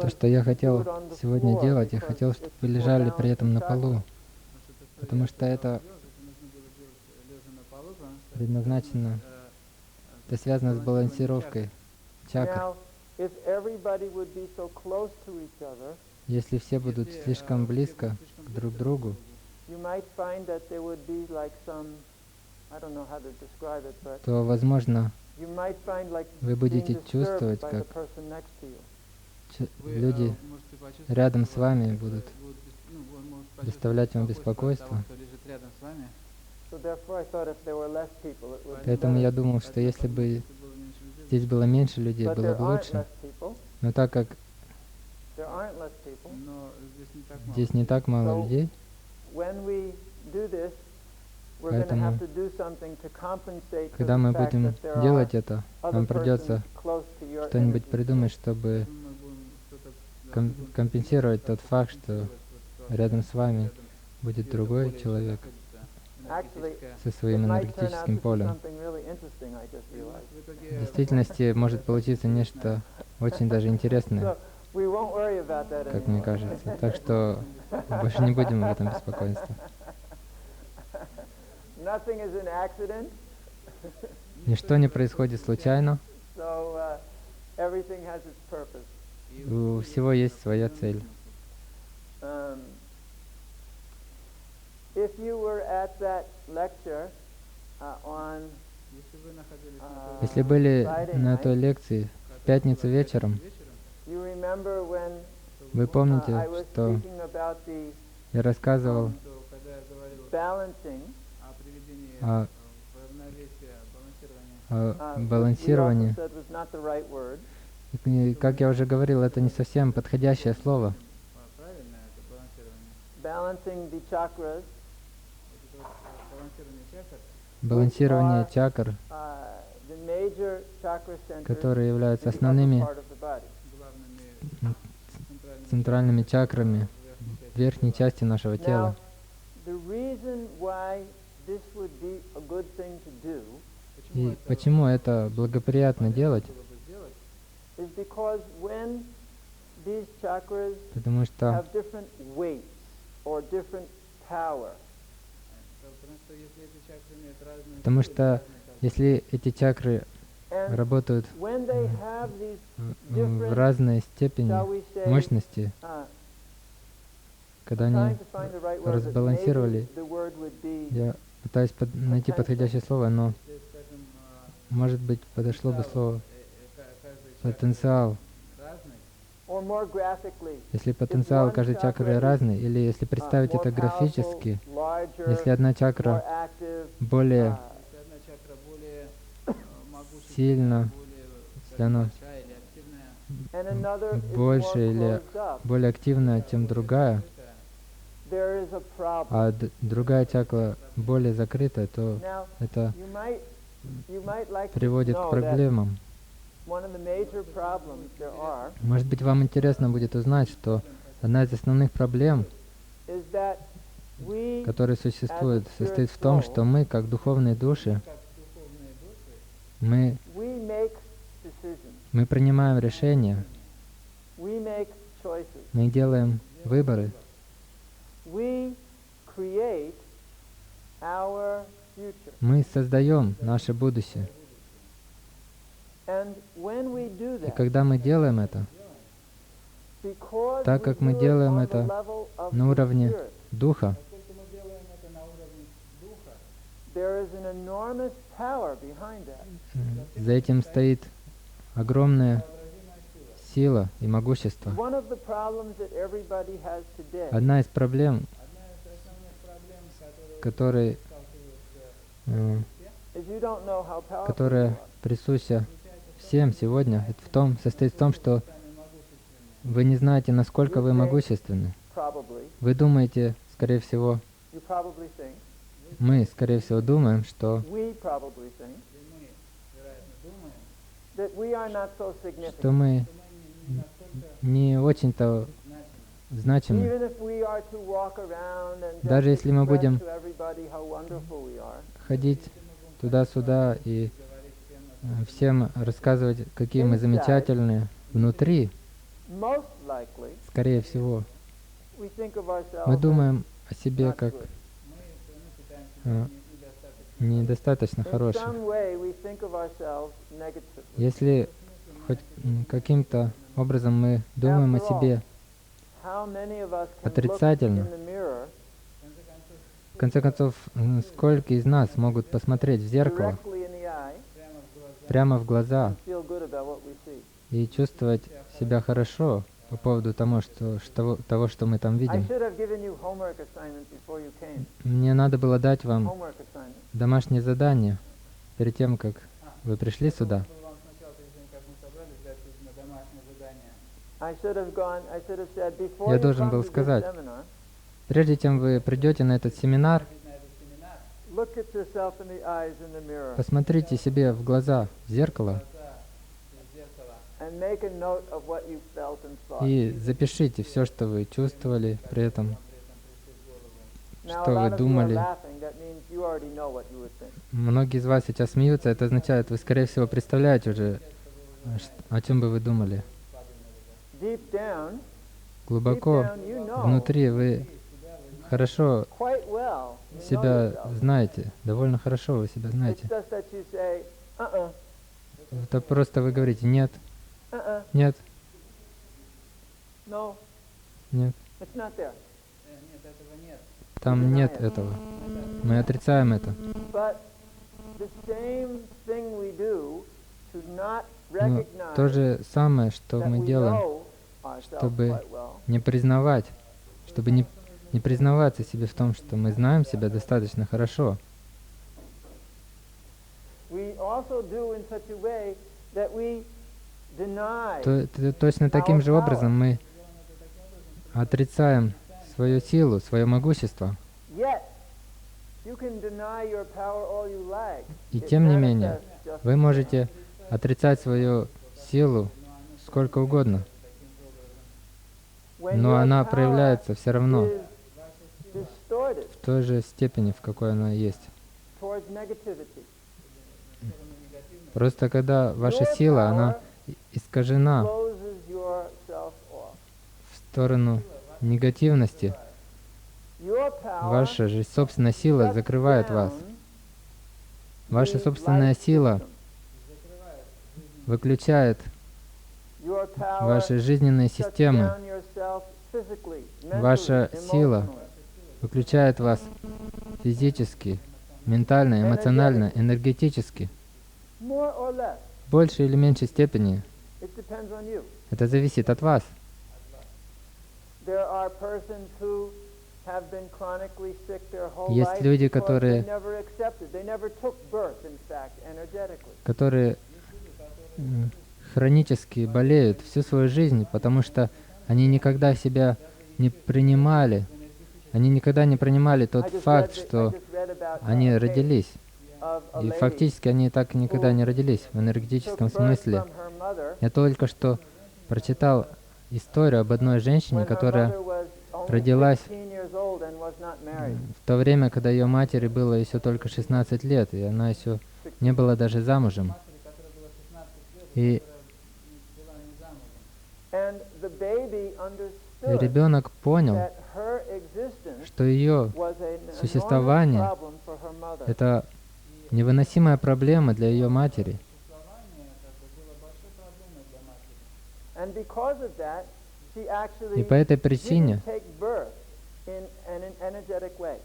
То, что я хотел сегодня делать, я хотел, чтобы вы лежали при этом на полу, потому что это предназначено, это связано с балансировкой чакр. Если все будут слишком близко друг к другу, то, возможно, вы будете чувствовать, как люди рядом с вами будут доставлять вам беспокойство. Поэтому я думал, что если бы здесь было меньше людей, было бы лучше. Но так как здесь не так мало людей, поэтому, когда мы будем делать это, нам придется что-нибудь придумать, чтобы компенсировать тот факт, что рядом с вами будет другой человек со своим энергетическим полем. В действительности может получиться нечто очень даже интересное, как мне кажется. Так что больше не будем об этом беспокоиться. Ничто не происходит случайно. У всего есть своя цель. Если были на той лекции в пятницу вечером, вы помните, что я рассказывал о балансировании. И, как я уже говорил, это не совсем подходящее слово. Балансирование чакр, которые являются основными центральными чакрами верхней части нашего тела. И почему это благоприятно делать? Потому что если эти чакры работают в разной степени мощности, когда они разбалансировали, я пытаюсь найти подходящее слово, но, может быть, подошло бы слово потенциал. Если потенциал каждой чакры разный, или если представить это графически, если одна чакра более сильно, если она больше или более активная, чем другая, а другая чакра более закрытая, то это приводит к проблемам. Может быть, вам интересно будет узнать, что одна из основных проблем, которые существуют, состоит в том, что мы, как духовные души, мы принимаем решения, мы делаем выборы. Мы создаем наше будущее. И когда мы делаем это, так как мы делаем это на уровне духа, за этим стоит огромная сила и могущество. Одна из проблем, которая присуща всем сегодня, состоит в том, что вы не знаете, насколько вы могущественны. Вы думаете, скорее всего, мы, скорее всего, думаем, что мы не очень-то значимы. Даже если мы будем ходить туда-сюда и всем рассказывать, какие мы замечательные, внутри, скорее всего, мы думаем о себе как недостаточно хороших. Если хоть каким-то образом мы думаем о себе отрицательно, в конце концов, сколько из нас могут посмотреть в зеркало, прямо в глаза, и чувствовать себя хорошо по поводу того, что мы там видим? Мне надо было дать вам домашнее задание перед тем, как вы пришли сюда. Я должен был сказать, прежде чем вы придете на этот семинар, посмотрите себе в глаза, в зеркало, и запишите все, что вы чувствовали при этом, что вы думали. Многие из вас сейчас смеются, это означает, вы, скорее всего, представляете уже, о чем бы вы думали. Глубоко внутри вы хорошо себя знаете, довольно хорошо вы себя знаете. Это просто вы говорите «нет», «нет», «нет». Там нет этого. Мы отрицаем это. Но то же самое, что мы делаем, чтобы не признавать, чтобы не признаваться себе в том, что мы знаем себя достаточно хорошо. Точно таким же образом мы отрицаем свою силу, свое могущество. И тем не менее, вы можете отрицать свою силу сколько угодно, но она проявляется все равно в той же степени, в какой она есть. Просто когда ваша сила, она искажена в сторону негативности, ваша же собственная сила закрывает вас. Ваша собственная сила выключает ваши жизненные системы. Ваша сила выключает вас физически, ментально, эмоционально, энергетически. В большей или меньшей степени. Это зависит от вас. Есть люди, которые хронически болеют всю свою жизнь, потому что они никогда себя не принимали. Они никогда не принимали тот факт, что они родились. И фактически они так никогда не родились в энергетическом смысле. Я только что прочитал историю об одной женщине, которая родилась в то время, когда ее матери было еще только 16 лет, и она еще не была даже замужем. И ребенок понял, что ее существование — это невыносимая проблема для ее матери. И по этой причине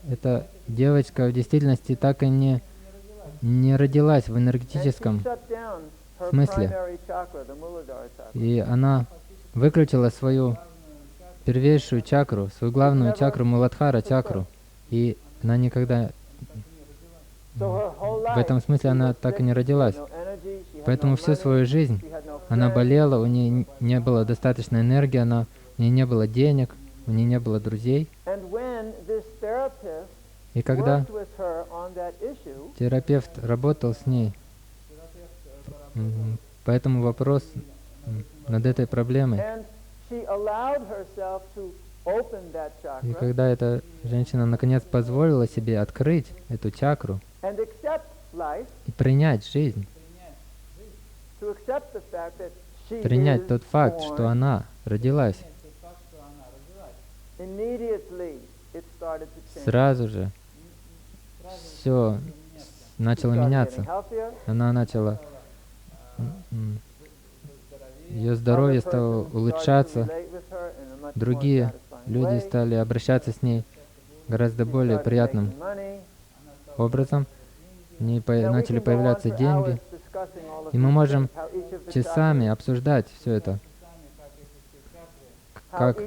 эта девочка в действительности так и не родилась в энергетическом смысле. И она выключила свою первейшую чакру, свою главную чакру, Муладхара чакру. И она никогда... В этом смысле она так и не родилась. Поэтому всю свою жизнь она болела, у нее не было достаточно энергии, у нее не было денег, у нее не было друзей. И когда терапевт работал с ней по этому вопросу, над этой проблемой, и когда эта женщина наконец позволила себе открыть эту чакру и принять жизнь, принять тот факт, что она родилась. Сразу же все начало меняться. Она начала, ее здоровье стало улучшаться, другие люди стали обращаться с ней гораздо более приятным образом, начали появляться деньги, и мы можем часами обсуждать все это, как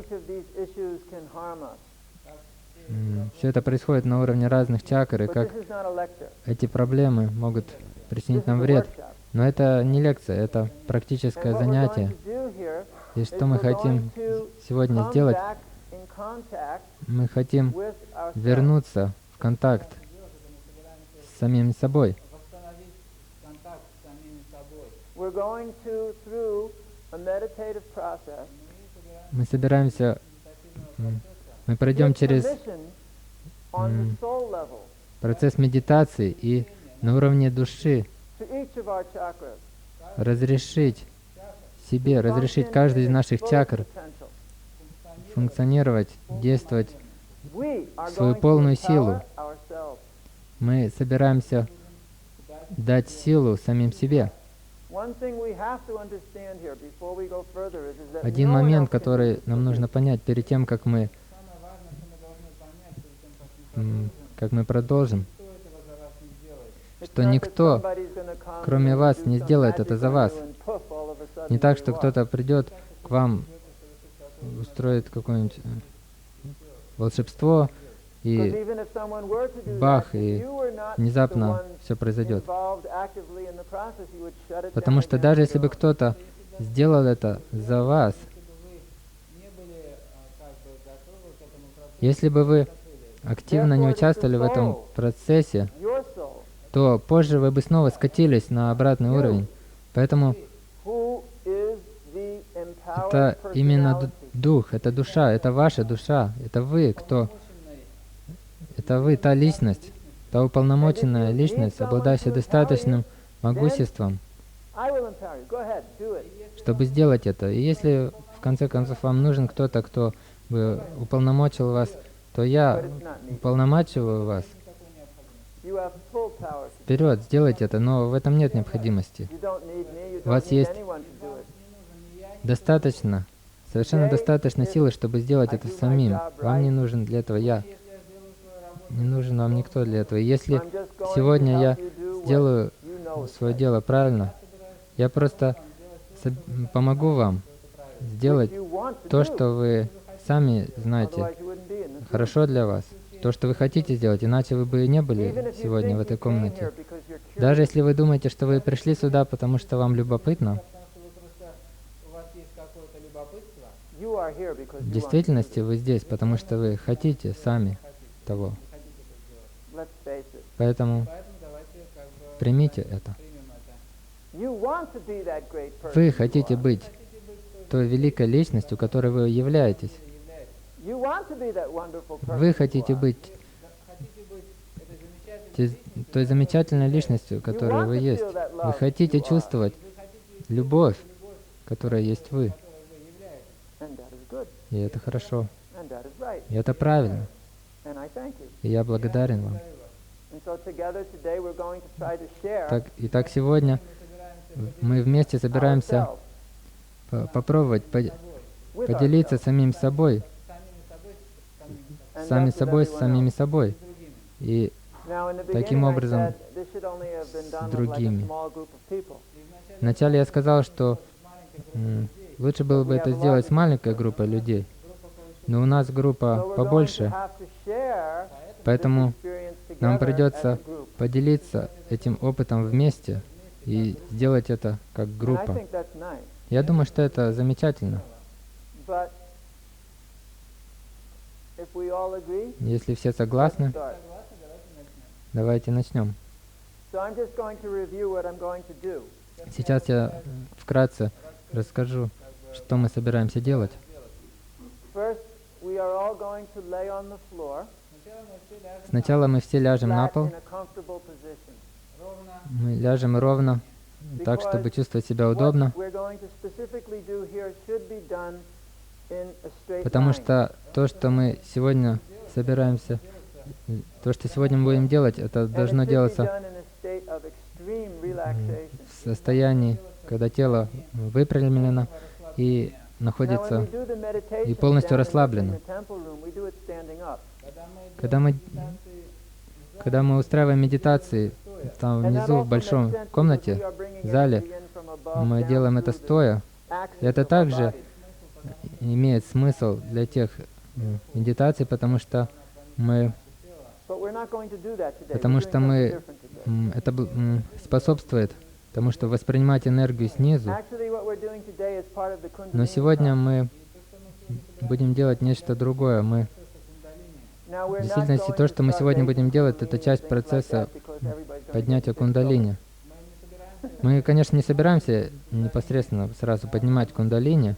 все это происходит на уровне разных чакр, и как эти проблемы могут причинить нам вред. Но это не лекция, это практическое занятие. И что мы хотим сегодня сделать? Мы хотим вернуться в контакт с самим собой. Мы собираемся, мы пройдем через процесс медитации и на уровне души разрешить себе, разрешить каждой из наших чакр функционировать, действовать в свою полную силу. Мы собираемся дать силу самим себе. Один момент, который нам нужно понять перед тем, как мы продолжим, что никто, кроме вас, не сделает это за вас. Не так, что кто-то придет к вам, устроит какое-нибудь волшебство, и бах, и внезапно все произойдет. Потому что даже если бы кто-то сделал это за вас, если бы вы активно не участвовали в этом процессе, то позже вы бы снова скатились на обратный уровень. Поэтому это именно дух, это душа, это ваша душа, это вы, это вы, та личность, та уполномоченная личность, обладающая достаточным могуществом, чтобы сделать это. И если в конце концов вам нужен кто-то, кто бы уполномочил вас, то я уполномачиваю вас. Вперед, сделайте это, но в этом нет необходимости. У вас есть достаточно, совершенно достаточно силы, чтобы сделать это самим. Вам не нужен для этого я. Не нужен вам никто для этого. И если сегодня я сделаю свое дело правильно, я просто помогу вам сделать то, что вы сами знаете хорошо для вас, то, что вы хотите сделать, иначе вы бы не были сегодня в этой комнате. Даже если вы думаете, что вы пришли сюда, потому что вам любопытно, в действительности вы здесь, потому что вы хотите сами того. Поэтому примите это. Вы хотите быть той великой личностью, которой вы являетесь. Вы хотите быть той замечательной личностью, которой вы есть. Вы хотите чувствовать любовь, которая есть вы. И это хорошо. И это правильно. И я благодарен вам. Итак, сегодня мы вместе собираемся попробовать поделиться самим собой, с самими собой, и таким образом с другими. Вначале я сказал, что лучше было бы это сделать с маленькой группой людей, но у нас группа побольше, поэтому нам придется поделиться этим опытом вместе и сделать это как группа. Я думаю, что это замечательно. Если все согласны, давайте начнем. Сейчас я вкратце расскажу, что мы собираемся делать. Сначала мы все ляжем на пол. Мы ляжем ровно, так, чтобы чувствовать себя удобно, потому что то, что мы сегодня собираемся, то, что сегодня мы будем делать, это должно делаться в состоянии, когда тело выпрямлено и находится и полностью расслаблено. Когда мы устраиваем медитации там внизу в большом комнате, зале, мы делаем это стоя. И это также имеет смысл для тех медитаций, потому что это способствует тому, что воспринимать энергию снизу. Но сегодня мы будем делать нечто другое. В действительности, то, что мы сегодня будем делать, это часть процесса поднятия кундалини. Мы, конечно, не собираемся непосредственно сразу поднимать кундалини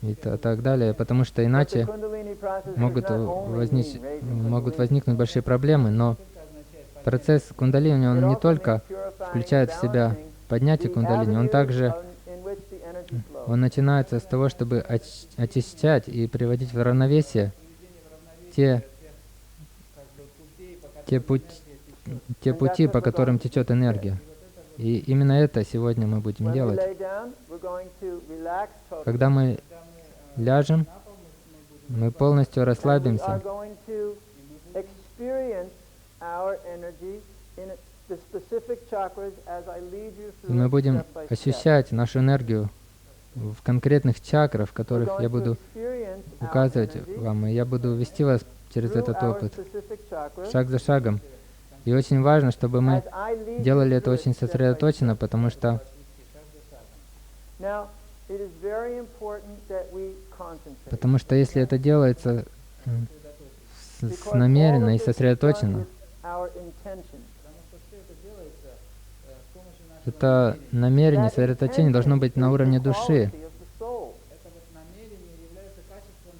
и так далее, потому что иначе могут возникнуть большие проблемы, но процесс кундалини, он не только включает в себя поднятие кундалини, он начинается с того, чтобы очищать и приводить в равновесие те пути, по которым течет энергия. И именно это сегодня мы будем делать. Когда мы ляжем, мы полностью расслабимся. И мы будем ощущать нашу энергию в конкретных чакрах, в которых я буду указывать вам, и я буду вести вас через этот опыт, шаг за шагом. И очень важно, чтобы мы делали это очень сосредоточенно, потому что если это делается намеренно и сосредоточенно, это намерение, сосредоточение должно быть на уровне души.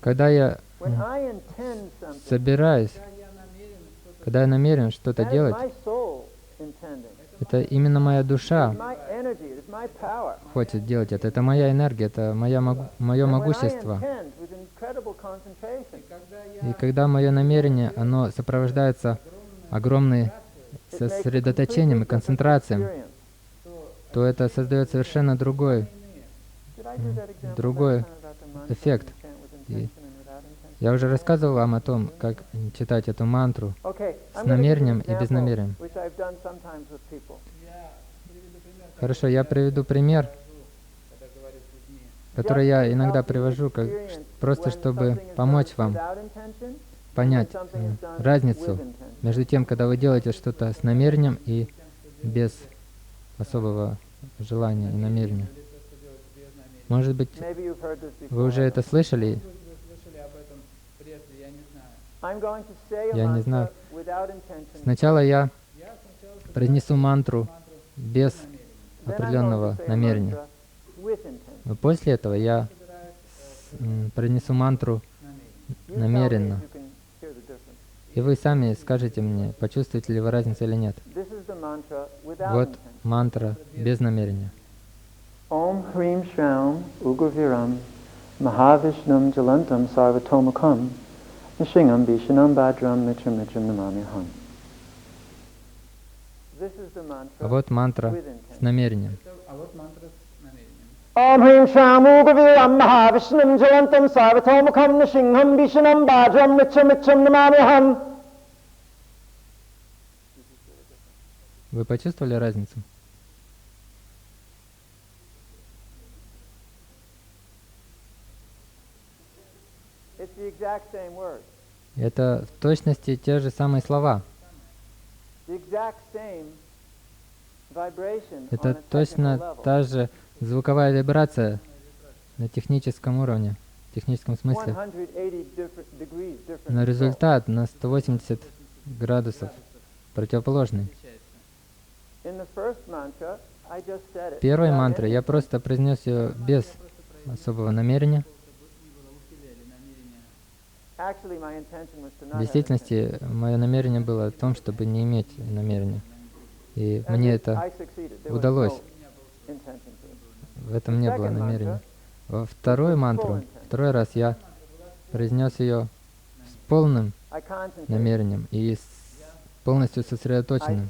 Когда я собираюсь, когда я намерен что-то делать, это именно моя душа хочет делать это. Это моя энергия, это мое могущество. И когда мое намерение, оно сопровождается огромным сосредоточением и концентрацией, то это создает совершенно другой эффект. И я уже рассказывал вам о том, как читать эту мантру с намерением и без намерения. Хорошо, я приведу пример, который я иногда привожу, просто чтобы помочь вам понять разницу между тем, когда вы делаете что-то с намерением и без особого желания и намерения. Может быть, вы уже это слышали? Я не знаю. Сначала я произнесу мантру без определенного намерения. Но после этого я произнесу мантру намеренно. И вы сами скажете мне, почувствуете ли вы разницу или нет. Вот мантра без намерения. Om Hrim Shram Ugraviram Mahavishnam Jalantam Sarvatomakam Nishingam Vishanam Bhadram Mitram Mitram Namamiham. А вот мантра с намерением. Om Hrim Shram Ugraviram Mahavishnam Jalantam Sarvatomakam Nishingam Vishanam Bhadram Mitram Mitram Namamiham. Вы почувствовали разницу? Это в точности те же самые слова. Это точно та же звуковая вибрация на техническом уровне, в техническом смысле. Но результат на 180 градусов противоположный. В первой мантре я просто произнес ее без особого намерения. В действительности, мое намерение было в том, чтобы не иметь намерения. И мне это удалось. В этом не было намерения. Во второй мантру, второй раз я произнес ее с полным намерением и полностью сосредоточенным.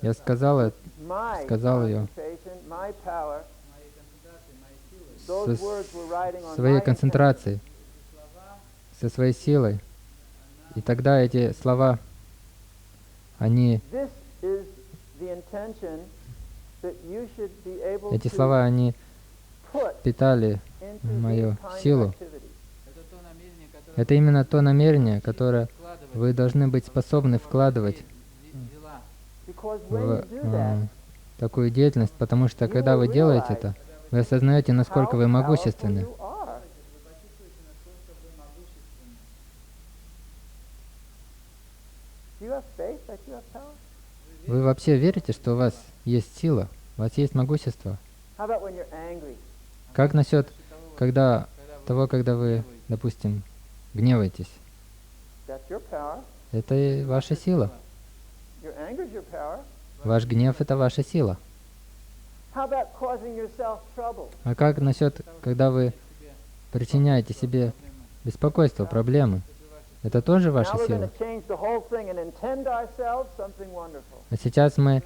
Я сказал ее со своей концентрацией, со своей силой. И тогда эти слова, они впитали мою силу. Это именно то намерение, которое вы должны быть способны вкладывать в такую деятельность, потому что когда вы делаете это, вы осознаете, насколько вы могущественны. Вы вообще верите, что у вас есть сила, у вас есть могущество? Как насчет когда вы, допустим, гневаетесь? Это и ваша сила. Ваш гнев — это ваша сила. А как насчет, когда вы причиняете себе беспокойство, проблемы? Это тоже ваша сила. А сейчас мы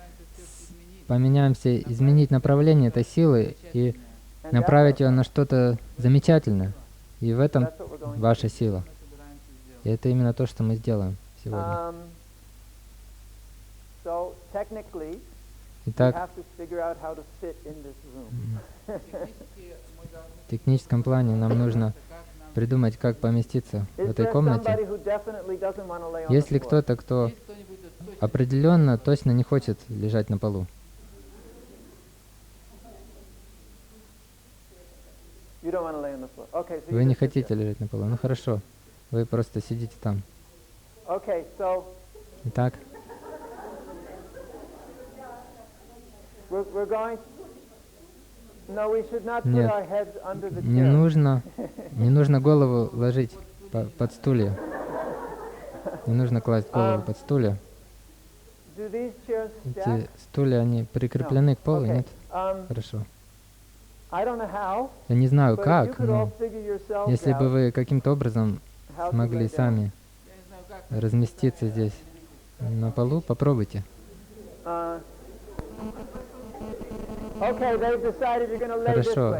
поменяемся, изменить направление этой силы и направить ее на что-то замечательное. И в этом ваша сила. И это именно то, что мы сделаем сегодня. Итак, в техническом плане нам нужно придумать, как поместиться в этой комнате. Есть ли кто-то, кто определенно, точно не хочет лежать на полу? Вы не хотите лежать на полу? Ну хорошо, вы просто сидите там. Итак, нет, не нужно голову ложить под стулья. Не нужно класть голову под стулья. Эти стулья, они прикреплены к полу, нет? Хорошо. Я не знаю как, но если бы вы каким-то образом смогли сами разместиться здесь на полу, попробуйте. Хорошо.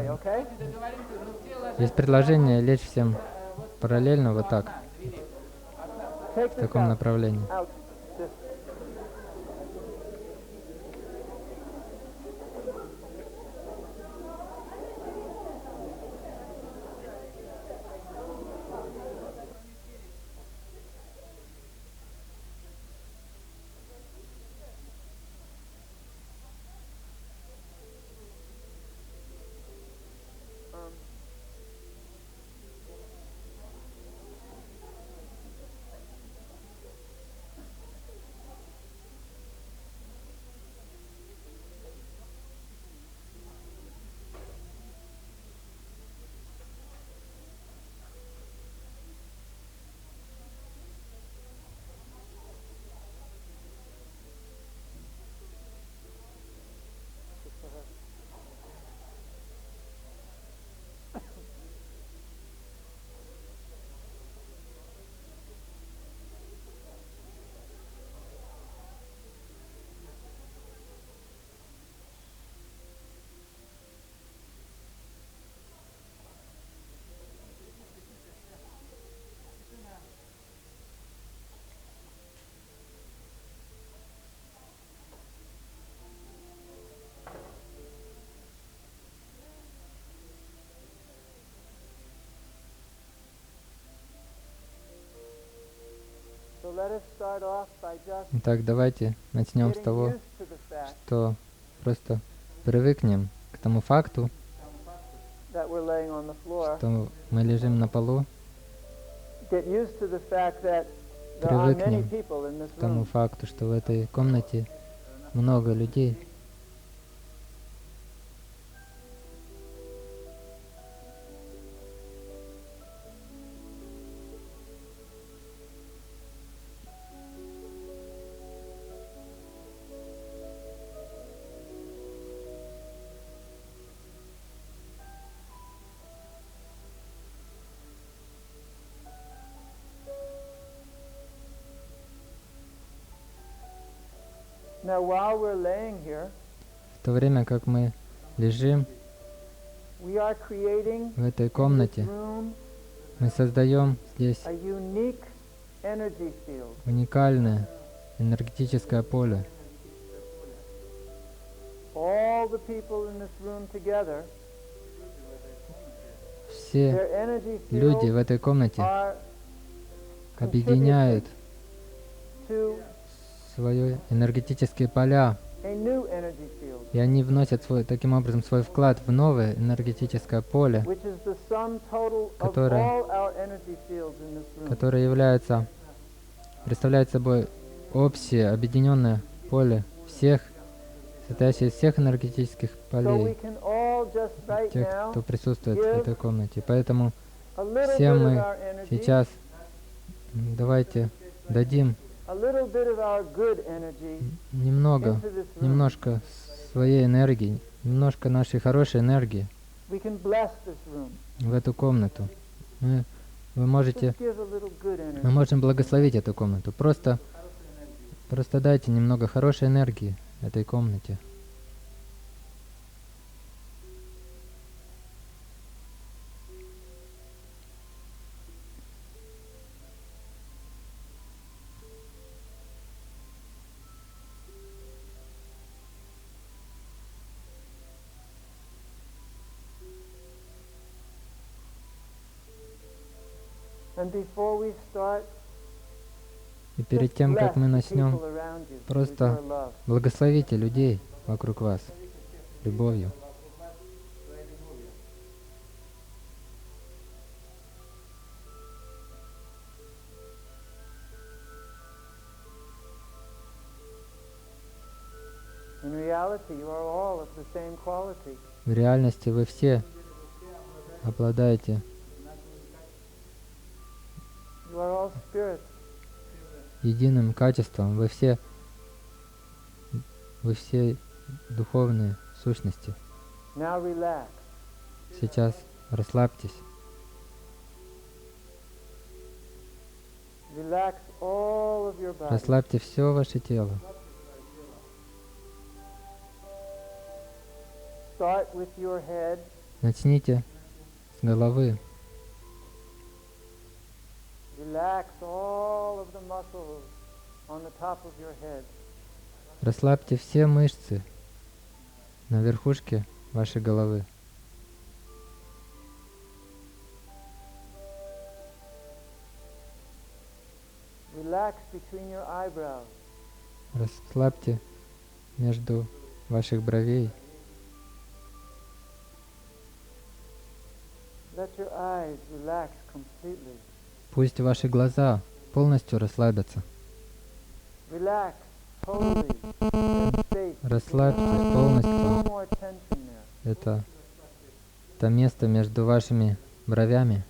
Есть предложение лечь всем параллельно вот так, в таком направлении. Итак, давайте начнем с того, что просто привыкнем к тому факту, что мы лежим на полу, привыкнем к тому факту, что в этой комнате много людей. Now, while we're laying here, В то время как мы лежим we are creating в этой in this комнате, room мы создаем здесь a unique energy field. уникальное энергетическое поле. All the people in this room together, Все their energy люди в fields этой комнате are объединяют contributing to свои энергетические поля, a new energy field, и они вносят таким образом свой вклад в новое энергетическое поле, which is the sum total of Которое- all our energy fields in this room. которое представляет собой общее объединенное поле всех, состоящее из всех энергетических So we полей, can all just right тех, now кто присутствует в этой комнате. Поэтому a little все bit of мы our energy, сейчас давайте дадим a little bit of our good energy немного, into this room. немножко своей энергии, немножко нашей хорошей энергии We can bless this room. в эту комнату. Вы можете, Just give a little good мы energy. можем благословить эту комнату. Просто дайте немного хорошей энергии этой комнате. And before we start, И перед just тем, как bless мы the начнем, people around you with просто your love. благословите людей вокруг вас любовью. In reality, you are all of the same quality. В реальности вы все обладаете You are all spirit. единым качеством, вы все духовные сущности. Now relax. Сейчас расслабьтесь, Relax all of your body. расслабьте все ваше тело. Start with your head. Начните с головы, Relax all of the muscles on the top of your head. расслабьте все мышцы на верхушке вашей головы. Relax between your eyebrows. Расслабьте между ваших бровей. Let your eyes relax completely. Пусть ваши глаза полностью расслабятся. Relax totally. That space. Расслабьте No полностью more tension there. это место между вашими бровями.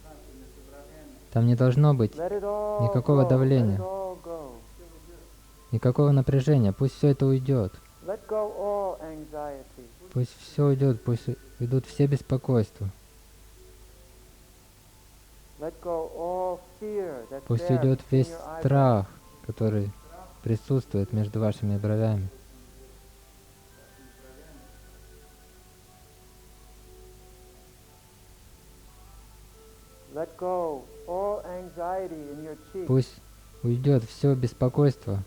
Там не должно быть Let it all никакого go. Let давления, it all go. никакого напряжения. Пусть все это уйдет. Let go all anxiety. Пусть все уйдет, пусть уйдут все беспокойства. Let go all fear that's Пусть there уйдет between весь your eyebrows. страх, который присутствует между вашими бровями. Let go all anxiety in your cheeks. Пусть уйдет все беспокойство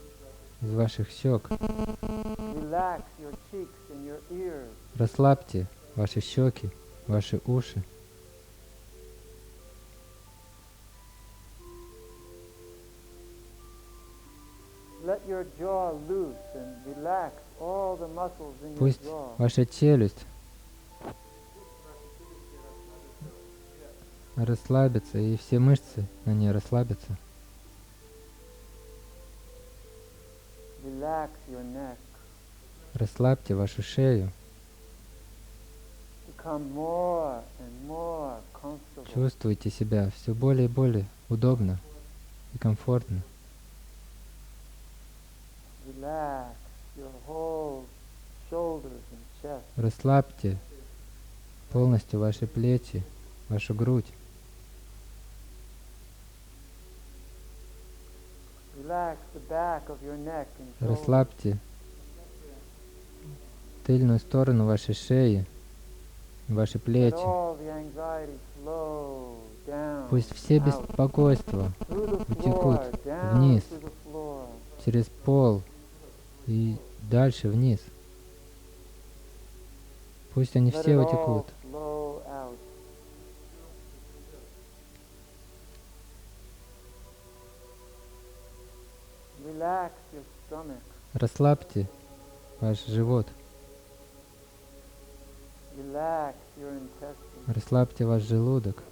из ваших щек. Relax your cheeks and your ears. Расслабьте ваши щеки, ваши уши. Let your jaw loose and relax all the muscles in your Пусть jaw. ваша челюсть расслабится, и все мышцы на ней расслабятся. Relax your neck. Расслабьте вашу шею. Become more and more comfortable. Чувствуйте себя все более и более удобно и комфортно. Relax your whole shoulders and chest. Расслабьте полностью ваши плечи, вашу грудь. Relax the back of your neck and shoulders. Расслабьте тыльную сторону вашей шеи, ваши Let плечи. all the anxiety flow down, Пусть все out, беспокойства through the утекут floor, down вниз, through the floor. через пол и дальше вниз. Пусть они Let все it all утекут. flow out. Relax your stomach. Расслабьте ваш живот, Relax your intestines. расслабьте ваш желудок,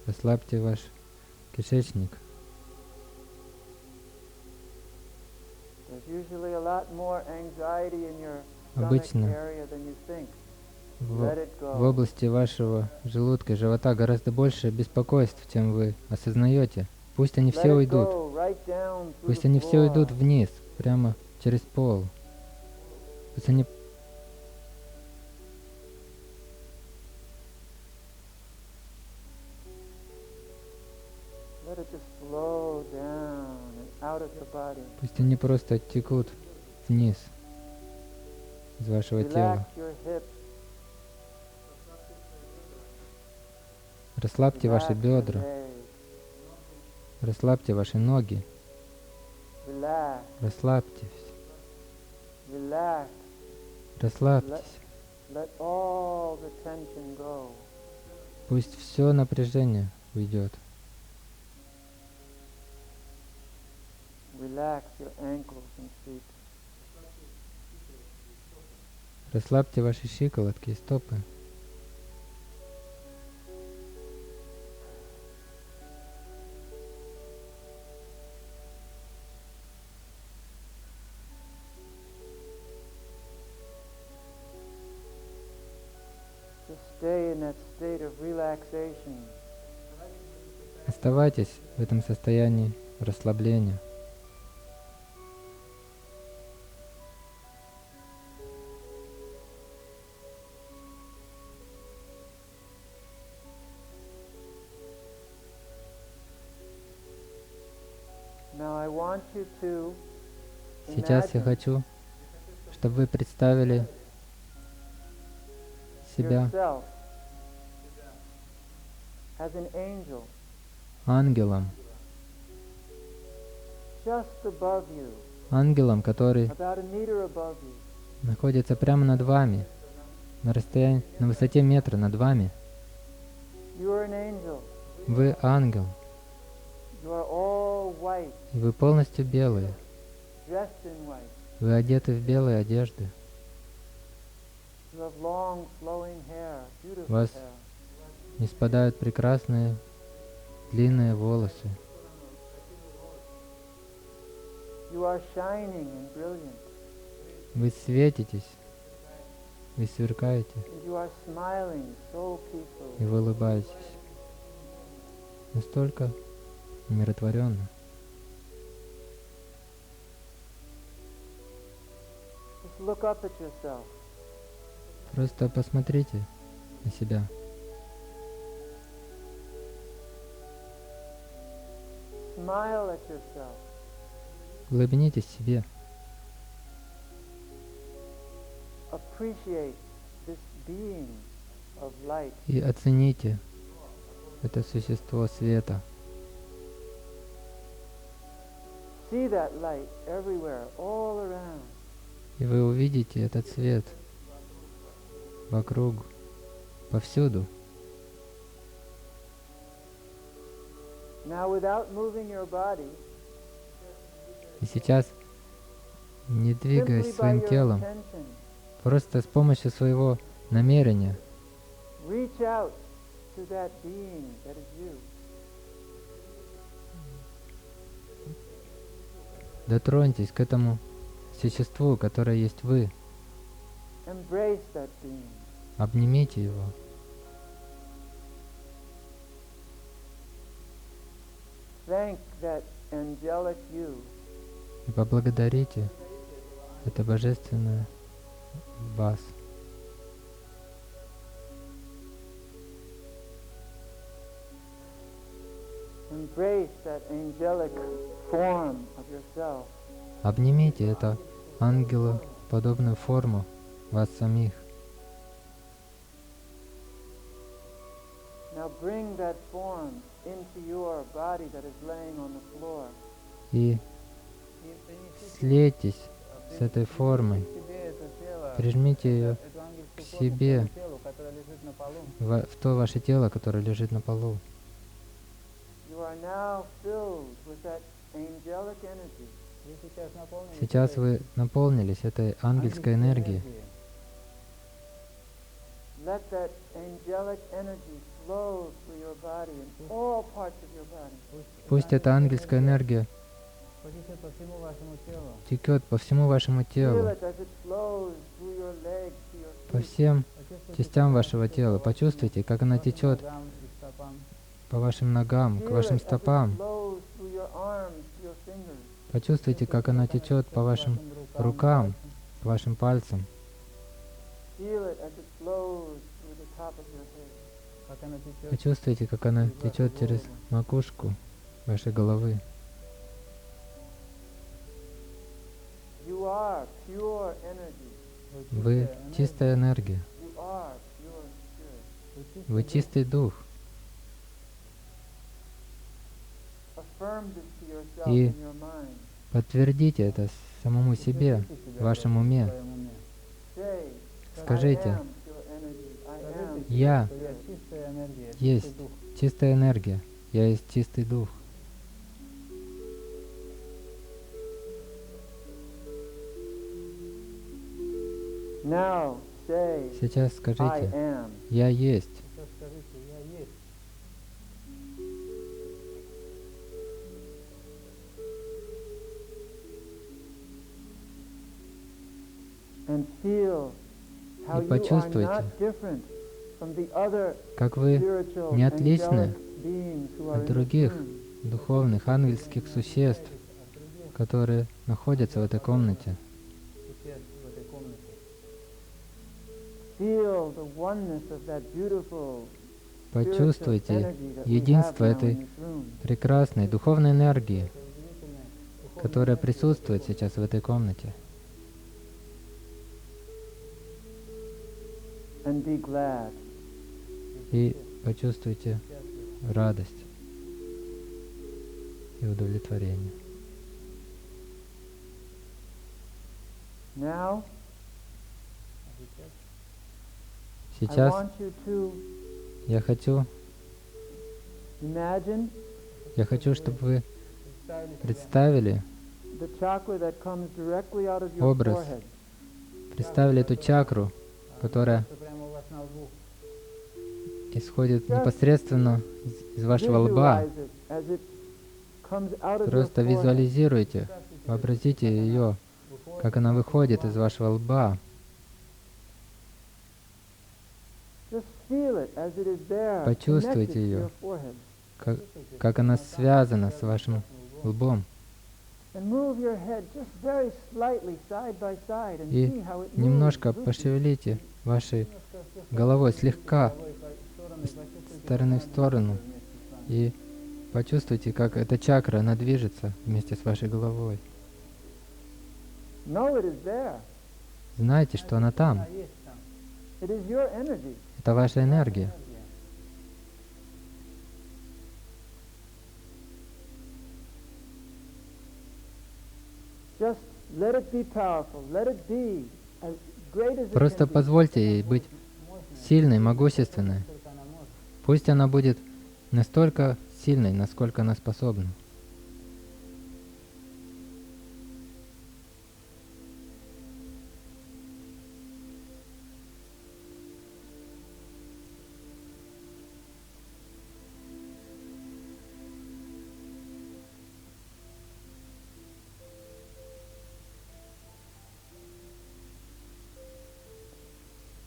расслабьте ваш кишечник. There's usually a lot more anxiety in your stomach Обычно area than you think. В, Let it в go. области вашего желудка и живота гораздо больше беспокойств, чем вы осознаете. Пусть они Let все it уйдут. go right down through Пусть the они все уйдут floor. вниз, прямо через пол. Пусть они Let it just flow down and out of your body. Пусть они просто текут вниз из вашего Relax тела. your hips. Расслабьте ваши Relax your бедра, legs. расслабьте ваши ноги, Relax. расслабьтесь, Relax. расслабьтесь. Let all the tension go. Пусть все напряжение уйдет. Relax your ankles and feet. Расслабьте ваши щиколотки и стопы. Just stay in that state of relaxation. Оставайтесь в этом состоянии расслабления. Now I want you to Сейчас я imagine хочу, чтобы вы представили себя yourself as an angel ангелом, just above you, ангелом, который about a meter above you. находится прямо над вами, на расстоянии, на высоте метра над вами. You are an angel. Вы ангел, You are all white, и вы полностью белые. dressed in white. Вы одеты в белые одежды. You have long flowing hair, beautiful Вас hair. не спадают прекрасные длинные волосы. You are shining and brilliant. Вы светитесь, вы сверкаете, And you are smiling so и peacefully. вы улыбаетесь. Настолько умиротворенно. Just look up at yourself. Просто посмотрите на себя. Smile at yourself. Улыбнитесь себе. Appreciate this being of light. И оцените это существо света. See that light everywhere, all around. И вы увидите этот свет вокруг, повсюду. Now, without moving your body, И сейчас, не двигаясь simply by своим your телом, intention, просто с помощью своего намерения reach out to that being that is you. дотроньтесь к этому существу, которое есть вы. Embrace that being. Обнимите его. Thank that angelic you. И поблагодарите это божественное в вас. Embrace that angelic form of yourself. Обнимите это ангелоподобную форму вас самих. Now bring that form into your body that is laying on the floor. И слейтесь с этой формой, прижмите ее к себе, в то ваше тело, которое лежит на полу. You are now filled with that angelic energy. Сейчас вы наполнились этой ангельской энергией. Let that angelic energy flow through your body and all parts of your body. Пусть эта ангельская энергия текет по всему вашему Feel телу, it as it flows through your legs to your по feet. всем частям вашего тела. Почувствуйте, как она течет по вашим ногам, к Feel вашим it as it стопам. flows through your arms to your fingers. Почувствуйте, как она течет по вашим рукам, к вашим пальцам. Feel it as it flows through the top of your head. Почувствуйте, как она течет через макушку вашей головы. You are pure energy. Вы чистая энергия, You are pure spirit. вы чистый дух. Affirm this to yourself И in your mind. подтвердите это самому себе, в вашем уме. Say, Скажите, I am pure energy. I am я spirit. есть чистая энергия, я есть чистый дух. Now say, Сейчас I скажите, am. я есть. And feel how И you are почувствуйте, not different from the other как вы spiritual не отличны angelic beings who are от in this других room. духовных ангельских существ, которые находятся в этой комнате. Feel the oneness of that beautiful spiritual Почувствуйте energy that we have единство now in этой this room. прекрасной духовной энергии, которая присутствует сейчас в этой комнате. And be glad. И почувствуйте радость и удовлетворение. Now, I Сейчас want you to я хочу, imagine чтобы вы представили the chakra that comes directly out of your образ, forehead. представили эту чакру, которая исходит непосредственно из вашего лба. Visualize it as it comes out of your Просто forehead. визуализируйте, вообразите ее, как она выходит из вашего лба. Just feel it as it is there, Почувствуйте connected to ее, your forehead. как она связана с вашим лбом. And move your head just very slightly side by side and И see how it moves немножко loosely. пошевелите вашей головой слегка из стороны в сторону. И почувствуйте, как эта чакра, она движется вместе с вашей головой. Know it is there. Знайте, что она там. It is your energy. Это ваша энергия. Just let it be powerful. Let it be as great as it Просто can be. позвольте ей быть сильной, могущественной. Пусть она будет настолько сильной, насколько она способна.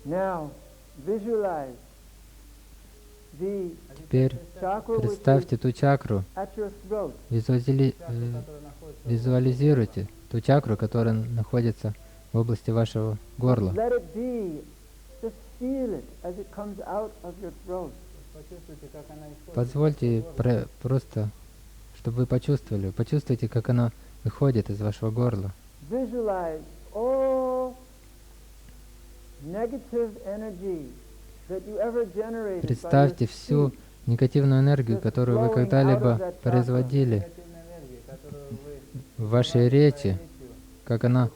Now, visualize the Теперь chakra which is представьте ту чакру, at your throat. визуализируйте ту чакру, которая находится в области вашего горла. Let it be. Just feel it as it comes out of your throat. Позвольте просто, чтобы вы почувствовали. Почувствуйте, как она выходит из вашего горла. Visualize all Представьте всю негативную энергию, которую вы когда-либо производили в вашей речи, как она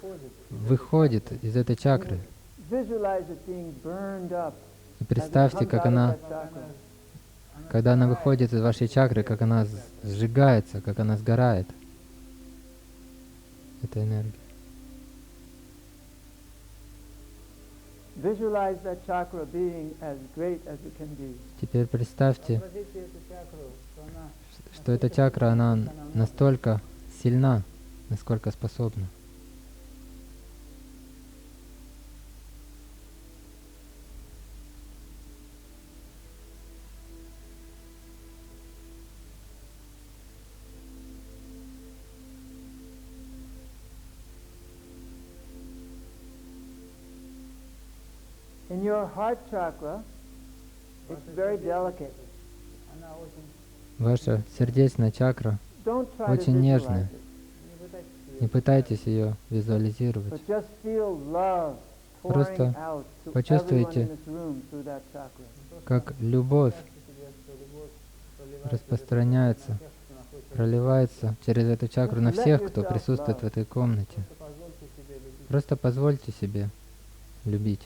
выходит из этой чакры. И представьте, как она, когда она выходит из вашей чакры, как она сжигается, как она сгорает. Эта энергия. Теперь представьте, что эта чакра, она настолько сильна, насколько способна. In your heart chakra, it's very delicate. Ваша сердечная чакра Don't try to очень visualize нежная. it, Не пытайтесь ее визуализировать. but just feel love pouring Просто out to everyone почувствуйте, in this room through that chakra. как любовь распространяется, проливается через эту чакру на всех, кто присутствует в этой комнате. Просто позвольте себе любить.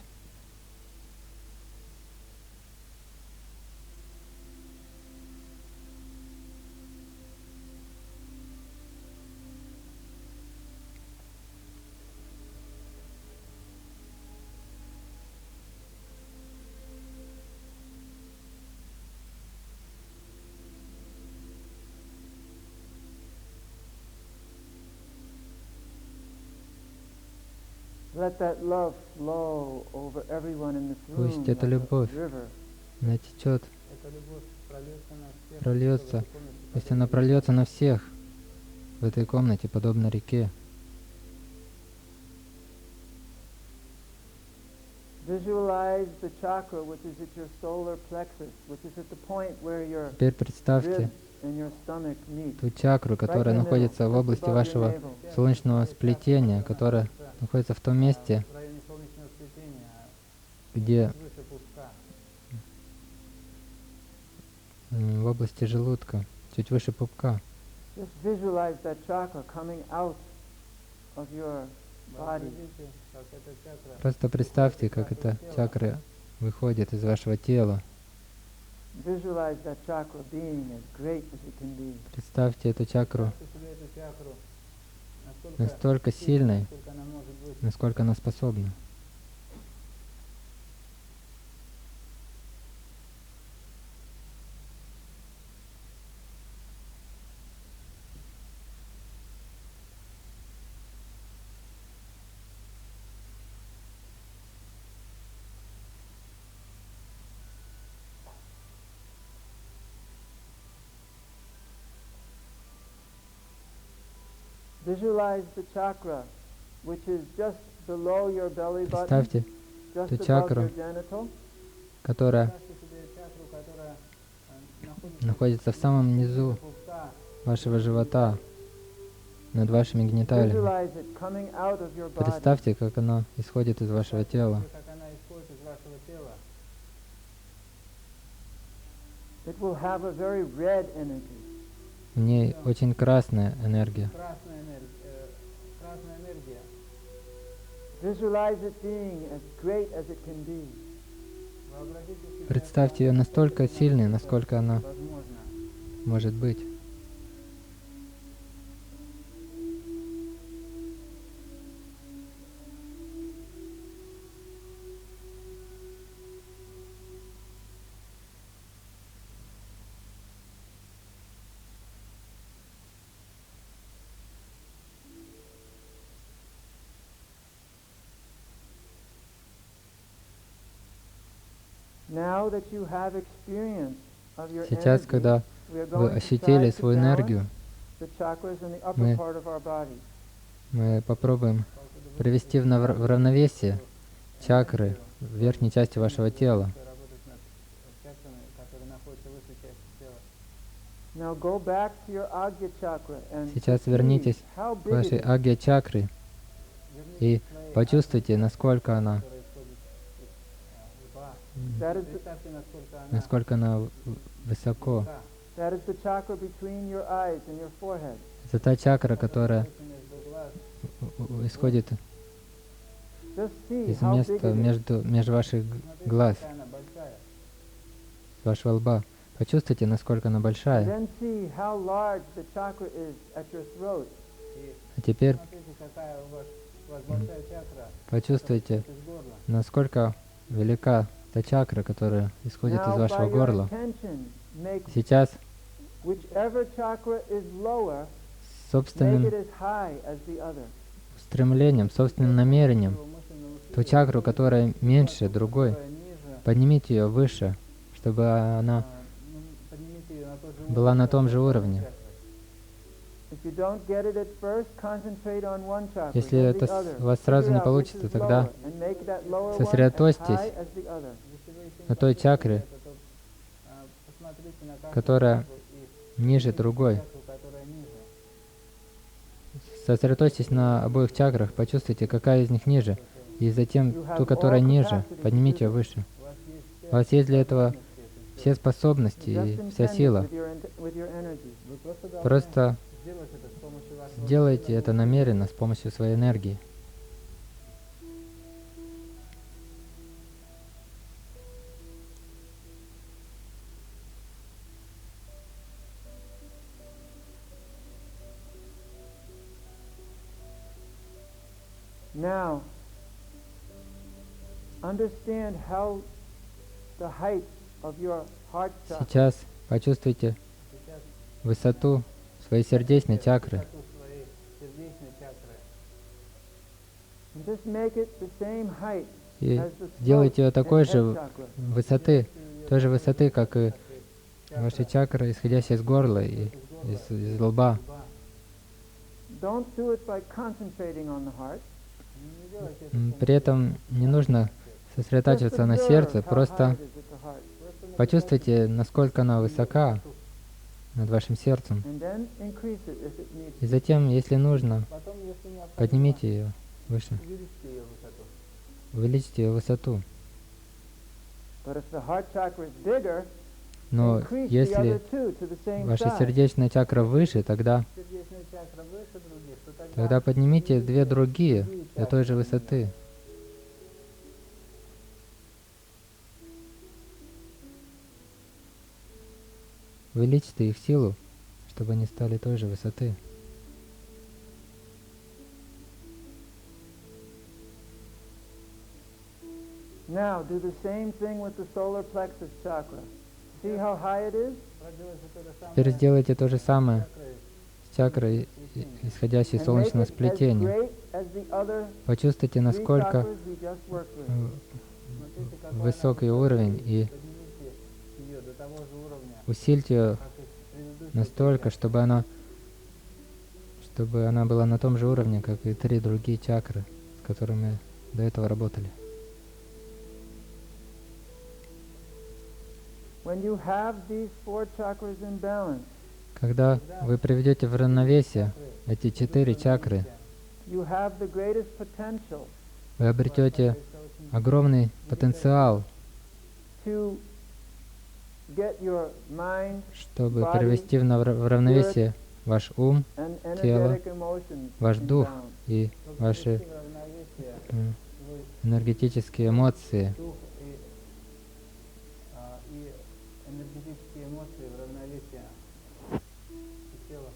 Let that love flow over everyone in this room. Пусть эта like a любовь river. натечет, прольется, пусть она прольется на всех в этой комнате, подобно реке. Visualize the chakra which is at your solar plexus, which is at the point where your Теперь представьте ribs and your stomach meet. ту чакру, которая находится в области вашего солнечного сплетения, которая находится в том месте, где в области желудка, чуть выше пупка. Just visualize that chakra coming out of your body. Просто представьте, как эта чакра выходит из вашего тела. Visualize that chakra being as great as it can be. Представьте эту чакру настолько сильной, насколько она способна. Visualize the chakra which is just below your belly button, Представьте just ту above чакру, your genital. которая находится в самом низу вашего живота, над вашими гениталиями. Visualize it coming out of your body. Представьте, как она исходит из вашего тела. It will have a very red energy. В ней очень красная энергия. Visualize it being as great as it can be. Представьте ее настолько сильной, насколько она может быть. Now that you have experience of your Сейчас, energy, когда we are вы going to ощутили try to свою balance энергию, the chakras in the upper мы part of our body. мы попробуем привести в равновесие чакры в верхней части вашего тела. Now go back to your Agya chakra and Сейчас see вернитесь how к big вашей it is. агья-чакре и почувствуйте, насколько она That is Представьте, насколько она насколько она высоко. the chakra between your eyes and your forehead. Это та чакра, которая между глаз. исходит Just see из how big места it is. между ваших Смотрите, глаз, какая она большая. с вашего лба. Почувствуйте, насколько она большая. Then see how large the chakra is at your throat. А теперь Смотрите, какая у вас большая чакра почувствуйте, из горла. насколько велика та чакра, которая исходит из Now, вашего by your горла. intention, make Сейчас whichever chakra is lower, make собственным it as high as the other. стремлением, собственным намерением, ту чакру, которая меньше другой, Которая ниже, поднимите ее выше, чтобы она поднимите ее на тот же была уровень, на том как же вторая уровне. чакра. If you don't get it at first, concentrate on one chakra, Если then это the other. у вас сразу Figure не out which получится, is тогда lower, and make that lower one as сосредоточьтесь high as the other. Если вы еще на не той почувствуете чакре, это, то, посмотрите на каждую которая чакру и ниже возьмите другой. чакру, которая ниже. Сосредоточьтесь на обоих чакрах, почувствуйте, какая из них ниже, и затем You ту, have которая all ниже, capacity to поднимите ее do this. выше. У вас есть все У вас есть для этого возможности это все способности Just и вся intend it сила. with your energy. Вы просто должны Просто сделать это с помощью вашего сделайте силы. это намеренно, с помощью своей энергии. Now, understand how the height of your heart chakra. Сейчас почувствуйте Сейчас высоту своей сердечной чакры. высоту своей сердечной чакры. And just make it the same height И as the сделайте ее throat такой and же head chakra. высоты, той же высоты, как и ваша чакра, исходящая из горла и из лба. Don't do it by concentrating on the heart. Не делайте это При этом не нужно Just сосредотачиваться на observe сердце, how просто high it is at the heart. просто почувствуйте, насколько она высока над вашим сердцем. And then increase it if it needs И to. затем, если нужно, потом, если необходимо, поднимите ее выше, увеличьте ее высоту. увеличьте ее высоту. But if the heart chakra is bigger, Но increase the если other two to the same ваша size. сердечная чакра выше, тогда Сердечная чакра выше других, то тогда поднимите две другие до той же высоты. Увеличьте их силу, чтобы они стали той же высоты. Now do the same thing with the solar plexus chakra. See how high it is? проделайте то же самое Теперь сделайте то же самое с чакрой с чакрой, исходящей из And make солнечного it as сплетения. great as the other Почувствуйте, three насколько chakras we just worked with. Смотрите, какой высокий она уровень, и поднимите ее до того же уровня, усильте ее как и предыдущие настолько, чакры. чтобы она была на том же уровне, как и три другие чакры, с которыми до этого работали. When you have these four chakras in balance, Когда вы приведете в равновесие эти четыре чакры, you have the greatest potential вы обретете огромный потенциал, to get your mind чтобы привести в равновесие ваш ум, and тело, energetic emotions ваш in дух balance. и Чтобы ваши привести в равновесие свой энергетические эмоции. дух и энергетические эмоции в равновесие и тело.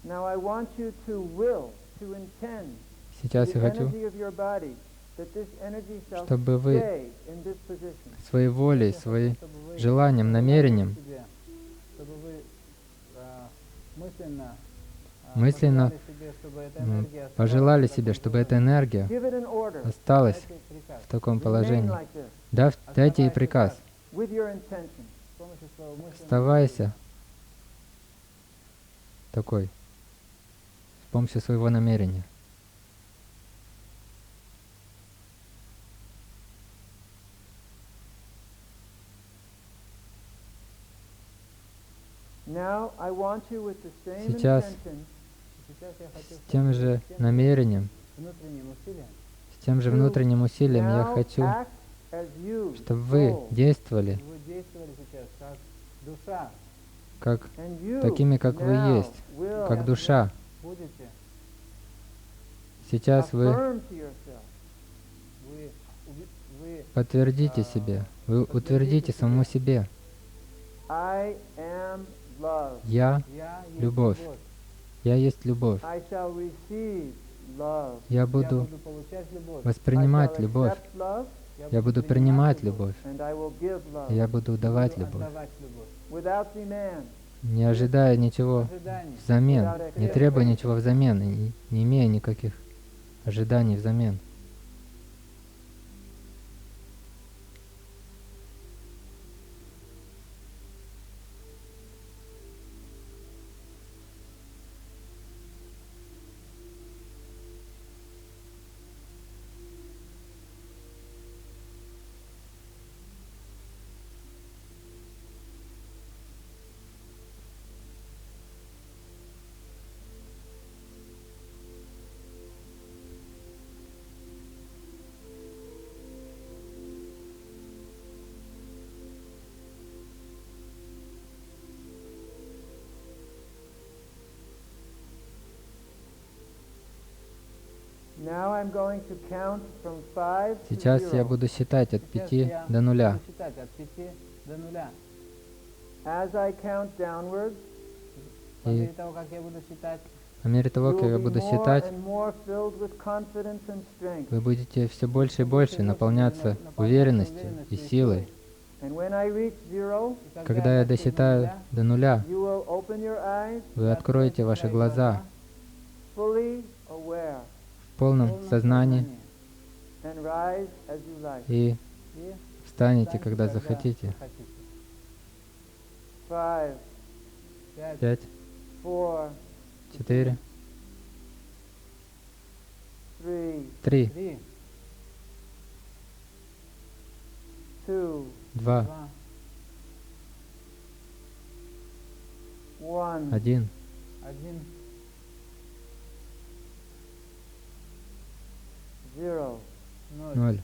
Now I want you to will, to intend Сейчас the я хочу, energy of your body, that this energy shall чтобы вы stay in this position. своей волей, своим Чтобы вы желанием, намерением себе, чтобы вы мысленно мысленно пожелали себе, чтобы эта энергия пожелали оставалась себе, в чтобы таком эта энергия Give it an order. осталась Дайте приказ. в таком Remain положении. like this, Дайте ей приказ, with your intention. С помощью своего мысленного оставайся такой, с помощью своего намерения. Now I want you with the same Сейчас intention Сейчас я хочу, с тем же намерением внутренним усилием с тем же внутренним усилием я now хочу, act as you, чтобы вы soul, действовали вы действовали сейчас как душа, как and you такими, как вы now есть, will как душа. будете, Сейчас вы affirm to yourself, вы подтвердите себе, вы утвердите самому себе. I am love. Я я есть любовь. Я есть любовь. I shall receive love. Я Я буду буду получать любовь, воспринимать I shall любовь. accept love, Я буду принимать любовь. and I will give love. И я буду давать буду любовь, отдавать любовь. Without demand, не ожидая ничего Ожидание. взамен, не требуя ничего взамен, и не имея никаких ожиданий взамен. now I'm going to count from 5 to Сейчас я 0. буду считать от Сейчас 5 я до 0. буду считать от 5 до 0. As I count downward, По мере того, как я буду считать, По мере того, you как я will be буду more считать, and more filled with confidence and strength. вы будете все больше и больше наполняться уверенностью и силой. And when I reach 0, и Когда я достигну досчитаю нуля, до 0, you will open your eyes, вы откроете ваши глаза fully aware, в полном сознании and rise as you like. и и встанете, когда захотите. 5, 5, 5, 4, 4, 3, 3, 3, 2, 2, 2, 1. 1, 1, 0. 0. 0.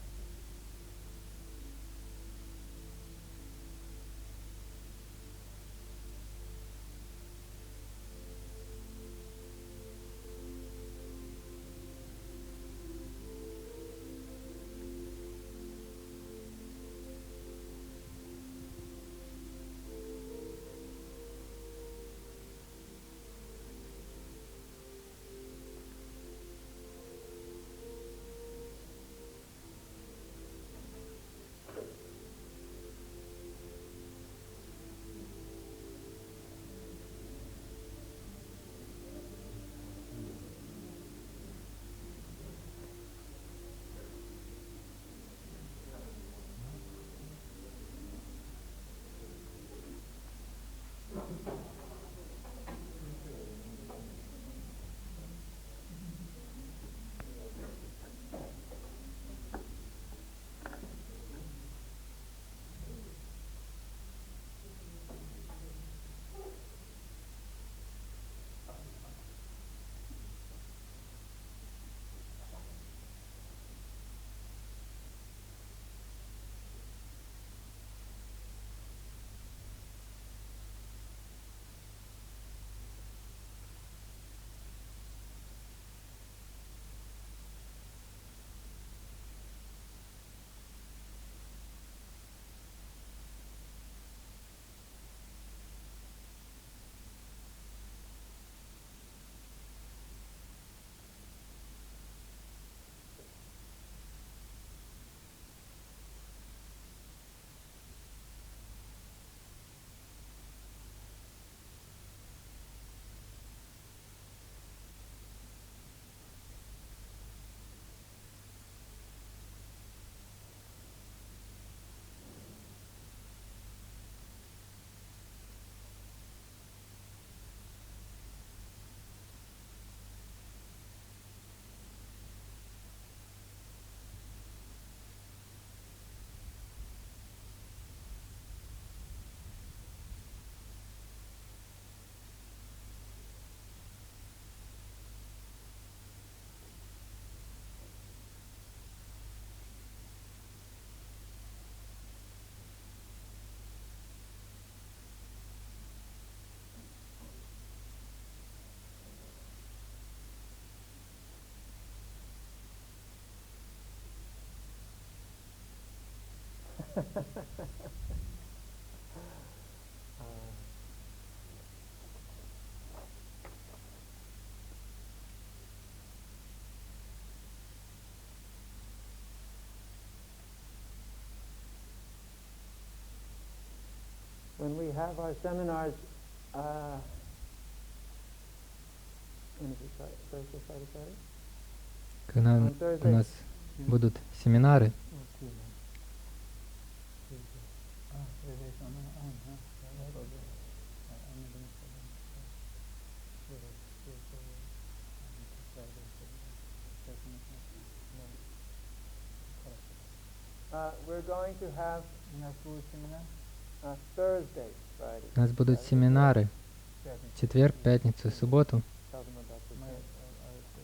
When we have our seminars, when is it? Thursday, Friday, Saturday? Когда у нас будут семинары, We're going to have У нас будет семинар Thursday, Friday. у нас будут семинары в четверг, пятницу, субботу. Tell them about the Мы day.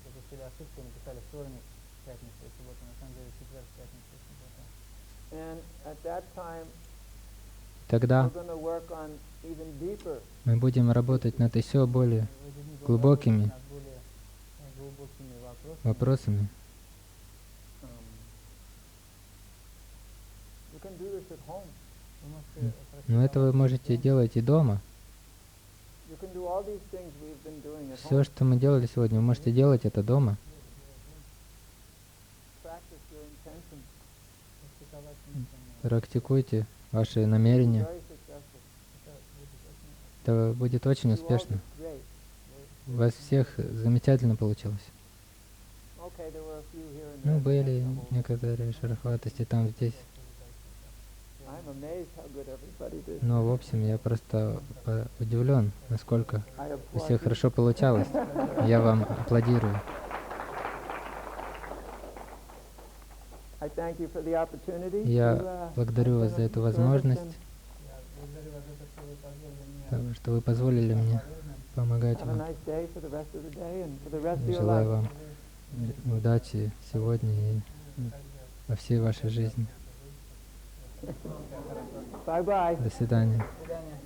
допустили ошибку, написали вторник, пятница и суббота. На самом деле четверг, пятница и суббота. And at that time, Тогда we're going to work on even deeper мы будем работать над еще более В эти дни будем глубокими работать над более глубокими вопросами. um, you can do this at home. Вы можете Но это вы можете делать и дома. You can do all these things we've been doing at Все, home. что мы делали сегодня, вы можете делать это дома. Practice your intention. практиковать мысленно. Практикуйте ваши намерения. Very successful. Это будет очень You all успешно. did great. У вас всех замечательно получилось. Okay, there were a few here and Ну, there. были некоторые шероховатости там, здесь. I'm amazed how good everybody did. Но, в общем, я просто удивлен, насколько I у applaud всех you. хорошо получалось. Я вам аплодирую. I thank you for the opportunity Я to, благодарю вас за эту возможность, Я благодарю вас за то, что вы позволили мне того, что вы позволили мне помогать have a вам. nice day for the rest of the day and for the rest of your Желаю life. вам удачи сегодня и во всей вашей жизни. Bye-bye. До свидания. До свидания.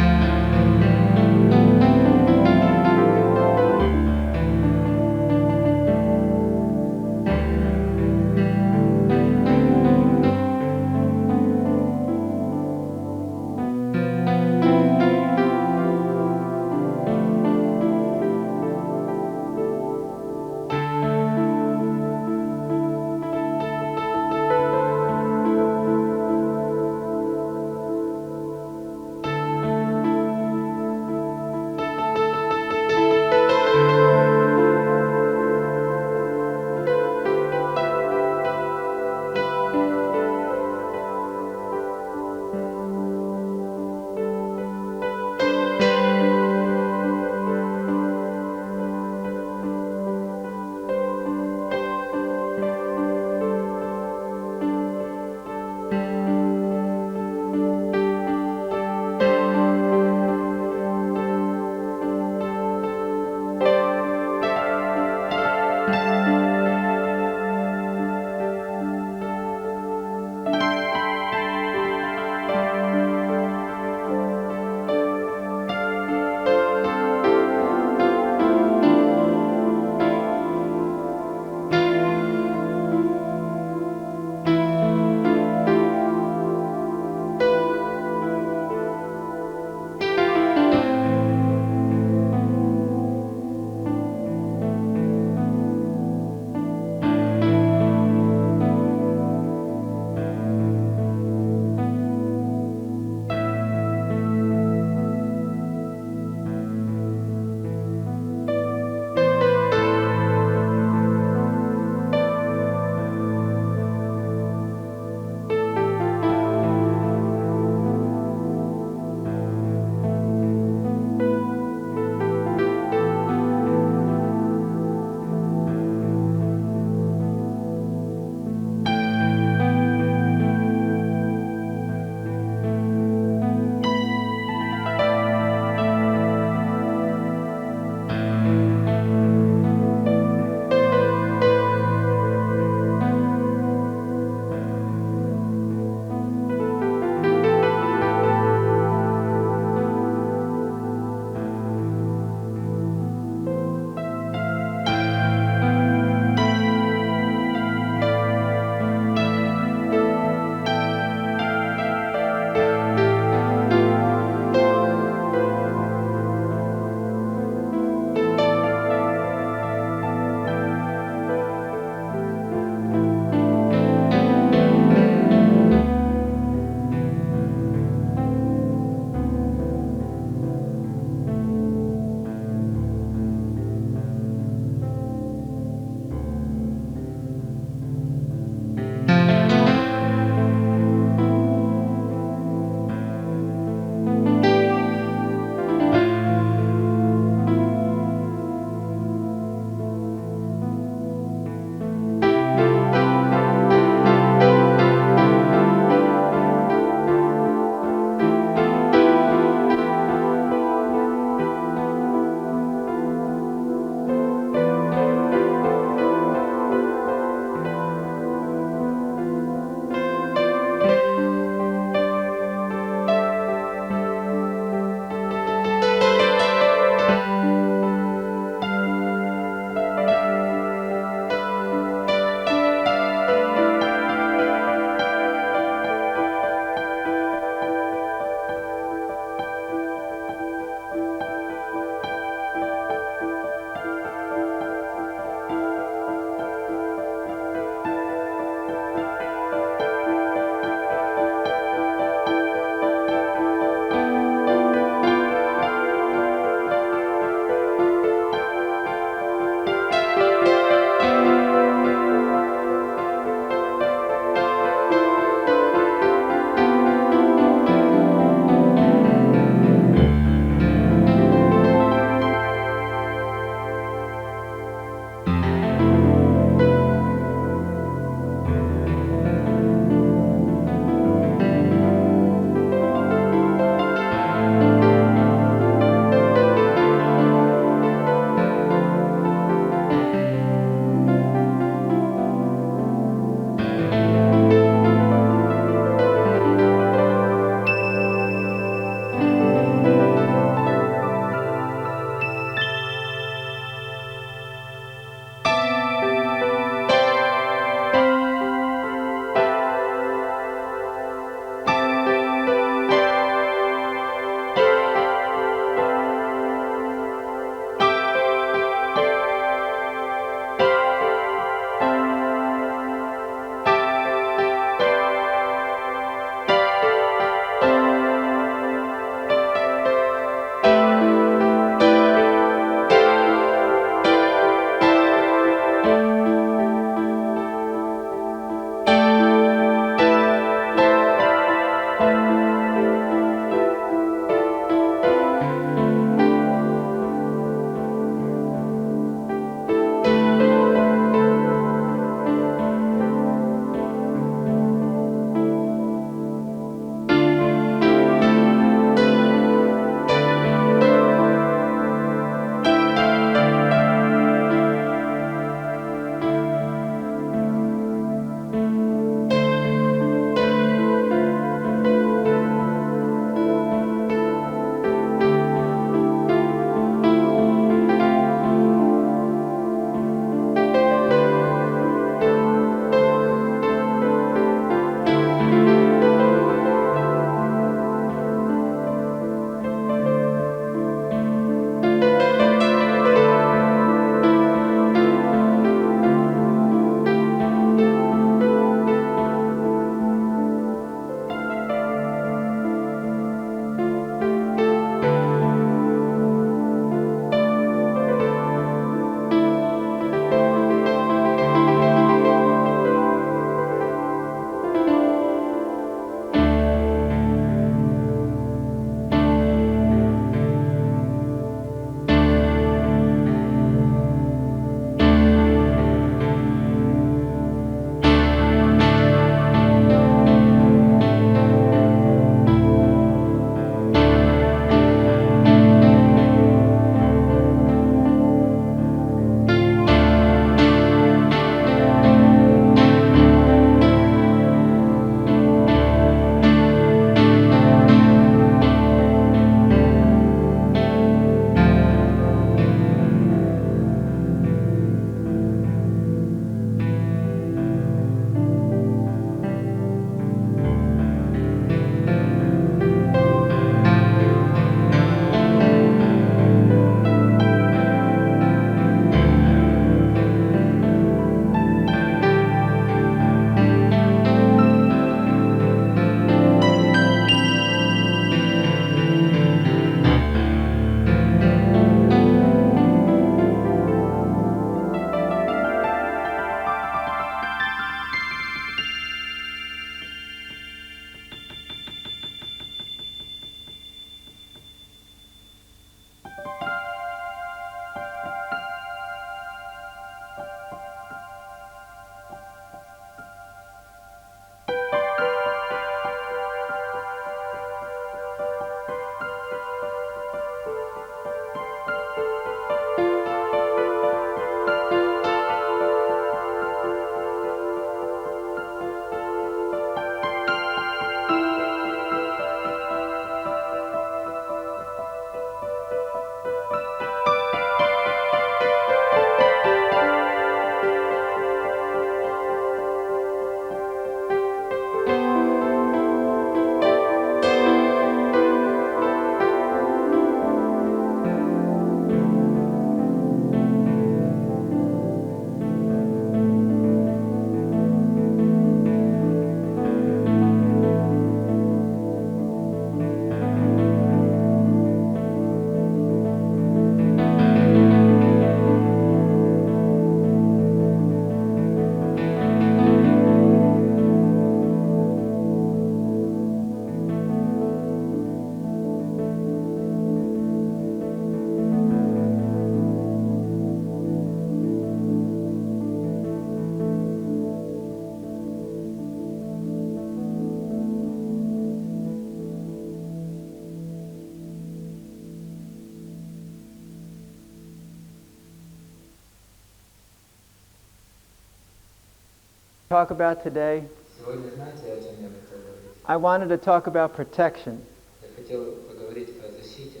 talk about today? Сегодня знаете, о чем я хотел говорить? I wanted to talk about protection. Я хотел поговорить о защите.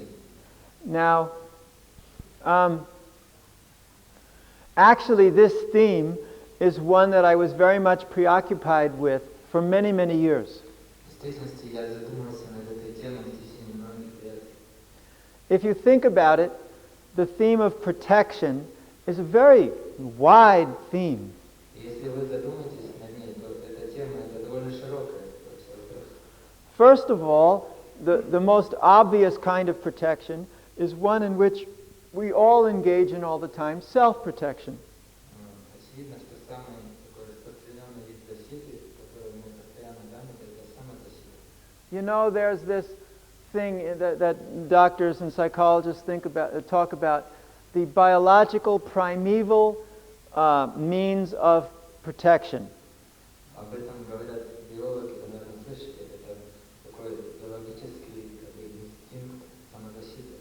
Now, actually, this theme is one that I was very much preoccupied with for many, many years. В действительности, я задумался над этой темой в течение многих лет. If you think about it, the theme of protection is a very wide theme. Если вы задумаетесь над ней, то эта тема это довольно широкая вопрос. First of all, the most obvious kind of protection is one in which we all engage in all the time, self-protection. Очевидно, что самый такой распространенный вид защиты, который мы постоянно заняты, это самозащита. You know, there's this thing that doctors and psychologists talk about, the biological primeval means of protection. Об этом говорят биологи, вы, наверное, слышали, это такой биологический инстинкт самозащиты.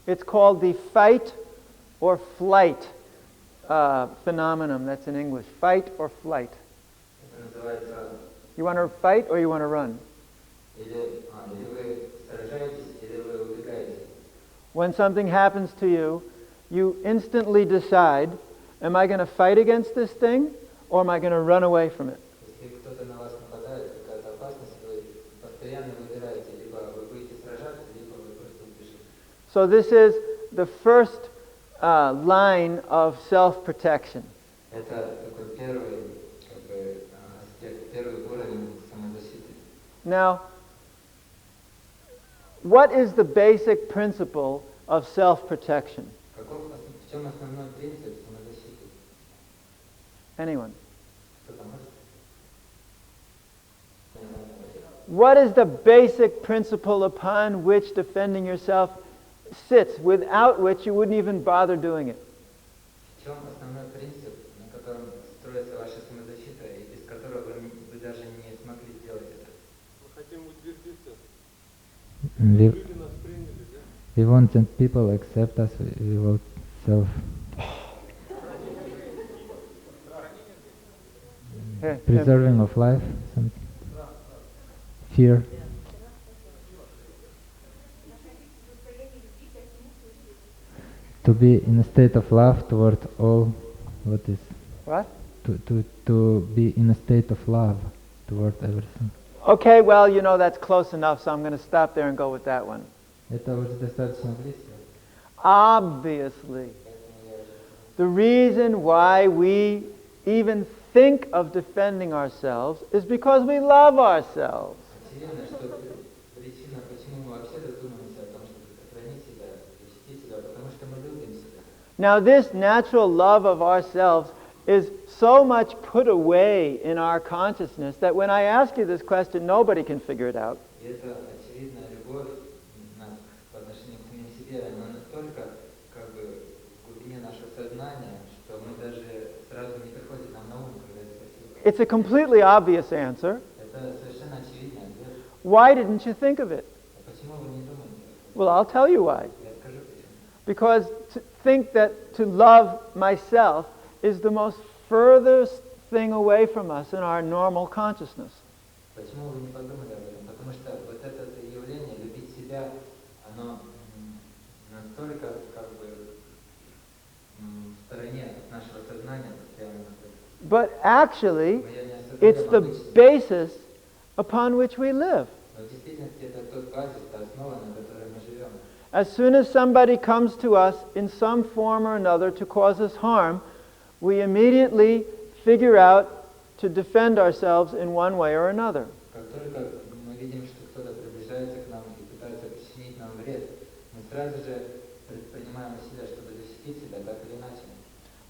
It's called the fight or flight phenomenon. That's in English. Fight or flight. Это называется You want to fight or you want to run? или вы сражаетесь, или вы убегаете. When something happens to you, you instantly decide, am I going to fight against this thing or am I going to run away from it? Если кто-то на вас нападает, какая-то опасность, вы постоянно выбираете, либо вы будете сражаться, либо вы просто убежите. So this is the first line of self-protection. Это такой первый аспект, первый уровень самозащиты. Now, what is the basic principle of self-protection? В чем основной принцип самозащиты? Anyone? Кто-то может? What is the basic principle upon which defending yourself sits, without which you wouldn't even bother doing it? В чем основной принцип, на котором строится ваша самозащита, и без которого вы даже не смогли сделать это? Мы хотим утвердиться. We, Люди нас приняли, да? we want that people accept us, we will self preserving of life, something. Fear. To be in a state of love toward all what is. What? To be in a state of love toward everything. Okay, well, you know, that's close enough, so I'm going to stop there and go with that one. Это уже достаточно близко. Obviously, the reason why we even think of defending ourselves is because we love ourselves. Очевидно, что причина, почему мы вообще задумываемся о том, чтобы сохранить себя, защитить себя, потому что мы любим себя. Now, this natural love of ourselves is so much put away in our consciousness that when I ask you this question, nobody can figure it out. И это очевидная любовь по отношению к самим себе, она настолько как бы в глубине нашего сознания, что мы даже сразу не приходит нам на ум, когда это спросил. It's a completely obvious answer. Это совершенно очевидный ответ. Why didn't you think of it? А почему вы не думаете? Well, I'll tell you why. Я скажу почему. Because to think that to love myself is the most furthest thing away from us in our normal consciousness. Почему вы не подумали об этом? Потому что вот это явление, любить себя, оно настолько как бы в стороне от нашего сознания постоянно находится. But actually, Мы её не it's осознаем the обычно. basis upon which we live. Но в действительности это тот базис, та основа, на которой мы живем. As soon as somebody comes to us in some form or another to cause us harm, we immediately figure out to defend ourselves in one way or another. Как только мы видим, что кто-то приближается к нам и пытается причинить нам вред, мы сразу же предпринимаем усилия, чтобы защитить себя так или иначе.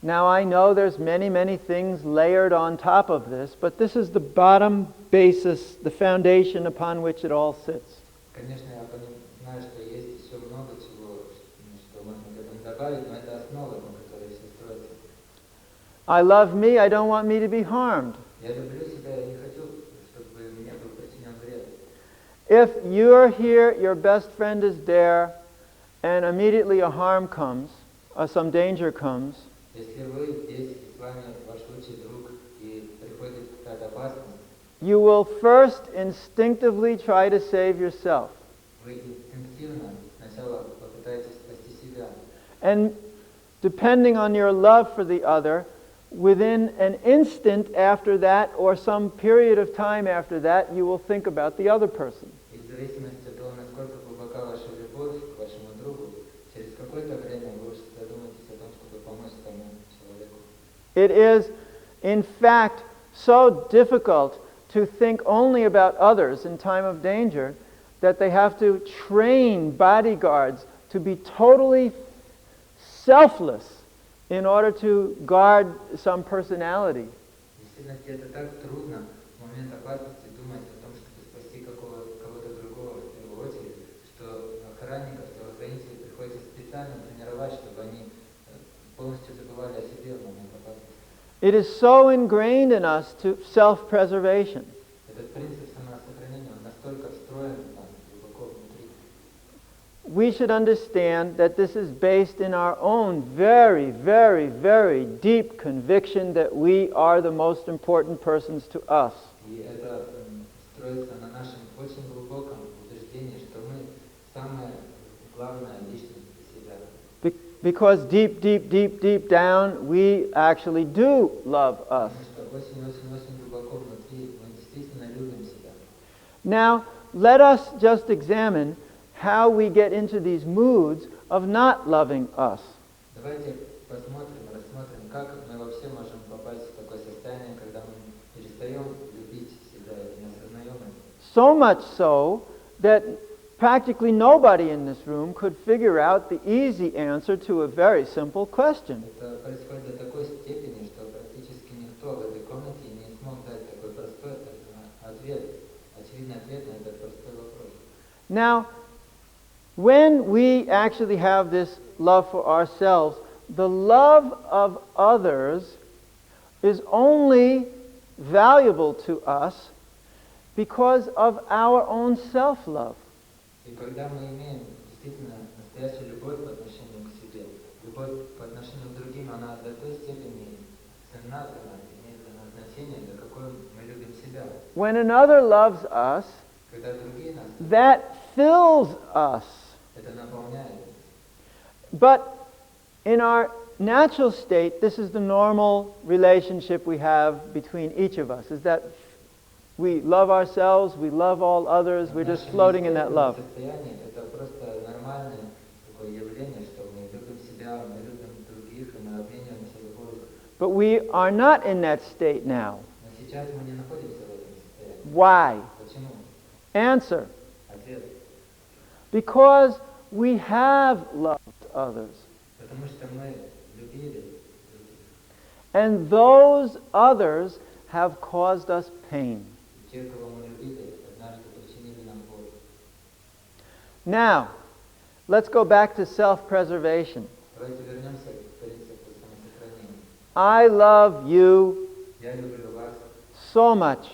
Now I know there's many things layered on top of this, but this is the bottom basis, the foundation upon which it all sits. Конечно, я знаю, что есть еще много чего, что можно к этому добавить, но это основа, на которой все строится. I love me, I don't want me to be harmed. Я люблю себя, я не хочу, чтобы мне был причинен вред. If you're here, your best friend is there, and immediately a harm comes, or some danger comes, Если вы здесь, и с вами ваш лучший друг, и приходит какая-то you will first instinctively try to save yourself. Вы инстинктивно сначала попытаетесь спасти себя. And depending on your love for the other, within an instant after that or some period of time after that, you will think about the other person. И в зависимости от того, насколько глубока ваша любовь к вашему другу, через какое-то время вы уже задумаетесь о том, чтобы помочь тому человеку. It is, in fact, so difficult to think only about others in time of danger that they have to train bodyguards to be totally selfless in order to guard some personality. В действительности это так трудно в момент опасности думать о том, чтобы спасти кого-то другого в первую очередь, что охранников, телохранителей приходится специально тренировать, чтобы они полностью забывали о себе в момент опасности. It is so ingrained in us to self-preservation. Этот принцип самосохранения, он настолько встроен в нас глубоко внутри. We should understand that this is based in our own very, very, very deep conviction that we are the most important persons to us. И это строится на нашем очень глубоком убеждении, что мы самая главная личность для себя. Because deep, deep, deep, deep down, we actually do love us. Потому что очень-очень-очень глубоко внутри мы действительно любим себя. Now, let us just examine how we get into these moods of not loving us. Давайте рассмотрим, как мы вообще можем попасть в такое состояние, когда мы перестаем любить себя и не осознаем это. So much so that practically nobody in this room could figure out the easy answer to a very simple question. Это происходит до такой степени, что практически никто в этой комнате не смог дать такой простой ответ, очевидный ответ на этот простой вопрос. Now, when we actually have this love for ourselves, the love of others is only valuable to us because of our own self-love. И когда мы имеем действительно настоящую любовь по отношению к себе, любовь по отношению к другим, она до той степени ценна для нас, имеет для нас значение, до какой мы любим себя. When another loves us, Когда другие нас, that fills us. это наполняет. But in our natural state, this is the normal relationship we have between each of us, is that we love ourselves, we love all others, we're just floating in that love. Это просто нормальное такое явление, что мы любим себя, мы любим других, и мы обмениваемся любовью. But we are not in that state now. Но сейчас мы не находимся в этом состоянии. Why? Почему? Answer. Ответ. Because we have loved others. Потому что мы любили других. And those others have caused us pain. Те, кого мы любили, однажды причинили нам боль. Now, let's go back to self-preservation. Давайте вернемся к принципу самосохранения. I love you Я люблю вас so much.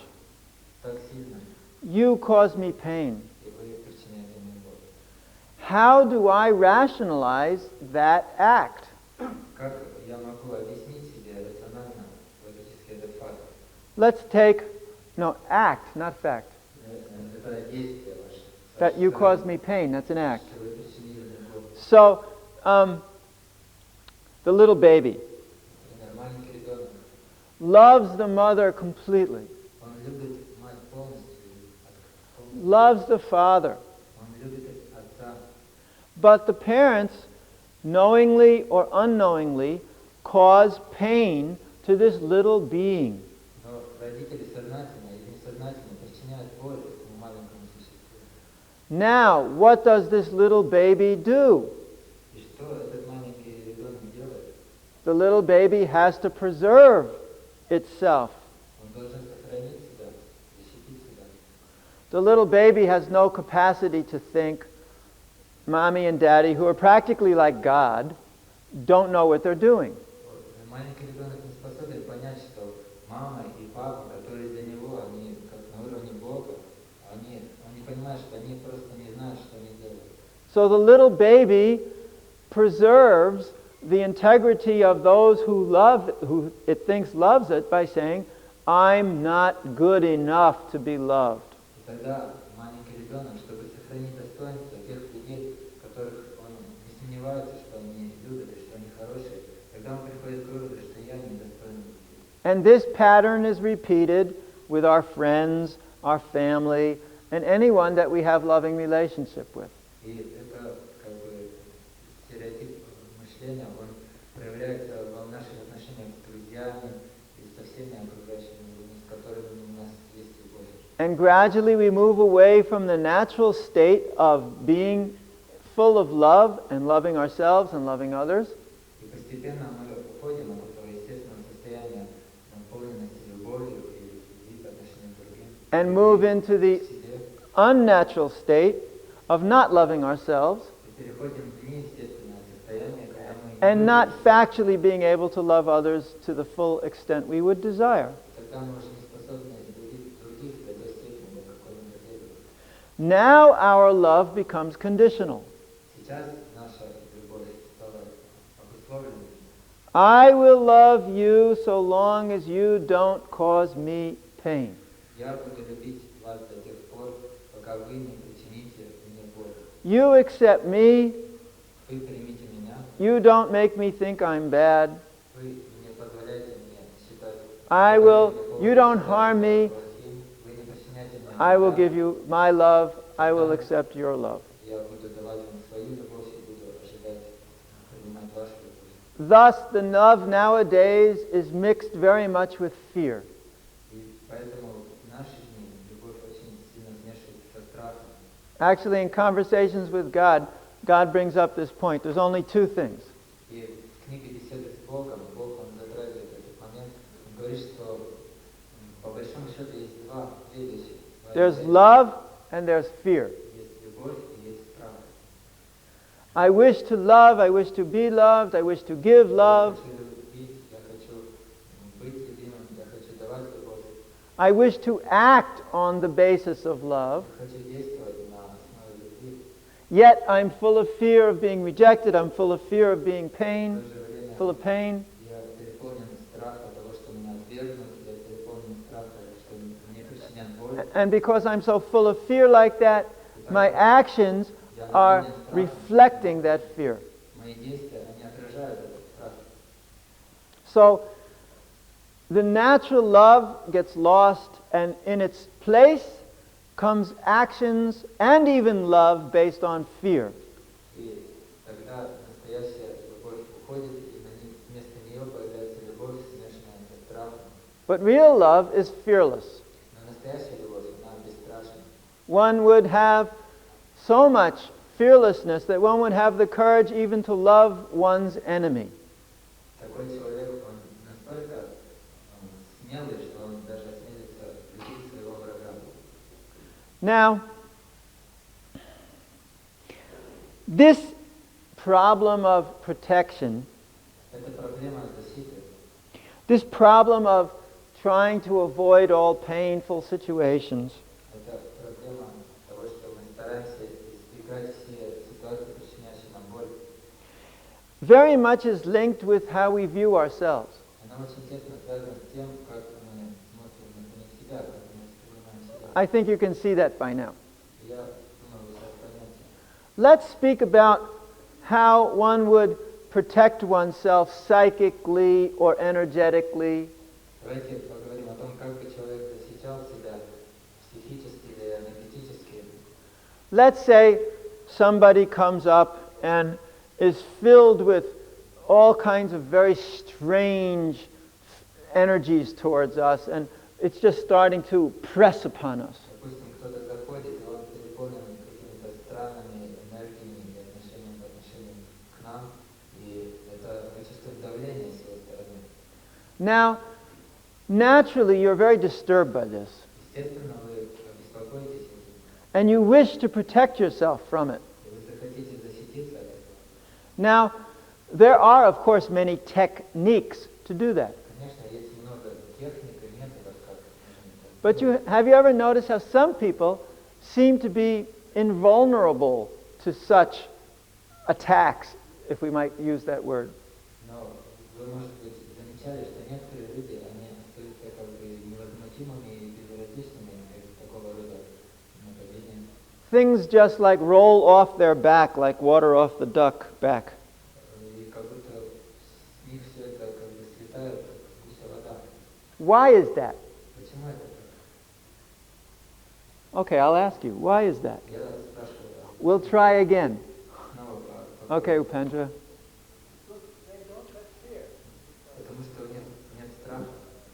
так сильно, You cause me pain. и вы причиняете мне боль. How do I rationalize that act? Как я могу объяснить себе рационально, логически этот факт? Let's take, no, act, not fact. Это действие ваше. That you caused me pain, that's an act. Что вы причинили мне боль. So, the little baby Например, маленький ребенок, loves the mother completely, он любит мать полностью, loves the father, он любит отца. but the parents, knowingly or unknowingly, cause pain to this little being. Но родители сознательно или несознательно причиняют боль этому маленькому существу. Now, what does this little baby do? И что этот маленький ребенок делает? The little baby has to preserve itself. Он должен сохранить себя, защитить себя. The little baby has no capacity to think, Mommy and Daddy, who are practically like God, don't know what they're doing. Маленький ребенок не способен понять, что мама и папа, которые для него, они как на уровне Бога, он не понимает, что они просто не знают, что они делают. So the little baby preserves the integrity of those who it thinks loves it by saying, I'm not good enough to be loved. И тогда маленький ребенок, чтобы сохранить достоинство тех людей, которых он не сомневается, что они любят и что они хорошие, тогда он приходит к выводу, что я недостоин любви. And this pattern is repeated with our friends, our family, and anyone that we have loving relationship with. И это как бы стереотип мышления, он проявляется в наших отношениях с друзьями и со всеми окружающими людьми, с которыми у нас есть любовь. And gradually we move away from the natural state of being full of love and loving ourselves and loving others. И постепенно мы уходим от этого естественного состояния наполненности любовью и любви по отношению к другим. And move into the К себе. unnatural state of not loving ourselves И переходим в неестественное состояние, когда мы and не not любим factually being able to love others to the full extent we would desire. себя. Тогда мы уже не способны любить других до той степени, до какой мы хотели бы. Now our love becomes conditional. Сейчас наша любовь стала обусловленной. I will love you so long as you don't cause me pain. Я буду любить вас до тех пор, пока вы не причините мне боль. You accept me. Вы примите меня, You don't make me think I'm bad. вы не позволяете мне считать, You don't harm me. вы не причиняете мне I will вреда. give you my love. I will accept your love. Я буду давать вам свою любовь и буду ожидать, принимать вашу любовь. Thus, the love nowadays is mixed very much with fear. И поэтому в наши дни любовь очень сильно смешивается со страхом. Actually, in conversations with God, God brings up this point. There's only two things. И в книге «Беседы с Богом» Бог, он затрагивает этот момент. Он говорит, что по большому счету есть две вещи. There's love and there's fear. Есть любовь и есть страх. I wish to love, I wish to be loved, I wish to give love. Я хочу любить, я хочу быть любимым, я хочу давать любовь. I wish to act on the basis of love. Я хочу действовать на основе любви. Yet I'm full of fear of being rejected. I'm full of fear of being В pain, то же время full of pain. я переполнен страхом того, что меня отвергнут, я переполнен страхом, что мне причинят боль. And because I'm so full of fear like that, my actions are reflecting that fear. Мои действия, они отражают этот страх. So the natural love gets lost, and in its place comes actions and even love based on fear. И тогда настоящая любовь уходит, и вместо нее появляется любовь, смешанная со страхом. But real love is fearless. Но настоящая любовь, она бесстрашна. One would have so much fearlessness that one would have the courage even to love one's enemy. Такой человек, он настолько смелый, что он даже осмелится любить своего врага. Now, this problem of protection, Это проблема защиты. this problem of trying to avoid all painful situations, Это проблема того, что мы стараемся избегать все ситуации, причиняющие нам боль. very much is linked with how we view ourselves. Она очень тесно связана с тем, как мы смотрим на самих себя, как мы воспринимаем себя. I think you can see that by now. Я думаю, вы сейчас поймете. Let's speak about how one would protect oneself psychically or energetically. Давайте поговорим о том, как бы человек защищал себя психически или энергетически. Let's say somebody comes up and is filled with all kinds of very strange energies towards us, and it's just starting to press upon us. Допустим, кто-то заходит, и он переполнен какими-то странными энергиями и отношениями по отношению к нам, и это мы чувствуем давление с его стороны. Now, naturally, you're very disturbed by this, Естественно, вы обеспокоитесь этим, and you wish to protect yourself from it. и вы захотите защититься от этого. Now, there are, of course, many techniques to do that. Конечно, есть много техник и методов, как можно это But сделать. have you ever noticed how some people seem to be invulnerable to such attacks, if we might use that word? Но вы, может быть, замечали, что некоторые люди, они остаются как бы things just like roll off their back like water off the duck back. И как будто с них все это как бы слетает, как гуся вода. Why is that? Почему это так? Okay, I'll ask you. Why is that? Я спрашиваю, We'll try again. снова Okay, Upendra. потому что нет страха.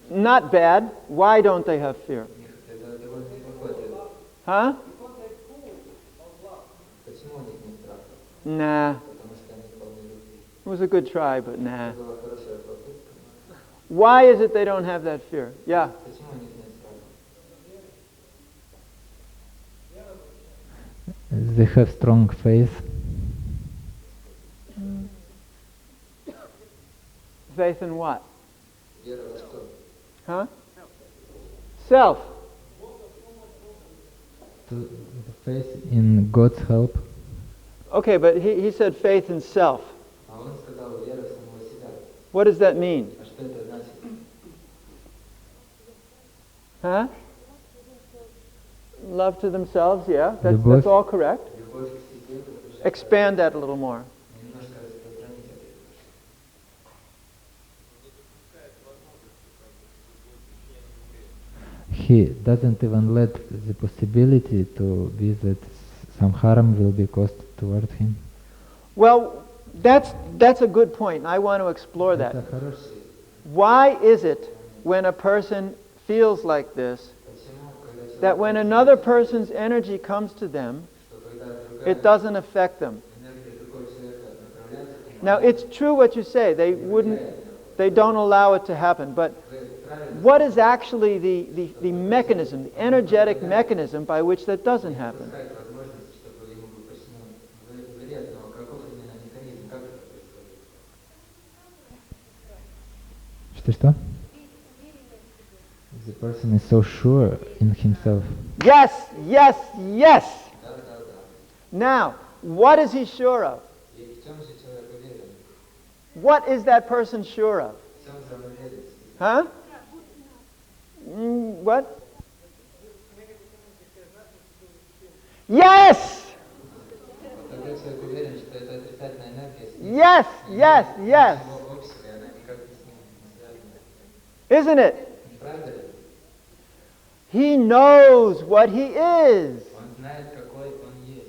Not bad. Why don't they have fear? У них это довольно неплохой ответ. Huh? Почему у них нет страха? Nah. Потому что они полны любви. It was a good try, but nah. Это была хорошая попытка. Why is it they don't have that fear? Yeah. Почему у них нет страха? They have strong faith. Faith in what? Вера во что? Huh? Self. To faith in God's help. Okay, but he said faith in self. А он сказал вера в самого себя. What does that mean? А что это значит? Huh? Love to themselves, yeah. That's Любовь. all correct. Любовь к себе, это Expand that a little more. немножко распространить это. He doesn't even let the possibility to be that some harm will be caused toward him. Well, that's a good point. I want to explore that. Это хороший. Why is it when a person feels like this, Почему, когда человек, that when another person's energy comes to them, что когда it другая doesn't affect them? энергия другого человека направляется к нему, Now, it's true what you say. They don't allow it to happen. But вы правильно what is actually the mechanism, the energetic mechanism by which that doesn't happen? искать возможность, чтобы ему был причинен вред, но каков именно механизм, как это происходит? Что? The person is so sure in himself. Yes, yes, yes. Да, да, да. Now, what is he sure of? И в чем же человек уверен? What is that person sure of? В чем же он уверен? Huh? What? Yes! Когда человек уверен, что это отрицательная энергия, с ним Yes, yes, yes. ничего общего, и она никак с ним не связана. Isn't it? Не правда ли? He knows what he is. Он знает, какой он есть.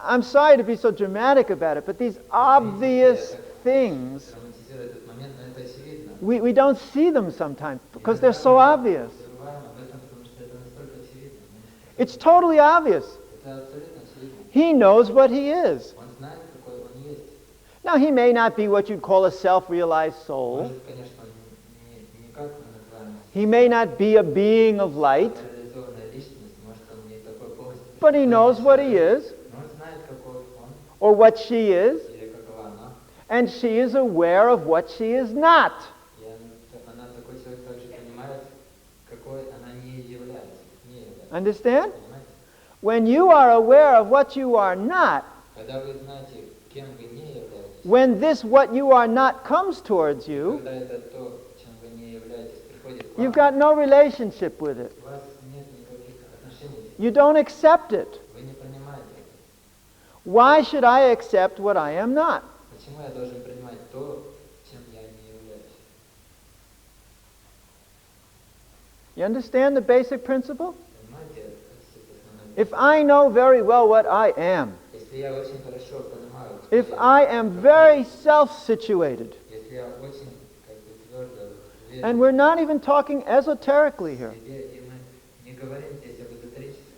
I'm sorry to be so dramatic about it, but these obvious things, Романтизирует этот момент, но это очевидно. we don't see them sometimes because they're so obvious. Забываем об этом, потому что это настолько очевидно. It's totally obvious. Это абсолютно очевидно. He knows what he is. Он знает, какой он есть. Now, he may not be what you'd call a self-realized soul. Может, конечно, не как мы называем He may not be a being of light, реализованная личность, может, он не такой полностью. but he knows what he is Но он знает, какой он or what she is, или какова она. and she is aware of what she is not. И она такой человек также понимает, какой она не является. Не является. Understand? Понимаете? When you are aware of what you are not, Когда вы знаете, кем вы не являетесь, when this what you are not comes towards you, когда это то, чем вы не являетесь, приходит к you've вам, got no relationship with it. у вас нет никаких отношений с этим. You don't accept it. Вы не принимаете это. Why should I accept what I am not? Почему я должен принимать то, чем я не являюсь? You understand the basic principle? Понимаете, суть основной? If I know very well what I am, Если я очень хорошо понимаю, кто if я, I am very self-situated, если я очень как бы твердо уверен and we're not even talking esoterically в here, себе, и мы не говорим здесь об эзотерическом,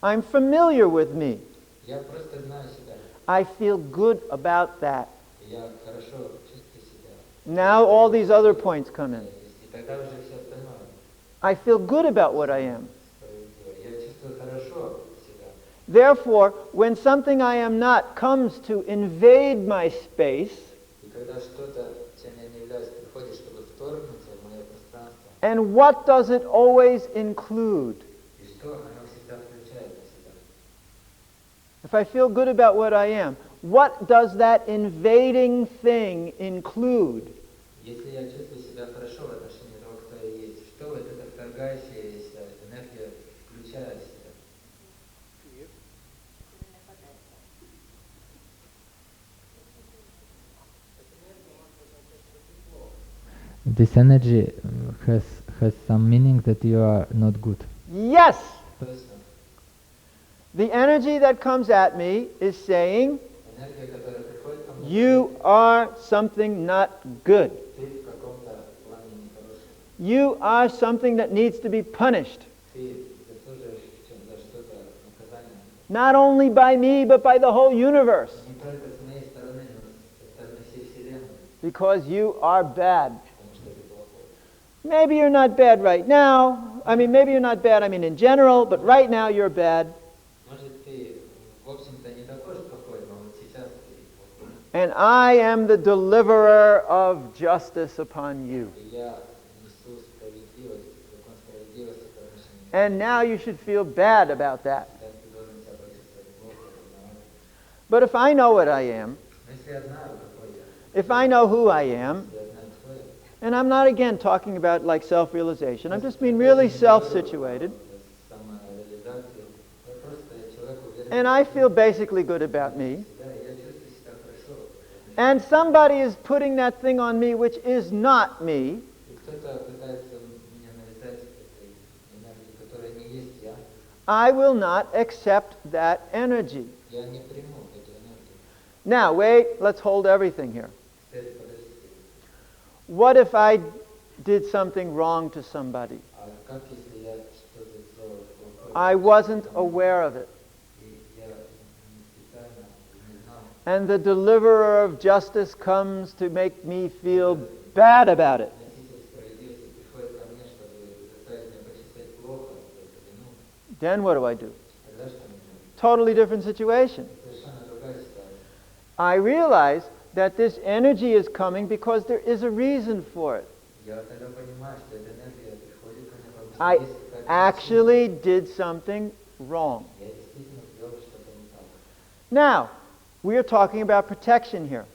I'm familiar with me. я просто знаю себя, I feel good about that. и я хорошо чувствую себя. Now all these other points come in. И тогда уже все остальное I feel good about what I am. справедливо. Я чувствую хорошо себя. Therefore, when something I am not comes to invade my space, И когда что-то, чем я не являюсь, приходит, чтобы вторгнуться в мое пространство, and what does it always include? и что оно всегда включает в себя. If I feel good about what I am, what does that invading thing include? Если я чувствую себя хорошо в отношении того, кто я есть, что вот эта вторгающаяся энергия включает в себя? this energy has some meaning that you are not good. Yes! The energy that comes at me is saying, you are something not good. You are something that needs to be punished. Not only by me, but by the whole universe. Because you are bad. Maybe you're not bad right now. Maybe you're not bad, in general, but right now you're bad. And I am the deliverer of justice upon you. And now you should feel bad about that. But if I know what I am, if I know who I am, and I'm not again talking about like self-realization, I'm just being really self-situated, and I feel basically good about me, and somebody is putting that thing on me which is not me, I will not accept that energy. Now, wait, let's hold everything here. What if I did something wrong to somebody? I wasn't aware of it. And the deliverer of justice comes to make me feel bad about it. Then what do? Totally different situation. I realize that this energy is coming because there is a reason for it. I actually did something wrong. Now, we are talking about protection here.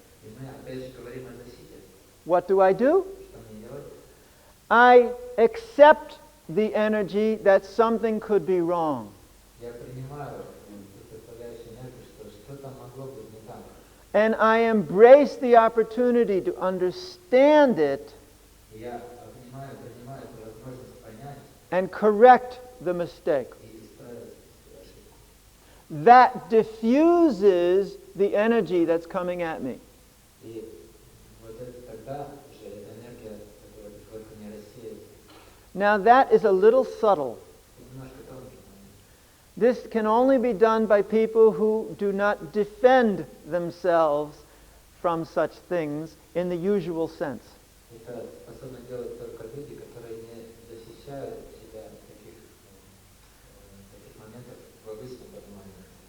What do? I accept the energy that something could be wrong. And I embrace the opportunity to understand it and correct the mistake. That diffuses the energy that's coming at me. Now that is a little subtle. This can only be done by people who do not defend themselves from such things in the usual sense.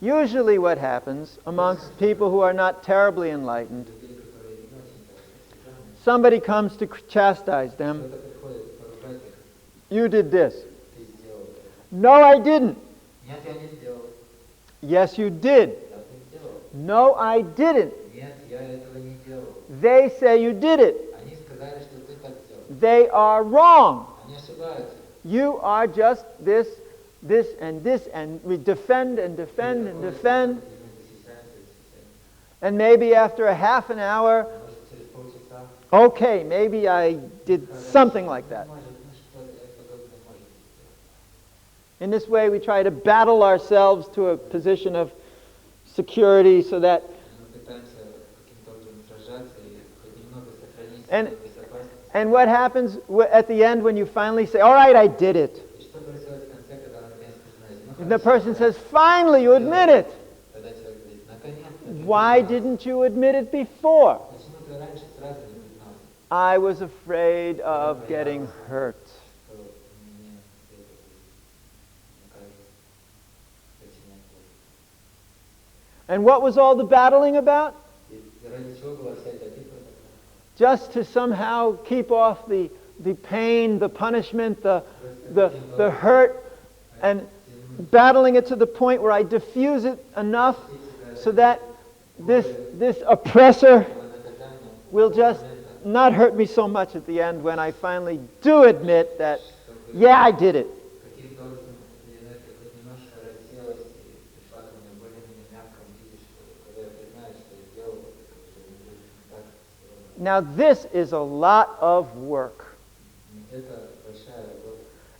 Usually what happens amongst people who are not terribly enlightened, somebody comes to chastise them. You did this. No, I didn't. Yes, you did. No, I didn't. They say you did it. They are wrong. You are just this, and we defend and defend and defend. And maybe after a half an hour, okay, maybe I did something like that. In this way, we try to battle ourselves to a position of security so that... And what happens at the end when you finally say, all right, I did it? And the person says, finally, you admit it. Why didn't you admit it before? I was afraid of getting hurt. And what was all the battling about? Just to somehow keep off the pain, the punishment, the hurt, and battling it to the point where I diffuse it enough so that this oppressor will just not hurt me so much at the end when I finally do admit that, yeah, I did it. Now this is a lot of work. Это большая работа.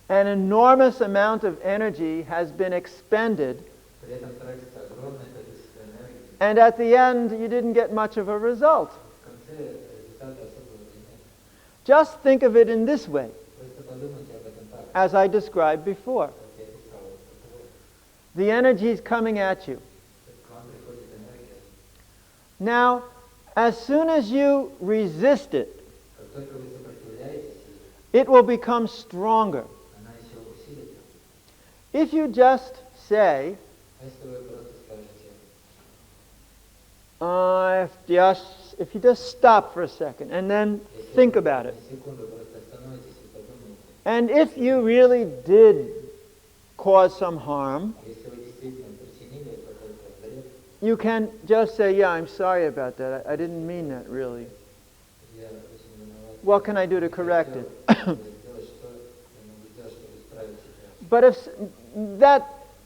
An enormous amount of energy has been expended, При этом тратится огромное количество энергии. and at the end you didn't get much of a result. В конце результата особого нет. Just think of it in this way, Просто подумайте об этом так, as I described before. как я писал. The energy is coming at you. К вам приходит энергия. Now, as soon as you resist it, Как только вы сопротивляетесь, it will become stronger. она еще усилится. If you just say, А если вы просто скажете, if you just stop for a second and then если think вы about it, на секунду просто остановитесь и подумайте, and if you really did cause some harm, если вы действительно причинили какой-то вред, you can just say, yeah, I'm sorry about that. I didn't mean that really. я очень виноват. What can I do to correct it? Сделать, что я могу сделать, чтобы исправить ситуацию. But if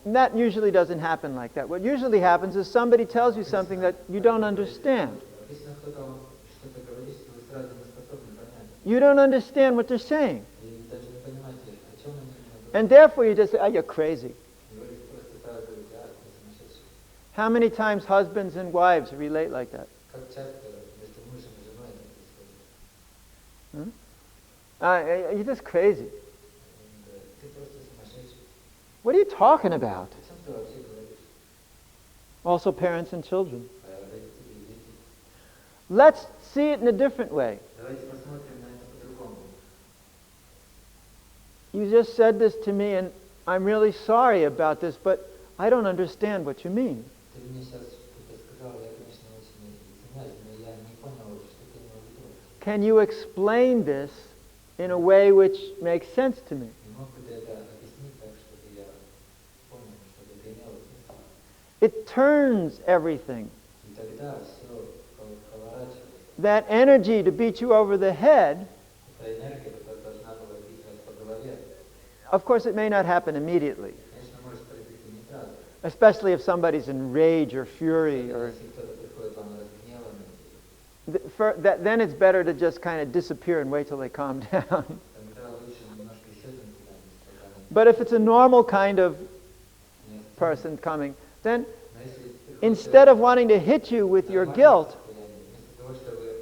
that usually doesn't happen like that. What usually happens is somebody tells you something that you don't understand. Обычно кто-то вам что-то говорит, что вы сразу не способны понять. You don't understand what they're saying. И даже не понимаете, о чем они именно говорят. And therefore you just say, oh, you're crazy. И вы просто сразу говорите, а, ты сумасшедший. How many times husbands and wives relate like that? Как часто между мужем и женой это происходит? You're just crazy. Ты просто сумасшедший. What are you talking about? О чем ты вообще говоришь? Also parents and children. Родители и дети. Let's see it in a different way. Давайте посмотрим на это по-другому. You just said this to me and I'm really sorry about this, but I don't understand what you mean. Ты мне сейчас что-то сказал, я, конечно, очень извиняюсь, но я не понял, что ты имел в виду. Can you explain this in a way which makes sense to me? Не мог бы ты это объяснить так, чтобы я понял, чтобы это имело смысл? It turns everything. И тогда все поворачивается. That energy to beat you over the head, Эта энергия, которая должна была бить вас по голове, of course it may not happen immediately, конечно, может произойти не сразу. especially if somebody's in rage or fury or Если кто-то приходит вам разгневанный, then it's better to just kind of disappear and wait till they calm down. тогда лучше немножко исчезнуть куда-нибудь, пока они But if it's a normal kind of не остановятся. person coming, then Но если приходит instead of wanting to hit you with your guilt, вместо того, чтобы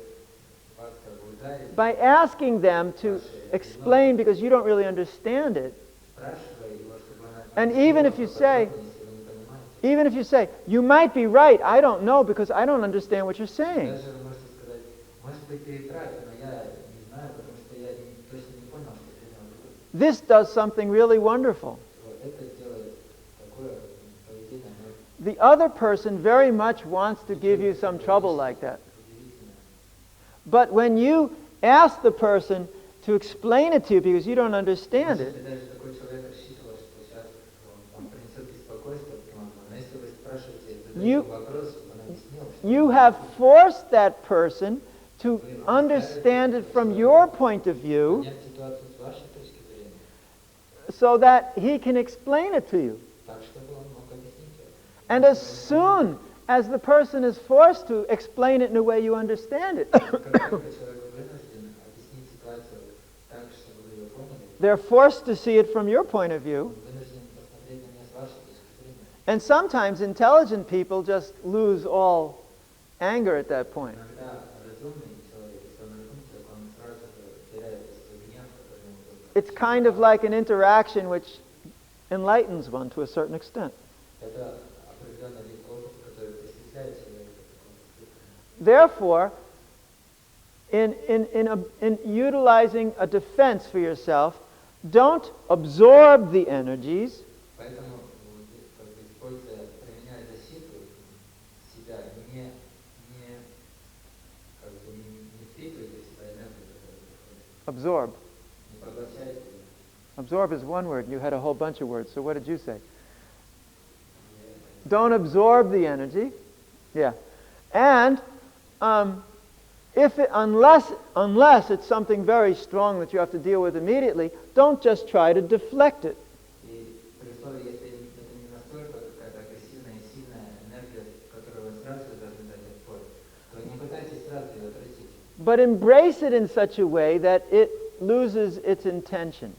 вас как бы ударить, by asking them to explain because you don't really understand it, спрашивая его, чтобы она and even if you say, если вы не понимаете, even if you say, you might be right, I don't know because I don't understand what you're saying. даже вы можете сказать, может быть, ты и прав, но я не знаю, потому что я точно не понял, что ты имел в виду. This does something really wonderful. Вот это делает такое поведение, оно The other person very much wants to give you some trouble like that. удивительно. But when you ask the person to explain it to you because you don't understand Может it, быть, даже такой человек рассчитывал, что сейчас он принесет беспокойство таким образом. Но если вы спрашиваете, задаете вопрос, чтобы он объяснил, что you have forced that person to understand it from your point of view понять ситуацию с вашей точки зрения, so that he can explain it to you. так, чтобы он мог объяснить это. And as soon as the person is forced to explain it in a way you understand it, Как только человек вынужден объяснить ситуацию так, чтобы вы ее поняли, they're forced to see it from your point of view. он вынужден посмотреть на меня с вашей точки зрения. And sometimes intelligent people just lose all anger at that point. Иногда разумный человек, если он разумный человек, он сразу же теряет свой гнев, который ему был. It's kind of like an interaction which enlightens one to a certain extent. Это определенный вид опыта, который просветляет человека. Therefore, in utilizing a defense for yourself, don't absorb the energies, Поэтому, как бы, используя, применяя защиту себя, как бы, не впитывайте в себя энергию, которая приходит, absorb. не поглощайте ее. Absorb is one word. You had a whole bunch of words. So what did you say? Don't absorb the energy. Yeah. And unless it's something very strong that you have to deal with immediately, don't just try to deflect it. И при условии, если это не настолько какая-то агрессивная и сильная энергия, которую вы сразу же должны дать отпор, то не пытайтесь сразу ее отразить. but embrace it in such a way that it loses its intention.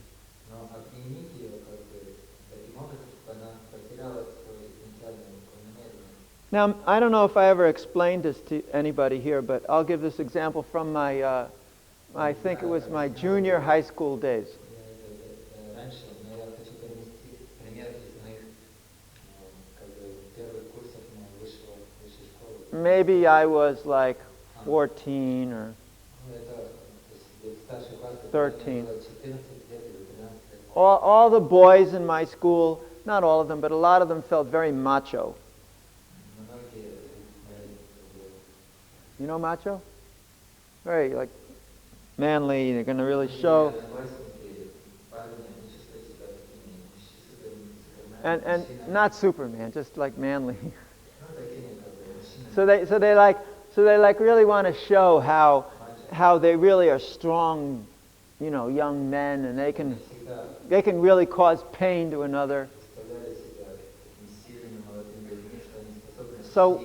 Но обнимите ее как бы таким образом, чтобы она потеряла свое изначальное намерение. Now, I don't know if I ever explained this to anybody here, but I'll give this example from my, I think it was my junior high school days. Раньше, но я хочу привести пример из моих как бы первых курсов высшей школы. Maybe I was like 14 or Ну, это то есть старший класс, 13. было 14 лет или 13 лет. All the boys in my school, not all of them, but a lot of them felt very macho. Многие You know macho? Very like manly, they're going to really show. And not Superman, just like manly. So they like really want to show how they really are strong, you know, young men, and they can really cause pain to another. So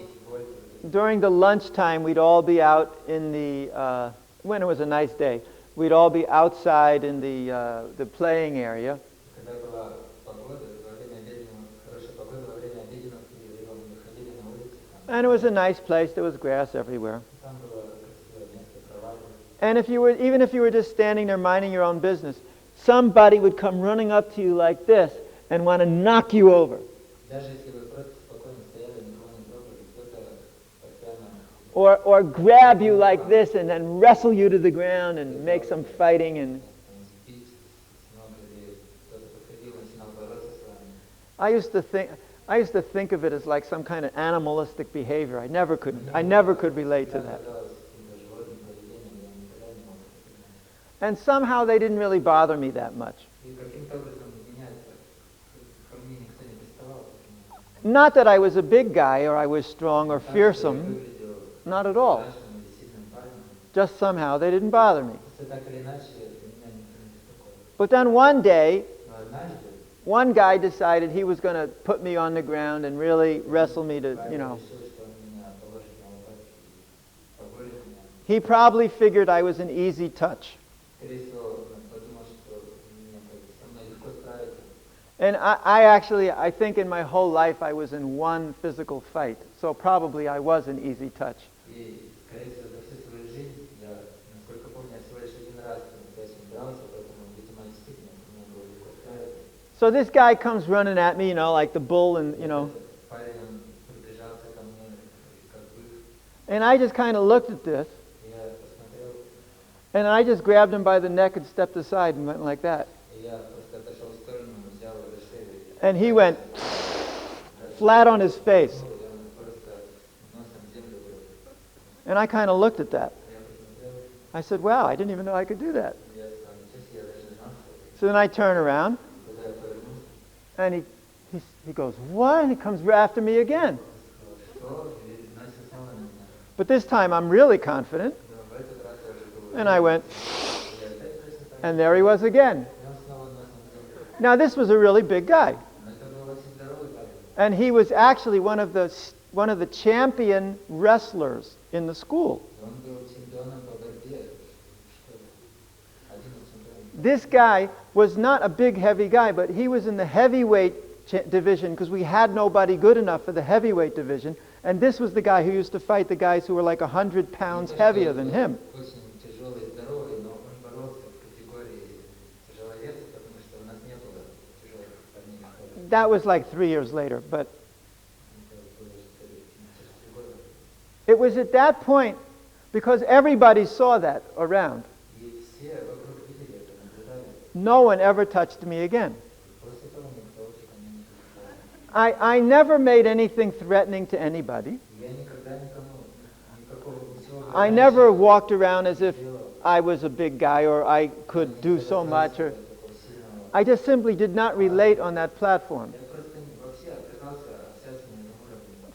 during the lunchtime, we'd all be out in the when it was a nice day, we'd all be outside in the playing area. And it was a nice place. There was grass everywhere. And even if you were just standing there minding your own business, somebody would come running up to you like this and want to knock you over. Or grab you like this and then wrestle you to the ground and make some fighting. And I used to think of it as like some kind of animalistic behavior. I never could relate to that. And somehow they didn't really bother me that much. Not that I was a big guy or I was strong or fearsome. Not at all. Just somehow they didn't bother me. But then one day, one guy decided he was going to put me on the ground and really wrestle me to, you know. He probably figured I was an easy touch. And I think in my whole life I was in one physical fight. So probably I was an easy touch. So this guy comes running at me, you know, like the bull and, you know. And I just kind of looked at this. And I just grabbed him by the neck and stepped aside and went like that. And he went flat on his face. And I kind of looked at that. I said, wow, I didn't even know I could do that. So then I turn around. And he goes, what? And he comes after me again. But this time I'm really confident. And I went, and there he was again. Now this was a really big guy. And he was actually one of the champion wrestlers in the school. This guy was not a big, heavy guy, but he was in the heavyweight division because we had nobody good enough for the heavyweight division. And this was the guy who used to fight the guys who were like 100 pounds heavier than him. That was like 3 years later, but it was at that point, because everybody saw that around. No one ever touched me again. I never made anything threatening to anybody. I never walked around as if I was a big guy or I could do so much. Or I just simply did not relate on that platform.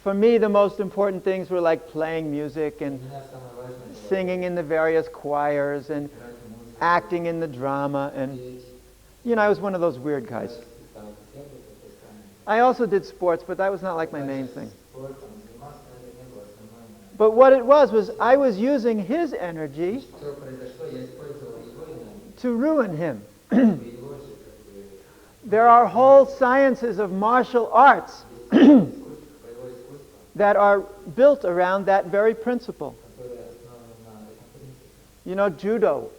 For me, the most important things were like playing music and singing in the various choirs and acting in the drama. And, you know, I was one of those weird guys. I also did sports, but that was not like my main thing. But what it was I was using his energy Что произошло, я использовал его энергию, to ruin him. чтобы его же There are whole sciences of martial arts боевое искусство, that are built around that very principle. которое основано на этом принципе. You know, judo.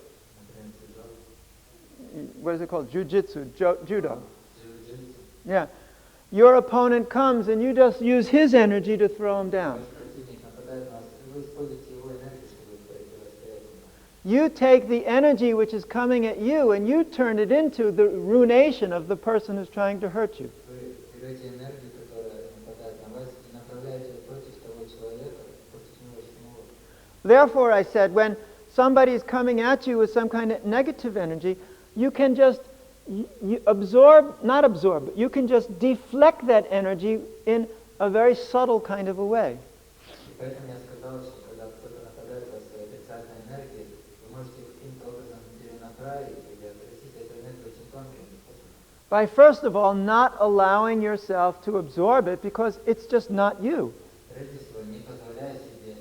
Например, What is it called? Jiu-jitsu, judo. джиу-джитсу. Yeah. Your opponent comes and you just use his energy to throw him down. Ваш противник нападает на вас, и вы используете его энергию, чтобы противостоять ему. You take the energy which is coming at you and you turn it into the ruination of the person who's trying to hurt you. Вы берете энергию, которая нападает на вас, и направляете ее против того человека, против него самого. Therefore, I said, when somebody is coming at you with some kind of negative energy, you can just not absorb, but you can just deflect that energy in a very subtle kind of a way. И поэтому я сказал, что когда кто-то нападает на вас своей отрицательной энергией, вы можете каким-то образом перенаправить или отразить эту энергию очень тонким способом. By first of all, not allowing yourself to absorb it because it's just not you. Прежде всего, не позволяя себе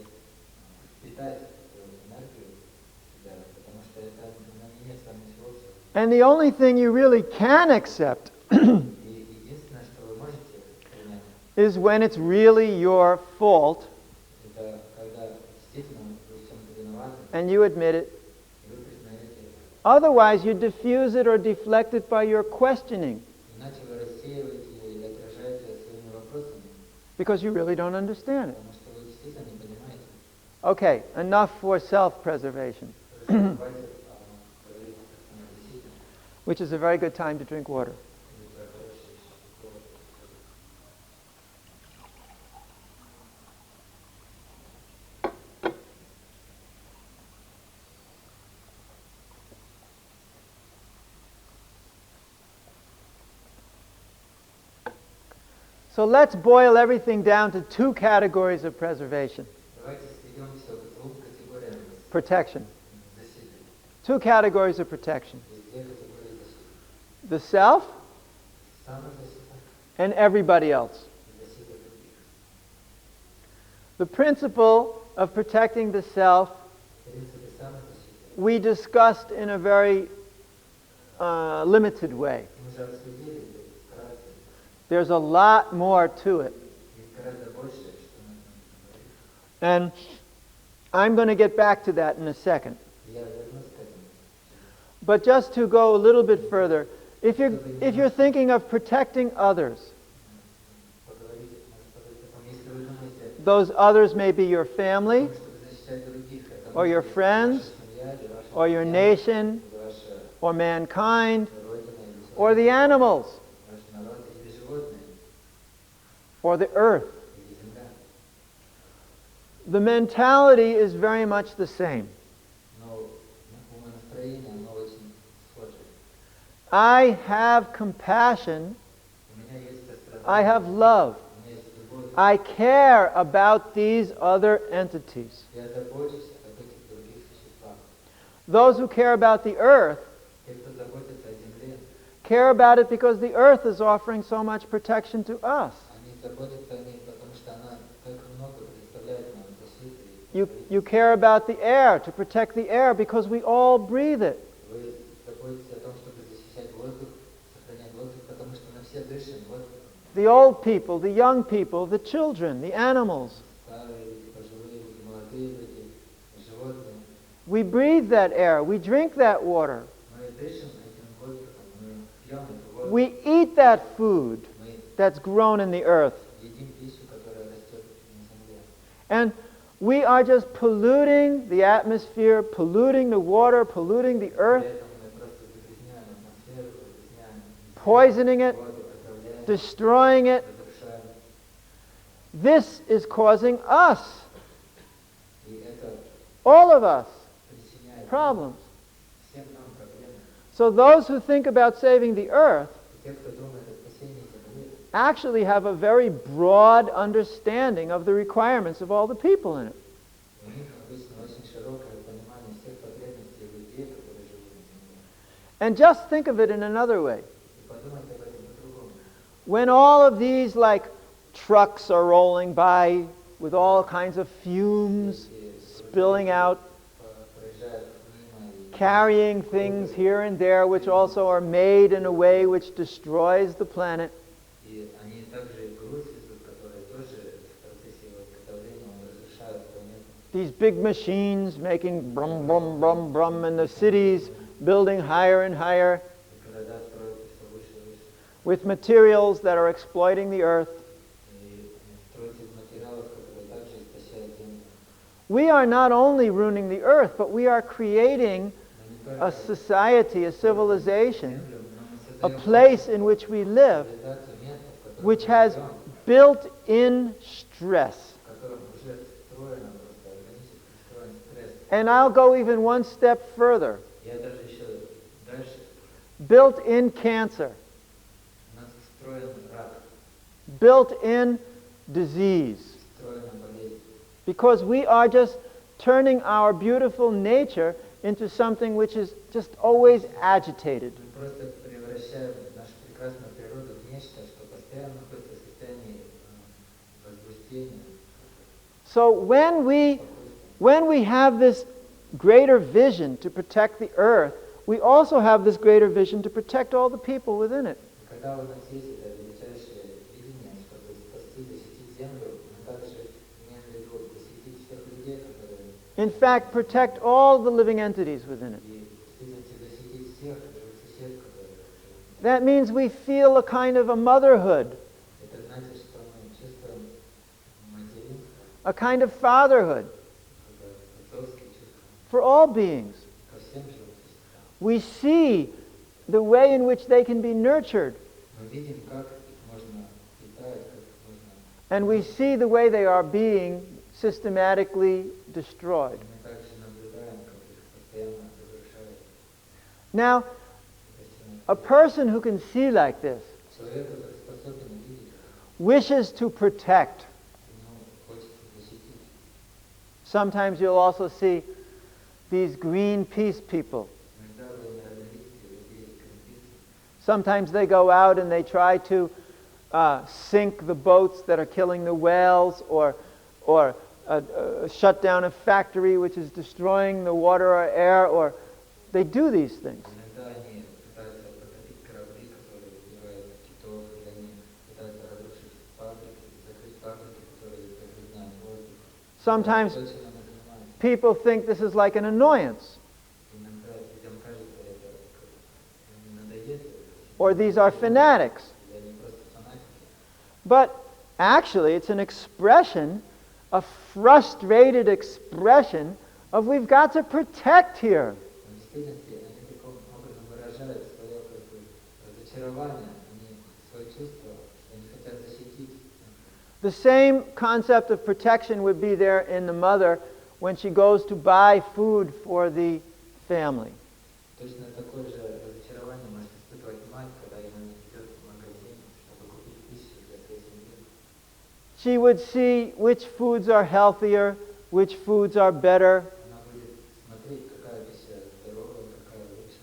впитать эту энергию в себя, потому что это она не имеет с вами ничего общего. And the only thing you really can accept И единственное, что вы можете принять, is when it's really your fault это когда действительно вы в чем-то виноваты, and you admit it. и вы признаете это. Otherwise, you diffuse it or deflect it by your questioning Иначе вы рассеиваете ее или отражаете своими вопросами, because you really don't understand it. потому что вы действительно не понимаете. Okay, enough for self-preservation, Хорошо, хватит говорить о действительно. which is a very good time to drink water. Это хороший повод. So let's boil everything down to two categories of preservation. Давайте сведем все к двум категориям Protection. защиты. Two categories of protection. Есть две категории защиты. The self Самозащита and everybody else. и защита других. The principle of protecting the self Принципы самозащиты we discussed in a very limited way. мы уже обсудили вкратце. There's a lot more to it. Есть гораздо больше, что нужно говорить. And I'm going to get back to that in a second. Я вернусь к этому. But just to go a little bit further, if you're thinking of protecting others, Поговорить о том, если вы думаете those others may be your о family, том, чтобы защищать других, это or your может быть friends, ваша семья, или ваша or your друзья, nation, или ваша or mankind, родина, или or the animals, ваш народ, или животные, or the earth. или земля. The mentality is very much the same. Но умонастроение, оно очень схоже. I have compassion, У меня есть I сострадание, have love, у меня есть любовь. I care about these other entities. Я забочусь об этих других существах. Those who care about the earth Те, кто заботится о земле, care about it because the earth is offering so much protection to us. они заботятся о ней, потому что она так много представляет нам защиты. You care about the air to protect the air because we all breathe it. Вы заботитесь о том, чтобы защищать воздух, сохранять воздух, потому что мы все дышим воздухом. The old people, the young people, the children, the animals. Старые люди, пожилые люди, молодые люди, животные. We breathe that air. We drink that water. Мы дышим этим воздухом, мы пьем эту воду, We eat that food мы that's grown in the earth. едим пищу, которая растет на земле. And we are just polluting the atmosphere, polluting the water, polluting the earth, При этом мы просто загрязняем атмосферу, загрязняем poisoning it, воду, отравляем, destroying it. разрушаем. This is causing us, И это all of us, причиняет problems. всем нам проблемы. So those who think about saving the earth И те, кто думает о спасении земли, actually have a very broad understanding of the requirements of all the people in it. у них обычно очень широкое понимание всех потребностей людей, которые живут на земле. And just think of it in another way. И подумайте об этом по-другому. When all of these like trucks are rolling by with all kinds of fumes spilling out, проезжают мимо и carrying things here and there which also are made in a way which destroys the planet. они также и груз везут, которые тоже в процессе его изготовления разрушают планету. These big machines making brum, brum, brum, brum, and the cities building higher and higher И города строятся все выше и выше. with materials that are exploiting the earth. И строятся из материалов, которые также истощают землю. We are not only ruining the earth, but we are creating Мы не a только society, a civilization, землю, но мы a создаем place in which we live, цивилизацию, место, в котором which мы has живем, built-in stress. в котором уже встроено просто органически встроен стресс. And I'll go even one step further. Я даже еще дальше. Built-in cancer, У нас встроен рак, built-in disease. встроена болезнь. Because we are just turning our beautiful nature into something which is just always agitated. Мы просто превращаем нашу прекрасную природу в нечто, что постоянно находится в состоянии возбуждения. So when we have this greater vision to protect the earth, we also have this greater vision to protect all the people within it. Когда у нас есть это величайшее видение, чтобы спасти, защитить землю, мы также имеем в виду защитить всех людей, которые In fact, protect all the living entities within it. и защитить всех живых существ, которые живут. That means we feel a kind of a motherhood, Это значит, что мы чувствуем материнство, a kind of fatherhood как бы отцовские чувства for all beings. ко всем живым существам. We see the way in which they can be nurtured, Мы видим, как их можно питать, как их можно... and we see the way they are being systematically destroyed. Мы также наблюдаем, как их постоянно разрушают. Now, a person who can see like this Человек, который способен видеть, wishes to protect. ему хочется защитить. Sometimes you'll also see these Greenpeace people. Иногда вы, наверное, видите людей из Greenpeace. Sometimes they go out and they try to sink the boats that are killing the whales, or shut down a factory which is destroying the water or air, or they do these things. Иногда они пытаются потопить корабли, которые убивают китов, или они пытаются разрушить фабрики, закрыть фабрики, которые загрязняют воздух. Sometimes То, чем они занимаются. people think this is like an annoyance, Иногда людям кажется, это как им надоест, or these are fanatics. или они просто фанатики. But actually, it's an expression, a frustrated expression of we've got to protect here. Но в действительности они таким образом выражают свое как бы разочарование, они свое чувство, что они хотят защитить. The same concept of protection would be there in the mother when she goes to buy food for the family. Точно такое же разочарование может испытывать мать, когда именно идет в магазин, чтобы купить пищу для своей семьи. She would see which foods are healthier, which foods are better, Она будет смотреть, какая пища здоровая, какая лучше,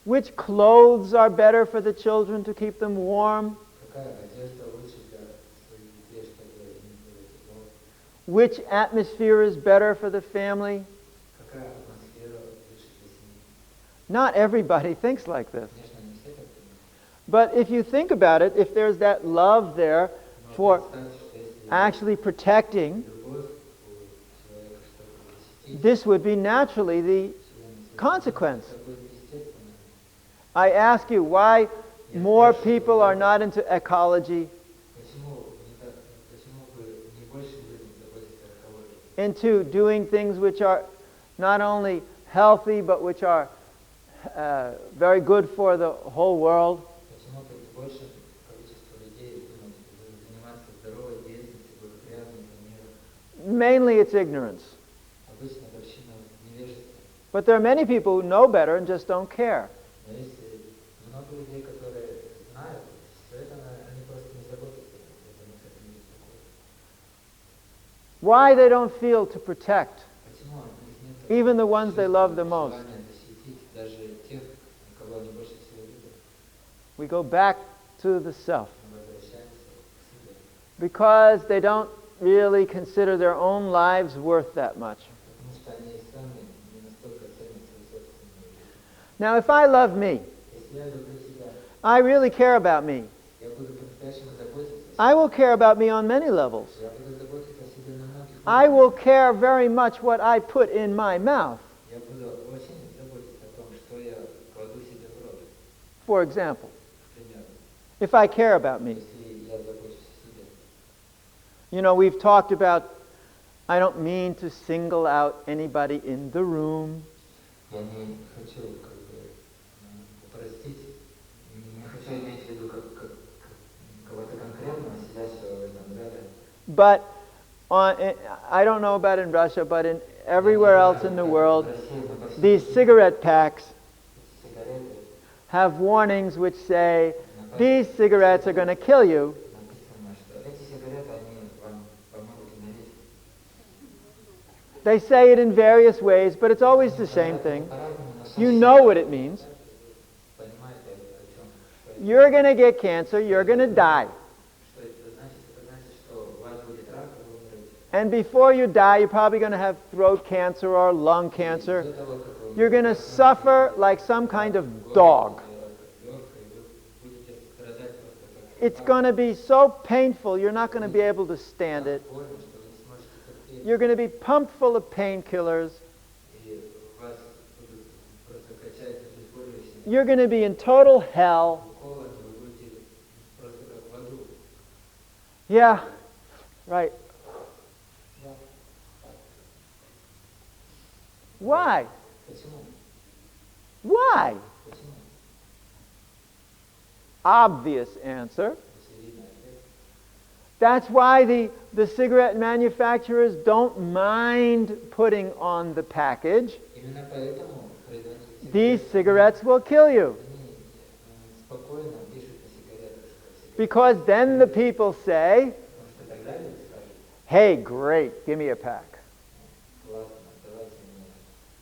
which clothes are better for the children to keep them warm, какая одежда лучше для своих детей, чтобы им было тепло, which atmosphere is better for the family. какая атмосфера лучше для семьи. Not everybody thinks like this. Конечно, не все так думают. But if you think about it, if there's that love there Но for представьте, что если actually protecting, любовь у человека, чтобы защитить this would be naturally the члены своей consequence. семьи, это будет естественно. I ask you, why more people are not into ecology, Почему бы не больше людям заботиться о экологии? into doing things which are not only healthy, but which are very good for the whole world? Почему бы не больше количество людей думать, заниматься здоровой деятельностью, благоприятной для мира? Mainly it's ignorance. Обычно причина невежества. But there are many people who know better and just don't care. Но есть много людей, которые знают все это, но они просто не заботятся, за них это не беспокоит. Why they don't feel to protect Почему у них нет even the ones they love the most? желания защитить даже тех, кого они больше всего любят? We go back to the self. Мы возвращаемся к себе. Because they don't really consider their own lives worth that much. Потому что они сами не настолько ценят свою собственную жизнь. Now, if I love me, Если я люблю себя, I really care about me. я буду по-настоящему заботиться о себе. I will care about me on many levels. Я буду заботиться о себе на многих I уровнях. will care very much what I put in my mouth. Я буду очень заботиться о том, что я кладу себе в рот. For example, К примеру, if I care about me. если я забочусь о себе. You know, we've talked about, I don't mean to single out anybody in the room. Я не хочу упростить, не хочу иметь в виду кого-то конкретного, сидящего в этом зале. But I don't know about in Russia, but in everywhere else in the world, these cigarette packs Сигареты have warnings which say, these cigarettes are going to kill you. написано, что эти сигареты, они вам помогут умереть. They say it in various ways, but it's always the same thing. По-разному, но You суть know what it means. понимаете, о чем, You're going to get cancer, you're going to die. что это значит? Это значит, что у вас будет рак, и вы умрете. And before you die, you're probably going to have throat cancer or lung cancer. До того, как вы You're going to suffer like some kind of dog. It's going to be so painful, you're not going to be able to stand it. You're going to be pumped full of painkillers. You're going to be in total hell. Yeah, right. Why? Why? Obvious answer. That's why the cigarette manufacturers don't mind putting on the package, Именно поэтому производители these cigarettes will kill you. спокойно пишут на сигаретах, что Because then the people say, потому что тогда люди скажут, hey, great, give me a pack. классно, давайте мне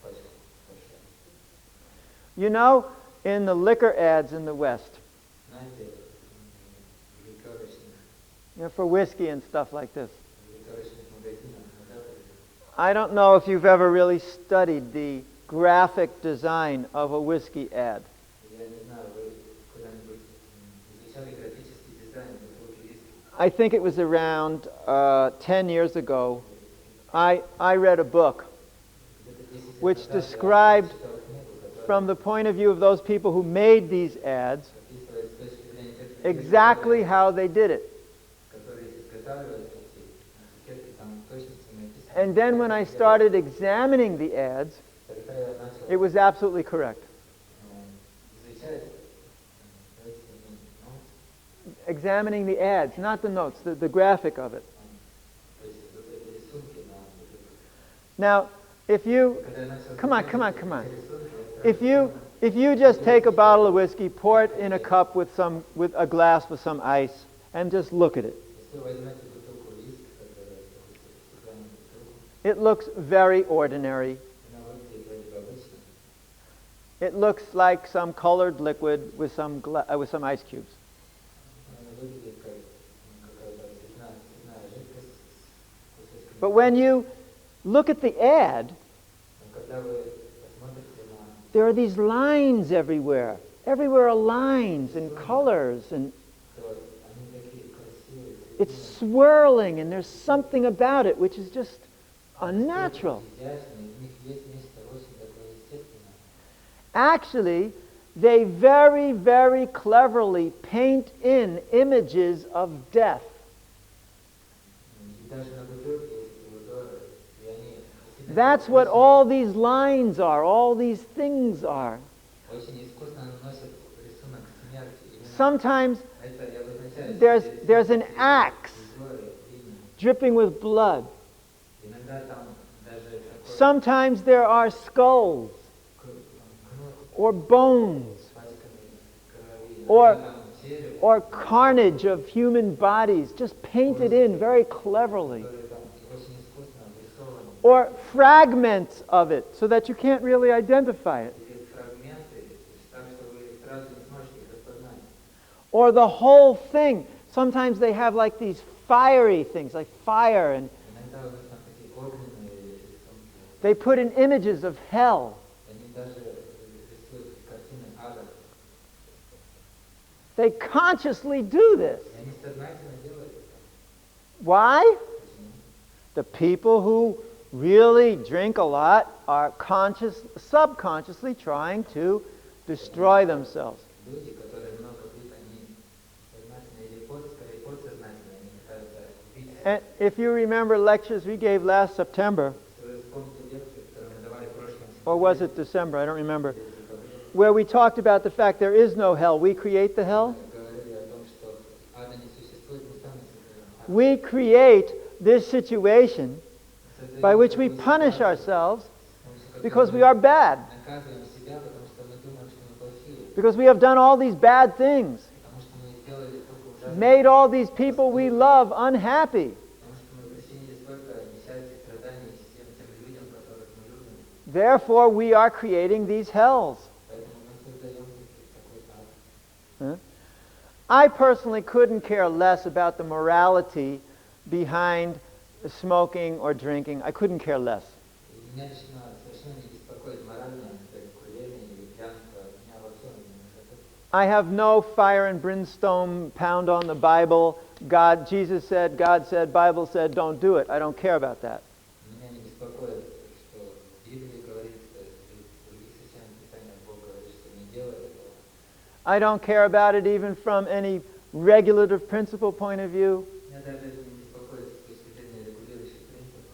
пачку больше. You know, in the liquor ads in the West, Знаете, в ликерочных for whiskey and stuff like this, магазинах на Западе, I don't know if you've ever really studied the graphic design of a whiskey ad. я не знаю, вы когда-нибудь изучали графический дизайн бутылки виски? I think it was around 10 years ago, I read a book Где-то 10 лет which назад я described читал книгу, которая from the point of view of those people who made these ads описывает с точки зрения тех людей, exactly how they did it. которые изготавливают эти этикетки, там точностями написано. And then when I started examining the ads, Когда я начал it was absolutely correct. изучать, Examining the ads, not the notes, the graphic of it. то есть вот эти рисунки на бутылках. Now, if you, Когда я начал come on, изучать come on, эти come on. рисунки, я If you just take a bottle of whiskey, pour it in a cup with a glass with some ice, and just look at it. если вы возьмете бутылку виски, которая стеклянную бутылку, It looks very ordinary. она выглядит вроде бы обычно. It looks like some colored liquid with some ice cubes. Она выглядит как какая-то цветная жидкость с кусочками. But when you look at the ad, Но когда вы посмотрите на there are these lines everywhere. Everywhere are lines and colors, and то, они такие красивые, it's swirling, and there's something about it which is just unnatural. изящные, в них есть нечто очень такое естественное. Actually, they very, very cleverly paint in images of death. И даже на бутылке есть узоры, и они действительно That's what all these lines are, all these things are. очень искусно наносят рисунок смерти. Именно Sometimes это и обозначает, что there's an эти axe узоры, линии. dripping with blood. Иногда там даже такой Sometimes there are skulls кнут or bones с пачками крови, Or- иногда там череп, or carnage of human bodies just painted in very cleverly. который там очень искусно обрисован. Or fragments of it so that you can't really identify it. Эти фрагменты, так что вы сразу не сможете их распознать. Or the whole thing. Sometimes they have like these fiery things, like fire, and Иногда у них там такие огненные рисунки. they put in images of hell. Они даже рисуют картины ада. They consciously do this. И они сознательно делают это. Why? Почему? The people who really drink a lot are subconsciously trying to destroy themselves. Люди, которые много пьют, они сознательно или скорее подсознательно, они пытаются убить себя. And if you remember lectures we gave last September, Если вы вспомните лекцию, которую мы давали в прошлом or was it December? I don't remember. Where we talked about the fact there is no hell. We create the hell. говорили о том, что ада не существует, мы сами создаем ад. We create this situation by which we punish ourselves because we are bad, Наказываем себя, потому что мы думаем, что мы плохие, because we have done all these bad things, потому что мы сделали столько ужасных, made all these people we love unhappy. потому что мы причинили столько несчастья, страданий всем тем людям, которых мы любим. Therefore, we are creating these hells. Поэтому мы создаем такой ад. I personally couldn't care less about the morality behind smoking or drinking. I couldn't care less. И меня лично совершенно не беспокоит моральное аспект курения или пьянства. Меня вообще не беспокоит. I have no fire and brimstone pound on the Bible. Jesus said, God said, Bible said, don't do it. I don't care about that. Меня не беспокоит, что в Библии говорится, в других священных писаниях Бог говорит, что не делай этого. I don't care about it even from any regulative principle point of view. Меня даже это не беспокоит с точки зрения регулирующих принципов.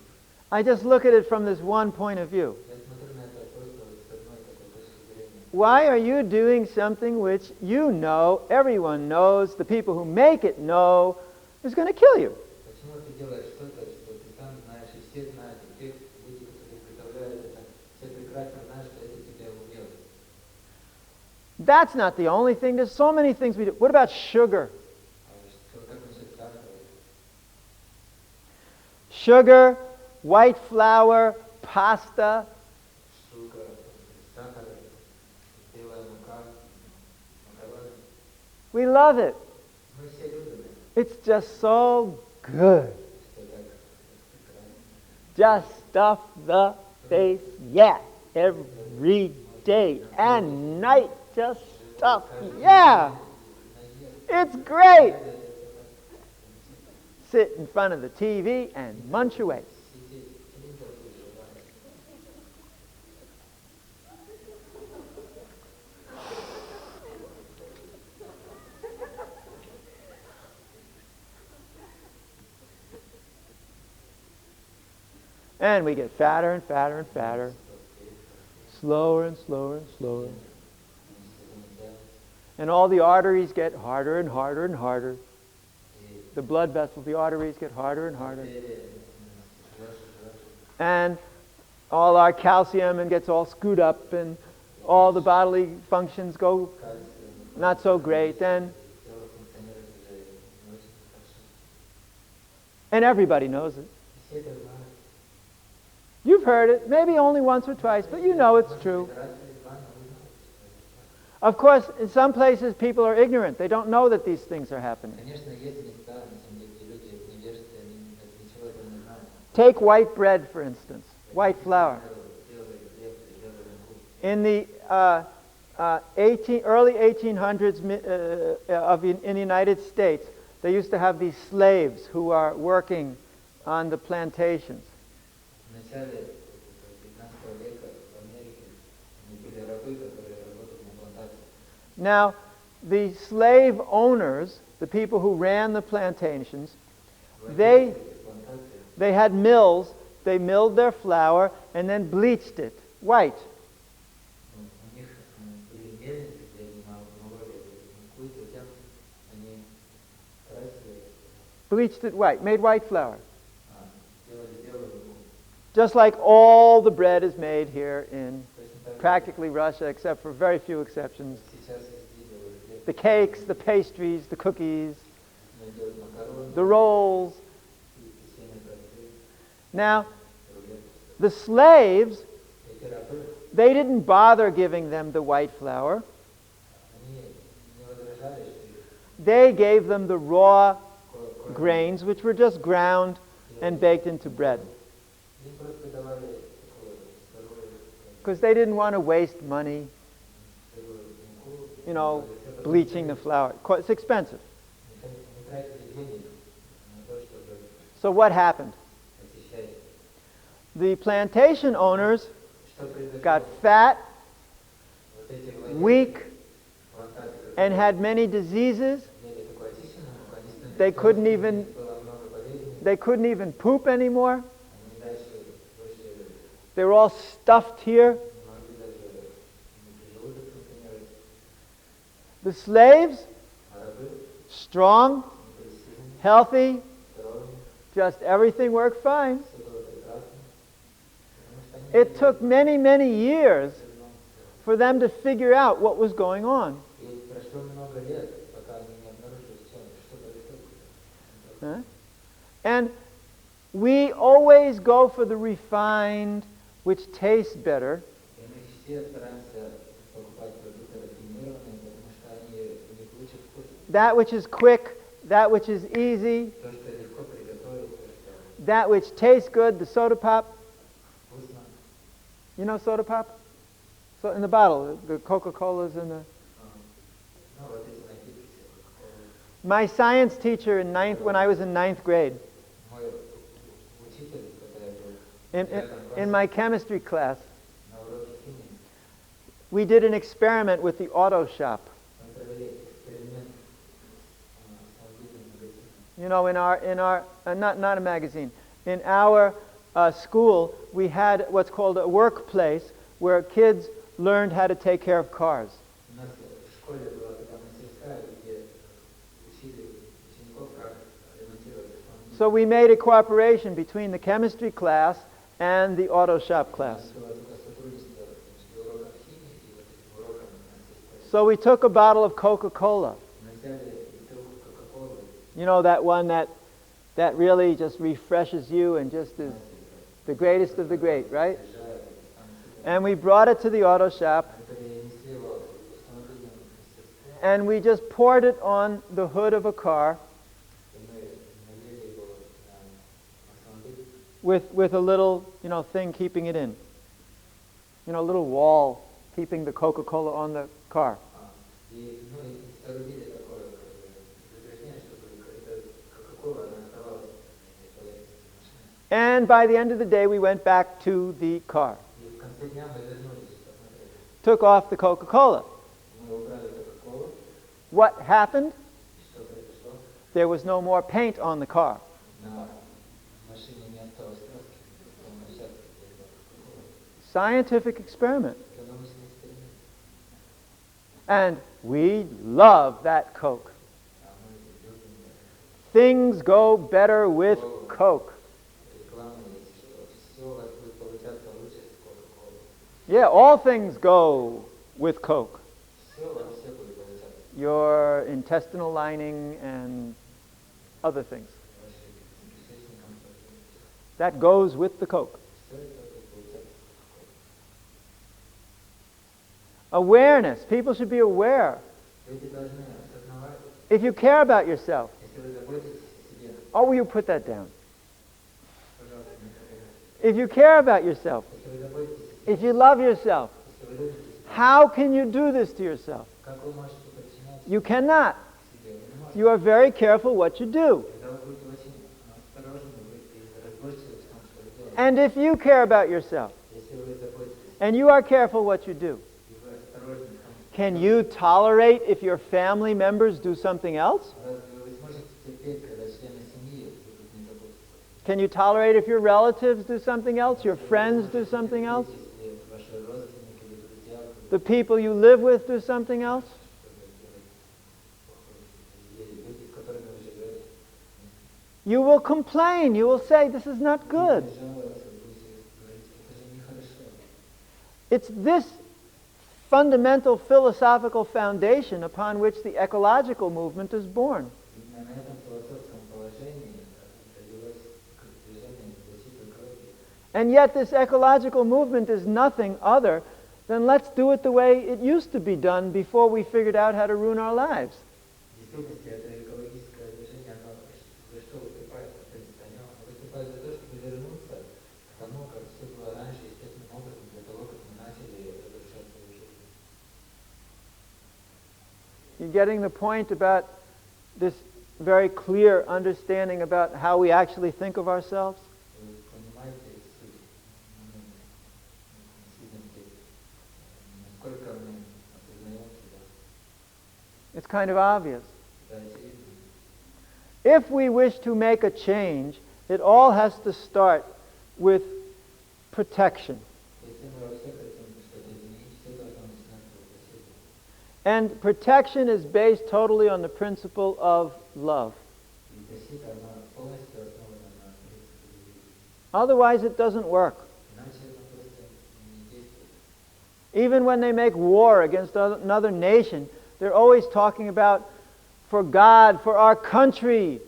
I just look at it from this one point of view. Я смотрю на это просто с одной такой точки зрения. Why are you doing something which you know, everyone knows, the people who make it know, is going to kill you? Почему ты делаешь что-то, что ты сам знаешь, и все знают, и те люди, которые представляют это, все прекрасно знают, что это тебя убьет. That's not the only thing. There's so many things we do. What about sugar? А что, как насчет сахара? Sugar, white flour, pasta. Шуга, сахар, белая мука, макароны. We love it. Мы все любим это. It's just so good. Что так прекрасно. Just stuff the face, yeah, every day and night. Just stuff, yeah. It's great. Sit in front of the TV and munch away. And we get fatter and fatter and fatter. Slower and slower and slower. And all the arteries get harder and harder and harder. The blood vessels, the arteries get harder and harder. And all our calcium and gets all screwed up and all the bodily functions go not so great. And everybody knows it. You've heard it, maybe only once or twice, but you know it's true. Of course, in some places people are ignorant. They don't know that these things are happening. Take white bread, for instance, white flour. In the early 1800s in the United States, they used to have these slaves who are working on the plantations. Now, the slave owners, the people who ran the plantations, they had mills. They milled their flour and then bleached it white. Bleached it white, made white flour. Just like all the bread is made here in practically Russia, except for very few exceptions. The cakes, the pastries, the cookies, the rolls. Now, the slaves, they didn't bother giving them the white flour. They gave them the raw grains which were just ground and baked into bread. Им просто давали такое здоровое, Because they didn't want to waste money, здоровую муку, you know, bleaching the flour. It's expensive. не тратили денег на то, чтобы So what happened? очищать. The plantation owners Что произошло? got fat, Вот эти владельцы weak, плантаций, and had many diseases. имели такую очищенную муку, они становились They couldn't even было много болезней, they couldn't even poop anymore. они дальше больше They were all stuffed here. не могли даже желудок функционировать. The slaves, А рабы strong, они были сильными, healthy, здоровыми, just everything worked fine. все было прекрасно. Потому что они It took many, many years for them to figure out what was going on. И прошло много лет, пока они не обнаружили, что происходит. Huh? And we always go for the refined, which tastes better, И мы все стараемся покупать продукты рафинированные, потому что они у них лучше вкус. that which is quick, that which is easy, То, что легко приготовить, то, что that which tastes good, the soda pop. вкусно. You know soda pop? So in the bottle, the Coca-Cola's in the... Ну, вот эти напитки все. My science teacher when I was in ninth grade, Мой учитель, когда я был in, в in, 9 in классе, my chemistry class, на уроке химии, we did an experiment with the auto shop. мы провели эксперимент с аудитом магазина. You know, in our not a magazine, in our school, we had what's called a workplace where kids learned how to take care of cars. У нас в школе была такая мастерская, где учили учеников, как ремонтировать автомобили. So we made a cooperation between the chemistry class and the auto shop У class. нас было такое сотрудничество между уроком химии и вот этим уроком мастерской. So we took a bottle of Coca-Cola. Мы взяли бутылку Кока-Колы, You know, that one that really just refreshes you and just is the greatest of the great, right? держали And we brought it to the auto shop, мы перенесли его в автомобильную мастерскую, and we just poured it on the hood of a car и мы налили его на автомобиль, with a little, you know, thing keeping it in. You know, a little wall keeping the Coca-Cola on the car. и соорудили такое заграждение, чтобы эта Кока-Кола она оставалась на поверхности машины. And by the end of the day, we went back to the car, И в конце дня мы вернулись, посмотрели. took off the Coca-Cola. Мы убрали Кока-Колу, What happened? и что произошло? There was no more paint on the car. На машине не осталось краски, полная вся Кока-Кола. Scientific experiment. Это научный эксперимент. And we love that Coke. А мы любим Things go better with Coke. рекламу, есть, что все у вас будет получаться лучше с Кока-Колой. Yeah, all things go with Coke. Все, вам все будет получаться. Your intestinal lining and other things. Вашим кишечником, That goes with the Coke. все это будет получаться. Awareness. People should be aware. Люди должны осознавать, If you care about yourself, если вы заботитесь о себе, oh, will you put that down? пожалуйста, не забывайте. If you care about yourself, Если вы заботитесь о себе, if you love yourself, если вы любите себя, how can you do this to yourself? как вы можете подчинять You cannot. себе? Вы не можете. You are very careful what you do. Когда вы будете очень осторожны, вы будете разборчивы в том, что вы делаете. And if you care about yourself, Если вы заботитесь and you are careful what you do, и вы осторожны в том, can you tolerate if your family members do something else? разве вы сможете терпеть, когда члены семьи будут не заботиться? Can you tolerate if your relatives do something else, your friends do something else, Если ваши родственники или друзья будут the people you live with do something else? делать, или люди, с которыми вы живете, You will complain. You will say, this is not good. будете жаловаться, будете говорить, это же нехорошо. It's this fundamental philosophical foundation upon which the ecological movement is born. Именно на этом философском положении родилось движение в защиту экологии. And yet this ecological movement is nothing other than let's do it the way it used to be done before we figured out how to ruin our lives. В действительности это экологическое движение, оно You getting the point about this very clear understanding about how we actually think of ourselves? Вы понимаете суть, действительно, насколько мы осознаем себя? It's kind of obvious. Это очевидно. If we wish to make a change, it all has to start with protection. Если мы вообще хотим что-то изменить, все должно начинаться с защиты. And protection is based totally on the principle of love. И защита, она полностью основана на принципе любви. Otherwise, it doesn't work. Иначе она просто не действует. Even when they make war against another nation, they're always talking about for God, for our country,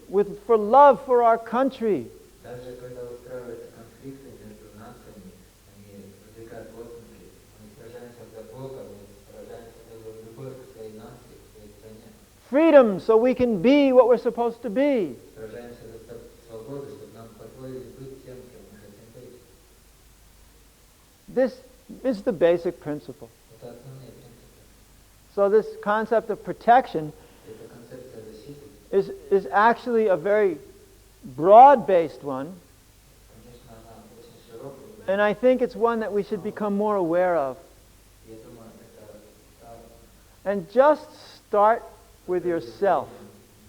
for love for our country. Даже когда устраиваются конфликты между нациями, они выдвигают лозунги, мы сражаемся за Бога, мы сражаемся за любовь к своей нации, к своей стране. Freedom, so we can be what we're supposed to be. Сражаемся за свободу, чтобы нам позволили быть тем, кем мы хотим быть. This is the basic principle. Это основные принципы. So this concept of protection Эта концепция защиты, is actually a very broad-based one, конечно, она очень широкая. and I think it's one that we should become more aware of. Я думаю, это та, And just start with yourself.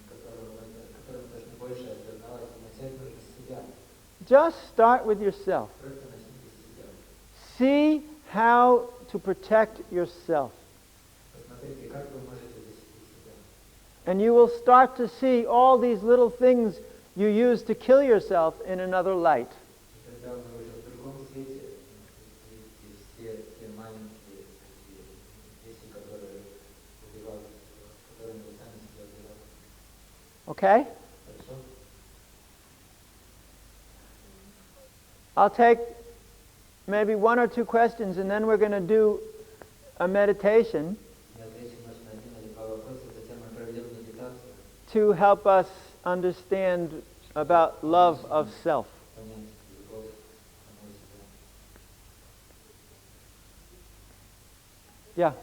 которую мы должны больше осознавать. Начать нужно с себя. Just start with yourself. Просто начните с себя. See how to protect yourself. Посмотрите, как вы можете защитить себя. And you will start to see all these little things you use to kill yourself in another light. И когда вы уже в другом свете видите все те маленькие такие вещи, которые убивают, которыми вы сами себя убиваете. Okay? Хорошо? I'll take maybe one or two questions and then we're going to do a meditation Я отвечу, может, на один или два вопроса, затем мы проведем медитацию, to help us understand about love of self. понять любовь самой себя. Yeah.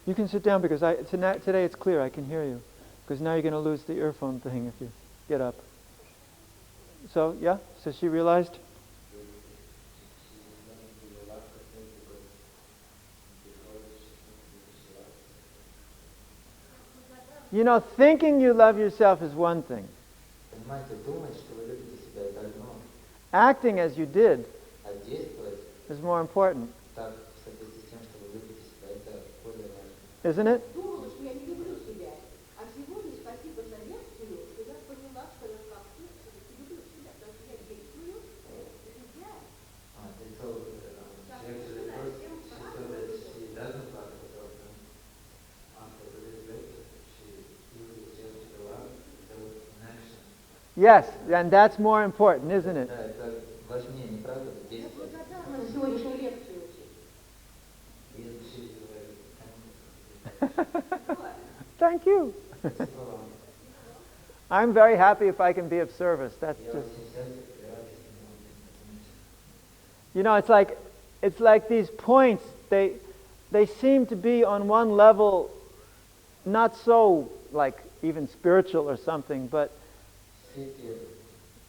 You can sit down because today it's clear, I can hear you. Because now you're going to lose the earphone thing if you get up. So, yeah, so she realized? You know, thinking you love yourself is one thing. Понимаете, думать, что вы любите себя, это одно, Acting as you did а действовать is more important, так, в соответствии с тем, что вы любите себя, это более важно. isn't it? Думала, что я не люблю себя. А сегодня, спасибо за лекцию, я поняла, что я как-то все-таки люблю себя, потому что я действую, я. So actually first she said that she doesn't love herself, and after this lecture she uses just the love without an action. Yes, and that's more important, isn't it? Да, это важнее, не правда, Я действовать. благодарна за сегодняшнюю лекцию очень. И she говорит, Thank you. спасибо вам. I'm very happy if I can be of service. That's Я just, очень счастлив и рад, если могу этим помочь. you know, it's like these points, they seem to be on one level not so like even spiritual or something, but Все эти,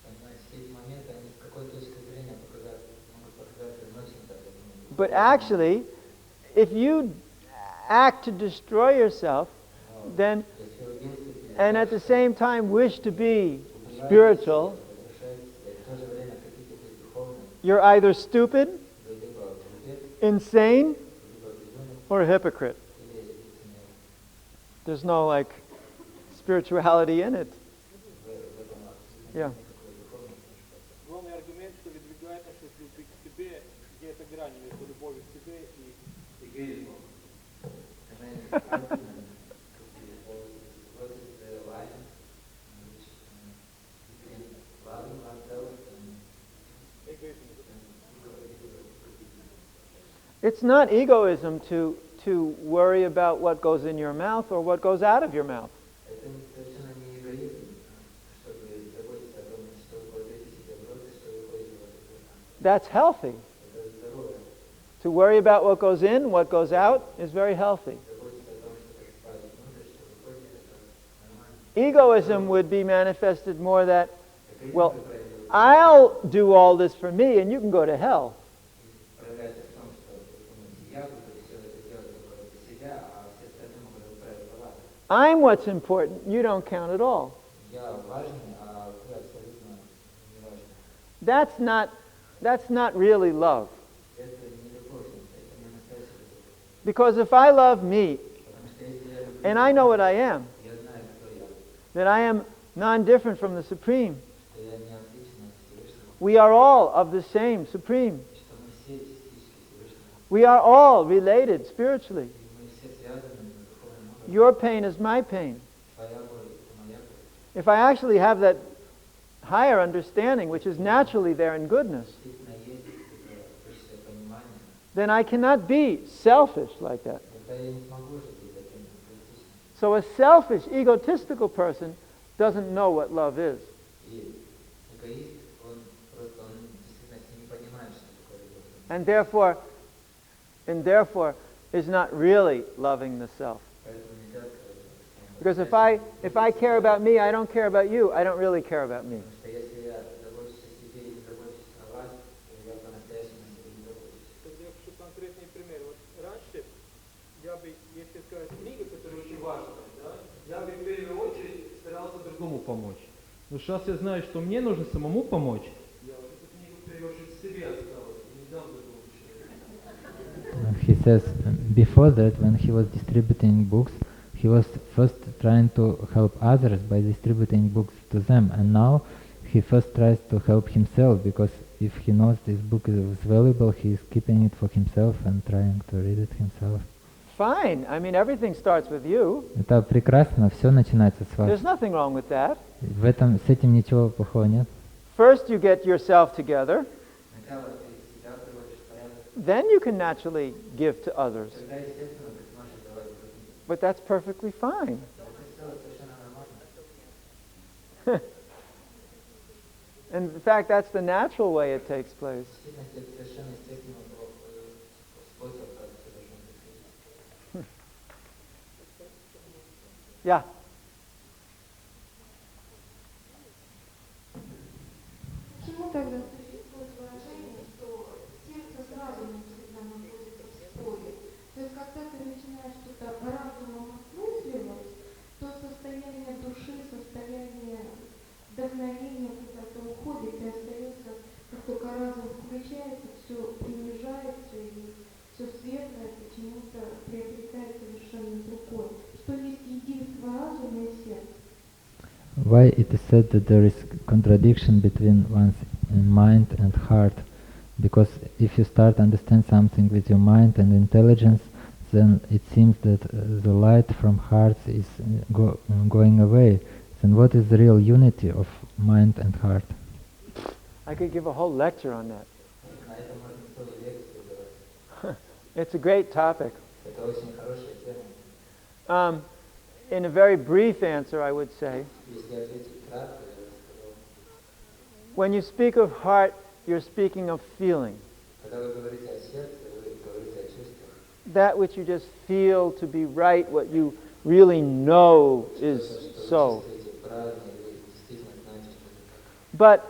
понимаете, все эти моменты, они с какой точки зрения могут показаться не очень так, я думаю. but actually, if you act to destroy yourself, then Если вы действуете and at the same time wish to be spiritual, в то же время хотите быть духовным, you're either stupid, вы либо глупец, insane, либо безумец, or a hypocrite. или лицемер. There's no like spirituality in it. В этом абсолютно Yeah. никакой духовности. Главный аргумент, что выдвигает насчет любви к себе, где эта грань между любовью к себе и Эгоизмом. And then argument could be what is the line which between loving oneself and эгоизм. It's not egoism to worry about what goes in your mouth or what goes out of your mouth. Это совершенно не эгоизм, чтобы заботиться о том, что вы кладете себе в рот и что выходит из вас изо рта. That's healthy. Это здоровье. To worry about what goes in, what goes out is very healthy. Заботиться о том, что как спать внутрь, что выходит, это нормально. Egoism would be manifested more that, Эгоизм, well, как правило, I'll do all this for me and you can go to hell. проявляется в том, что вы думаете, я буду все это делать только ради себя, а все остальные могут отправиться в ад. I'm what's important, you don't count at all. Я важный, а вы абсолютно не важны. That's not really love. Это не любовь, это не настоящая любовь. Because if I love me, Потому что если я люблю, and I know what I am, я знаю, кто я, that I am non-different from the Supreme, что я не отличен от Всевышнего, we are all of the same Supreme. что мы все частички Всевышнего, We are all related spiritually. и мы все связаны на духовном уровне. Your pain is my pain. Твоя боль – это моя боль. If I actually have that higher understanding, which is naturally there in goodness, Действительно есть это высшее понимание, then I cannot be selfish like that. тогда я не смогу же быть таким эгоистичным. So a selfish, egotistical person doesn't know what love is. И эгоист, он действительно не понимает, что такое любовь. And therefore is not really loving the self. Поэтому нельзя сказать, что Because if I care about me, I don't care about you, I don't really care about me. Потому что если я забочусь о себе и не забочусь о вас, то я по-настоящему о себе не забочусь. Я пишу конкретный пример. Вот раньше я бы, если сказать книга, которая очень важна, да, я бы в первую очередь старался другому помочь. Но сейчас я знаю, что мне нужно самому помочь. Я вот эту книгу в первую очередь себе оставил, не дам другому человеку. He says before that, when he was distributing books, he was first trying to help others by distributing books to them, and now he first tries to help himself, because if he knows this book is valuable, he is keeping it for himself and trying to read it himself. Fine. I mean, everything starts with you. Это прекрасно, все начинается с There's вас. nothing wrong with that. С этим ничего плохого нет. First, you get yourself together. Сначала ты себя приводишь в порядок, Then you can naturally give to others. тогда, естественно, ты сможешь давать другим. But that's perfectly fine. Это все совершенно нормально. And in fact, that's the natural way it takes place. В действительности, это совершенно естественный способ, как все должно происходить. Yeah. Почему тогда существует выражение, что сердце с разумом всегда находится в споре? То есть, когда ты начинаешь что-то разумом осмысливать, то состояние души, состояние вдохновения куда-то уходит, и остается, как только разум включается, все принижается, и все светлое почему-то приобретает совершенно другое. Что есть единство разума и сердца. Why it is said that there is contradiction between one's mind and heart? Because if you start to understand something with your mind and intelligence, then it seems that the light from heart is going away. Then what is the real unity of mind and heart? I could give a whole lecture on that. На это можно целую лекцию давать. It's a great topic. Это очень хорошая тема. In a very brief answer, I would say, Если ответить кратко, я бы сказал, when you speak of heart, you're speaking of feeling. когда вы говорите о сердце, вы говорите о чувствах. That which you just feel to be right, what you really know is Что so. вы чувствуете правильно, и вы действительно знаете, что это так. But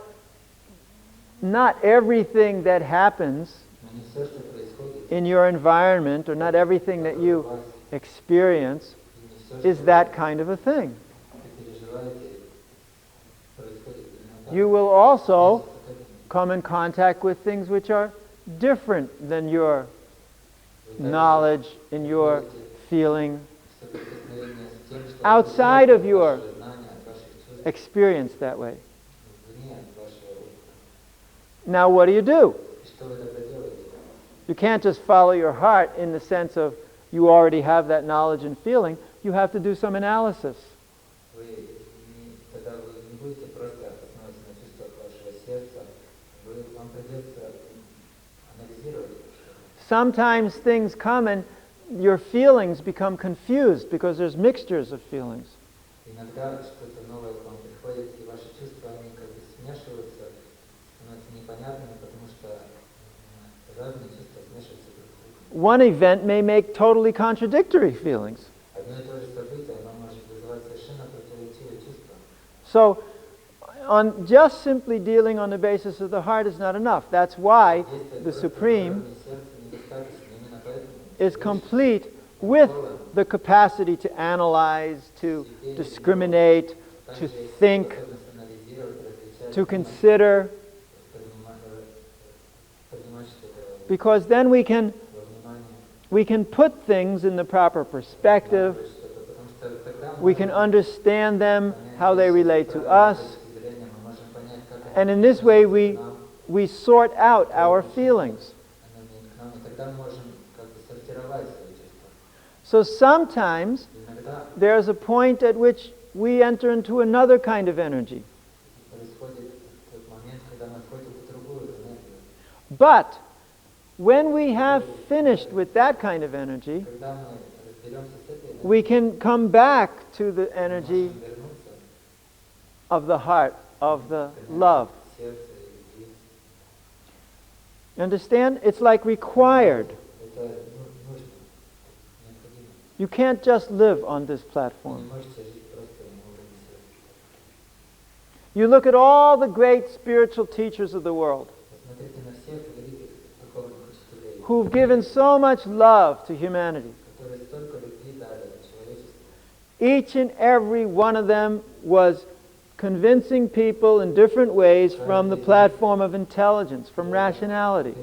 not everything that happens Но не все, что происходит in your environment, or not everything that у you вас, experience, и не все, is что that kind of a thing. вы переживаете, происходит именно так. You will also Относится к этому. come in contact with things which are different than your Вы также knowledge and your будете feeling, соприкосновение с тем, что outside of от your вашего знания, от ваших чувств, experience that way. вне от вашего опыта. Now, what do? И что вы тогда делаете? You can't just follow your heart in the sense of you already have that knowledge and feeling. You have to do some analysis. Тогда вы не будете просто основываться на чувствах вашего сердца, вам придется анализировать. Sometimes things come and your feelings become confused because there's mixtures of feelings. Иногда что-то новое к вам приходит, и ваши чувства, они как бы смешиваются, становятся непонятными, потому что разные чувства смешиваются друг с другом. One event may make totally contradictory feelings. Одно и то же событие, оно может вызывать совершенно противоречивые чувства. So, on just simply dealing on the basis of the heart is not enough. That's why the Supreme is complete with the capacity to analyze, to discriminate, to think, to consider, because then we can put things in the proper perspective, we can understand them, how they relate to us, and in this way we sort out our feelings. So sometimes there's a point at which we enter into another kind of energy. But when we have finished with that kind of energy, we can come back to the energy of the heart, of the love. Understand? It's like required. You can't just live on this platform. You look at all the great spiritual teachers of the world who've given so much love to humanity. Each and every one of them was convincing people in different ways from the platform of intelligence, from rationality.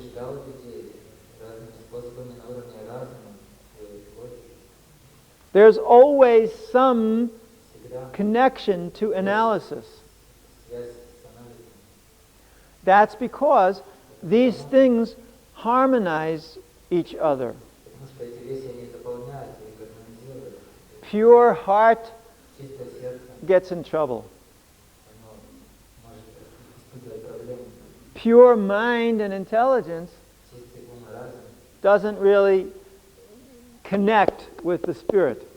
There's always some connection to analysis. That's because these things harmonize each other. Pure heart gets in trouble. Pure mind and intelligence doesn't really connect with the spirit.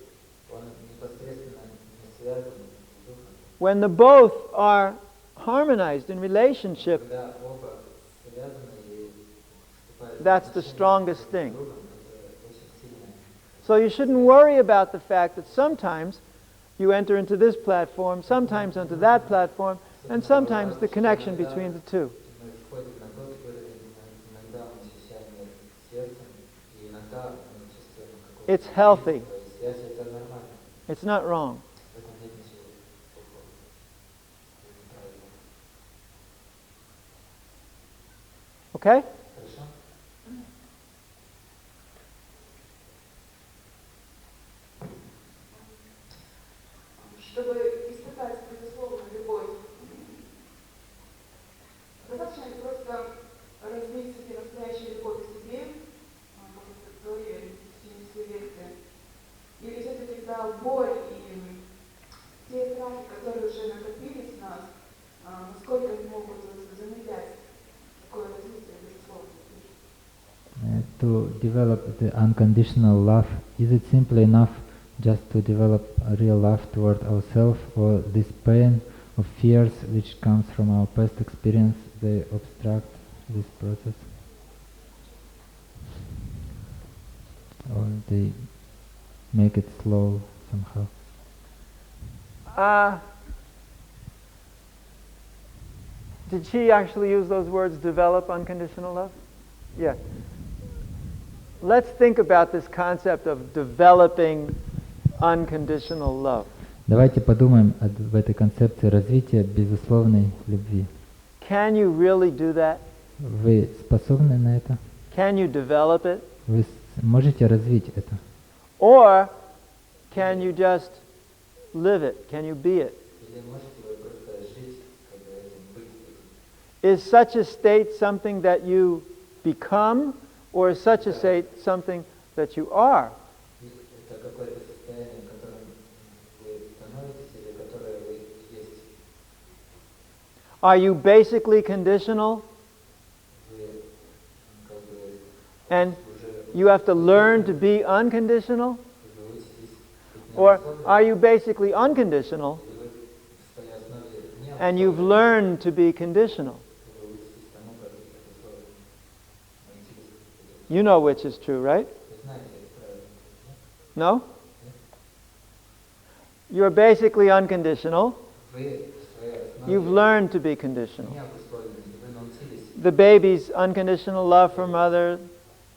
When the both are harmonized in relationship, that's the strongest thing. So you shouldn't worry about the fact that sometimes you enter into this platform, sometimes onto that platform, and sometimes the connection between the two. It's healthy. It's not wrong. Okay? Чтобы испытать безусловную любовь, достаточно ли просто развить себе настоящую любовь к себе, как это говорили все лекции, или все-таки да, боль и те страхи, которые уже накопились в нас, насколько они могут замедлять такое развитие безусловно? To develop the unconditional love, is it simply enough just to develop a real love toward ourselves, or this pain of fears which comes from our past experience, they obstruct this process? Or they make it slow somehow? Did she actually use those words, develop unconditional love? Yeah. Let's think about this concept of developing unconditional love. Давайте подумаем об этой концепции развития безусловной любви. Can you really do that? Вы способны на это? Can you develop it? Вы можете развить это? Or can you just live it? Can you be it? Is such a state something that you become, or is such a state something that you are? Are you basically conditional? And You have to learn to be unconditional? Вы учитесь быть Or необузданным, are you basically unconditional или вы в своей основе and you've необузданным, learned to be conditional? вы учитесь тому, как быть обузданным. You know which is true, right? Вы знаете, это правильно. No? You're basically unconditional. Вы в своей You've основе learned to be conditional. необусловлены, вы научились. The baby's unconditional love for mother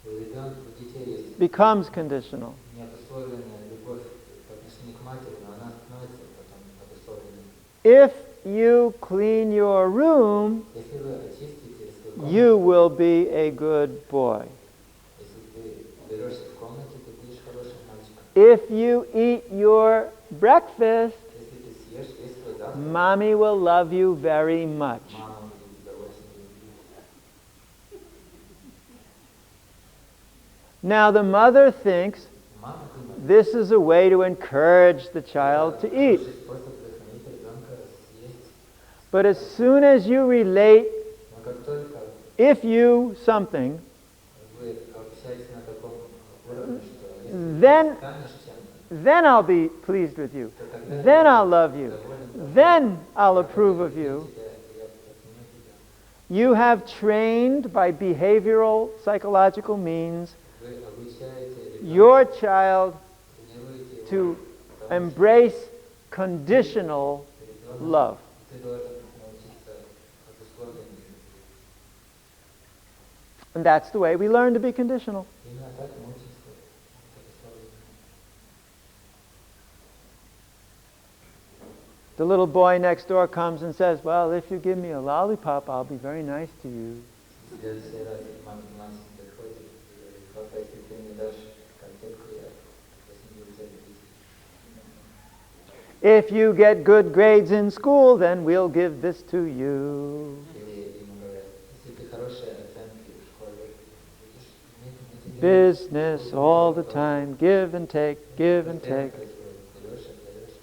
У ребенка, у детей есть becomes conditional. необусловленная любовь по отношению к матери, но она становится потом обусловленной. If you clean your room, Если вы очистите свою комнату, you will be a good boy. если ты уберешься в комнате, ты будешь хорошим мальчиком. If you eat your breakfast, Если ты съешь весь свой завтрак, mommy will love you very much. мама будет тебя очень любить. Now the mother thinks Мама думает, this is a way to encourage the child to eat. хороший способ вдохновить ребенка съесть. But as soon as you relate, Но как только if you something, вы общаетесь на таком уровне, что если then ты станешь чем-то, then I'll be pleased with you. то тогда Then я I'll love you. Then I'll approve of you. тебя, я оценю тебя. You have trained by behavioral psychological means Вы обучаете ребенка, your child тренируете его, to потому что embrace conditional ребенок, love. ты должен научиться обусловлению. And that's the way we learn to be conditional. Именно так мы учимся обусловлению. The little boy next door comes and says, well, if you give me a lollipop, I'll be very nice to you. В следующий раз мальчик приходит и говорит, папа, если ты мне дашь конфетку, я посмею тебя любить. If you get good grades in school, then we'll give this to you. Или ему говорят, если ты хорошие оценки в школе будешь иметь, мы тебе Business all the time, give and take, give and постоянно take. происходит. Даешь, отдаешь.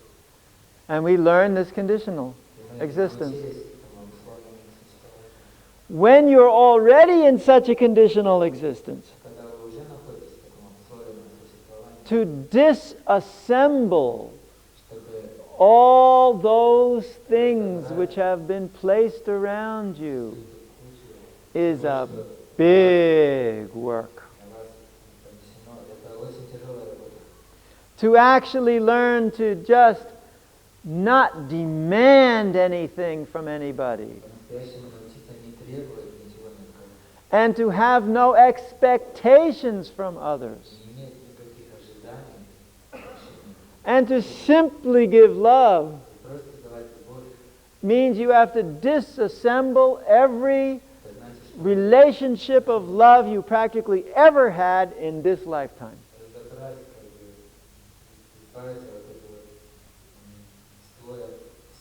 And we learn this conditional И мы existence. научились этому обусловленному существованию. When you're already in such a conditional existence, Когда вы уже находитесь в таком обусловленном существовании, to disassemble чтобы all those things which have been placed around you is a big work. на вас понесено, это очень тяжелая работа. To actually learn to just not demand anything from anybody По-настоящему научиться не требовать ничего ни от кого, and to have no expectations from others не иметь никаких ожиданий, and to simply give love просто давать любовь. means you have to disassemble every Это значит, что relationship of love you practically ever had in this lifetime. разобрать, избавиться от этого слоя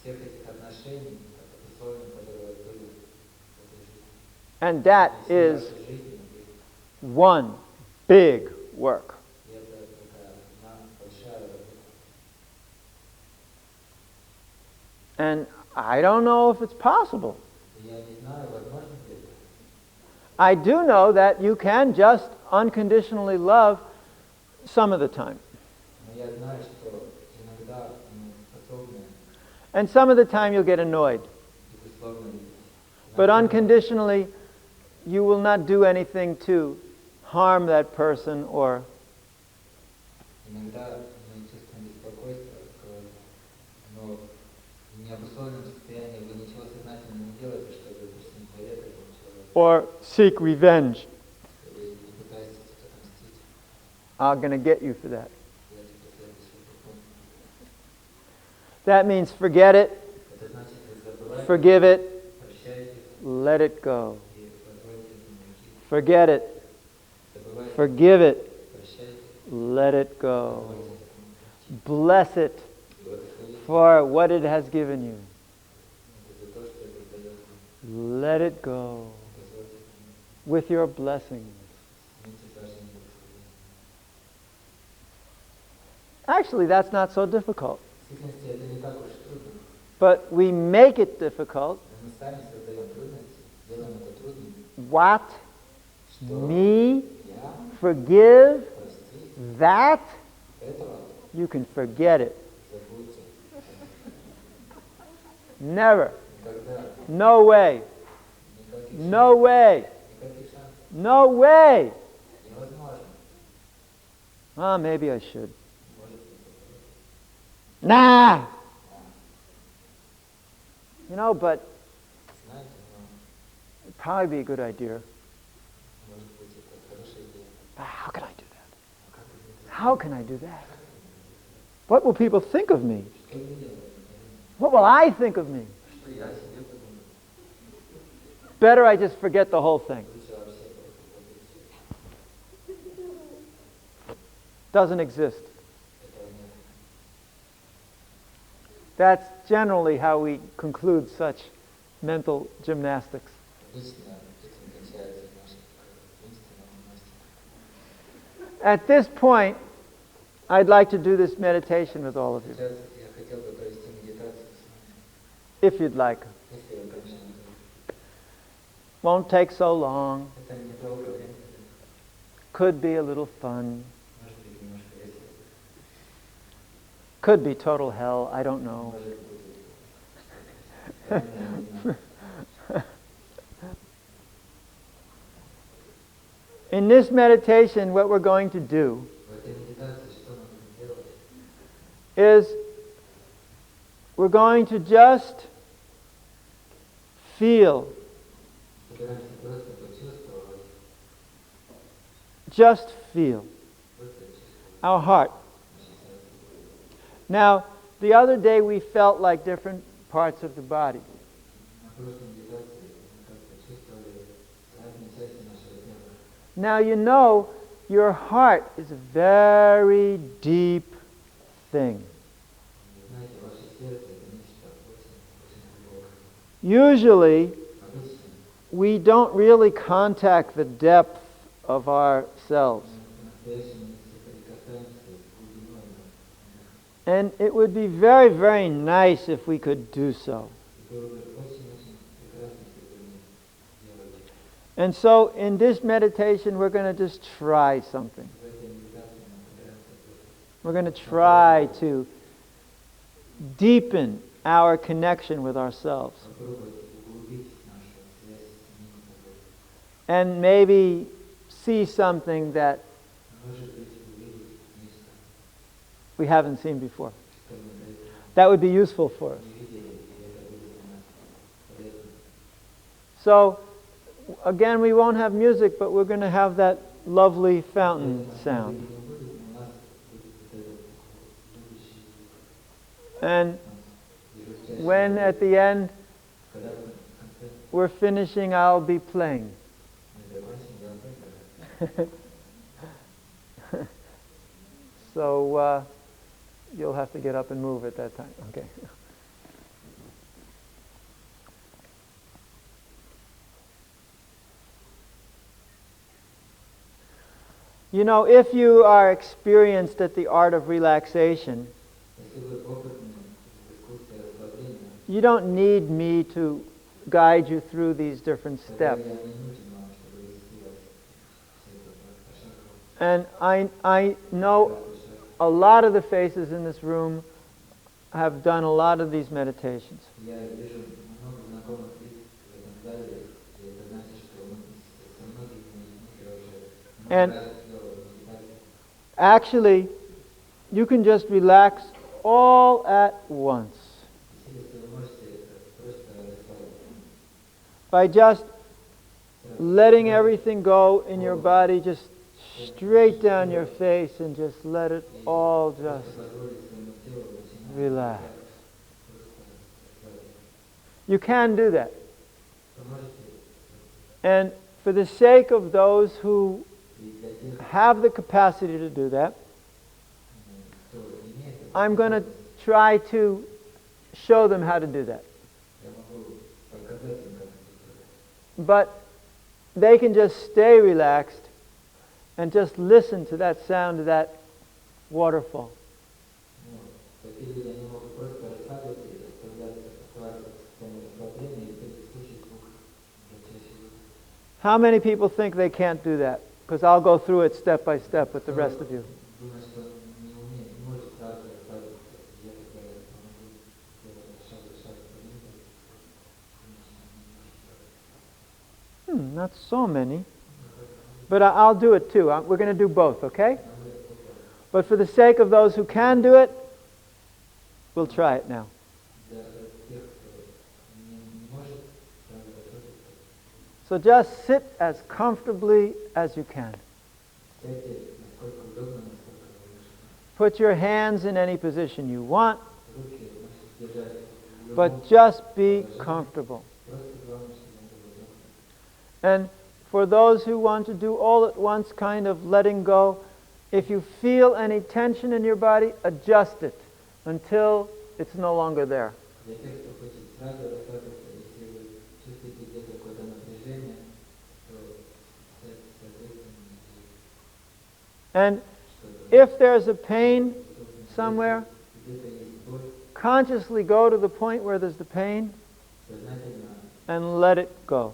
всех этих отношений, от условий, которые были в этой жизни. And that И is всей вашей жизни, one big work. и это такая одна большая работа. And I don't know if it's possible. И я не знаю, возможно ли это. I do know that you can just unconditionally love some of the time. Но я знаю, что иногда мы способны And some of the time you'll get annoyed. безусловно любить. But Иногда unconditionally, you will not do anything to harm that person or иногда мы чувствуем беспокойство какое-то, но в необусловленном состоянии вы ничего сознательно не делаете, чтобы причинить вред этому человеку, or seek revenge. или не пытаетесь отомстить. I'm going to get you for that. Я тебе следующий потом. That means forget it, Это значит, вы забываете, forgive it, прощаете let it go. и позвольте этому уйти. Forget it, Забывайте, forgive it, прощайте, let it go. позвольте этому уйти. Bless it Благословите for what it has given you. это за то, что это дает вам. Let it go Позвольте этому with your blessings. снимите ваши благословения. Actually, that's not so difficult. В сущности, это не так уж трудно. But we make it difficult. Но мы сами создаем трудности, делаем это трудным. What? Что Me? я forgive простить, that, этого you can forget it. забудьте. Never. Никогда, No way. никаких No way. никаких шансов. No way. Невозможно. Maybe I should. Может быть, Nah. But знаете, но it'd probably be a good idea. может быть это хорошая идея. But how can I do that? А как это? How can I do that? What will people think of me? Что мне делать? What will I think of me? Что я себе подумаю? Better I just forget the whole thing. Лучше вообще просто забыть. Doesn't exist. Этого нет. That's generally how we conclude such mental gymnastics. Обычно этим кончается наша умственная гимнастика. At this point, I'd like to do this meditation with all of you, Сейчас я хотел бы провести медитацию с вами, if you'd like. если вы, конечно, не хотите. Won't take so long. Это недолго времени, Could be a little fun. может быть немножко весело, Could be total hell. I don't know. может быть странно, не знаю. In this meditation, what we're going to do В этой медитации что мы будем делать? is we're going to just feel, Собираемся просто почувствовать, just feel просто чувствовать our heart. наше сердце. Now, the other day we felt like different parts of the body. На прошлой медитации мы как-то чувствовали разные части нашего тела. Now, your heart is a very deep thing. Знаете, ваше сердце это нечто очень, очень глубокое. Usually, Обычно we don't really contact the depth of ourselves. мы по-настоящему не соприкасаемся с глубиной нас. And it would be very, very nice if we could do so. И было бы очень-очень прекрасно, если бы мы делали. And so, in this meditation, we're going to just try something. В этой медитации мы собираемся просто We're going to try to deepen our connection with ourselves. попробовать углубить нашу связь с самим собой. And maybe see something that Может быть, увидеть нечто, we haven't seen before. что мы до этого That would be useful for us. не видели, и это будет для нас полезно. So, again, we won't have music, but we're going to have that lovely fountain sound. Не будет, но у нас будет вот этот будущий And журчащий when звук. at the end Когда в конце we're finishing, I'll be playing. мы закончим, я буду играть. So, you'll have to get up and move at that time. Okay. If you are experienced at the art of relaxation, Если вы опытны в искусстве расслабления, you don't need me to guide you through these different тогда steps. я не нужен вам, чтобы вести вас все это пошагово. And I know a lot of the faces in this room have done a lot of these meditations. Я вижу много знакомых лиц в этом зале, и это значит, что мы со многими из них я уже And- много раз делал медитацию. Actually, you can just relax all at once Если вы можете это просто расслабиться, by just letting everything go in your body, just straight down your face, and just let it all just позволить своему телу очень relax. просто расслабиться. You can do that. Вы можете, And for the sake of those who и для тех, have the capacity to do that, кто имеет это, I'm going to try to show them how to do that. я могу показать им, как это сделать. But they can just stay relaxed and just listen to that sound of that waterfall. Ну, такие люди, они могут просто расслабиться и оставаться в состоянии расслабления и только слушать звук журчащий звук. How many people think they can't do that? because I'll go through it step by step with the rest of you. Думаю, что не умеет, не может сразу расслабиться. Я тогда помогу делать шаг за шагом по ним. Not so many. But I'll do it too. We're going to do both, okay? But for the sake of those who can do it, we'll try it now. So just sit as comfortably as you can. Put your hands in any position you want, but just be comfortable. And for those who want to do all at once, kind of letting go, if you feel any tension in your body, adjust it until it's no longer there. And if there's a pain somewhere, consciously go to the point where there's the pain and let it go.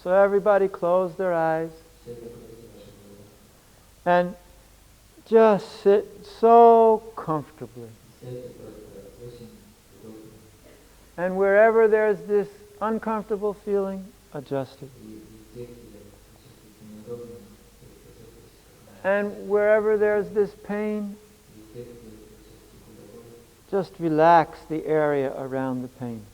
So everybody close their eyes and just sit so comfortably. And wherever there's this uncomfortable feeling, adjust it. And wherever there's this pain, just relax the area around the pain.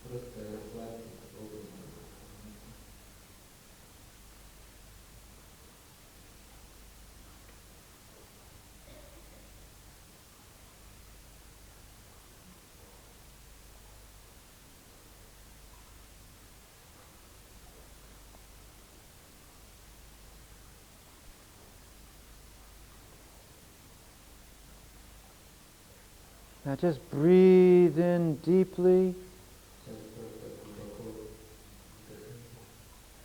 Now just breathe in deeply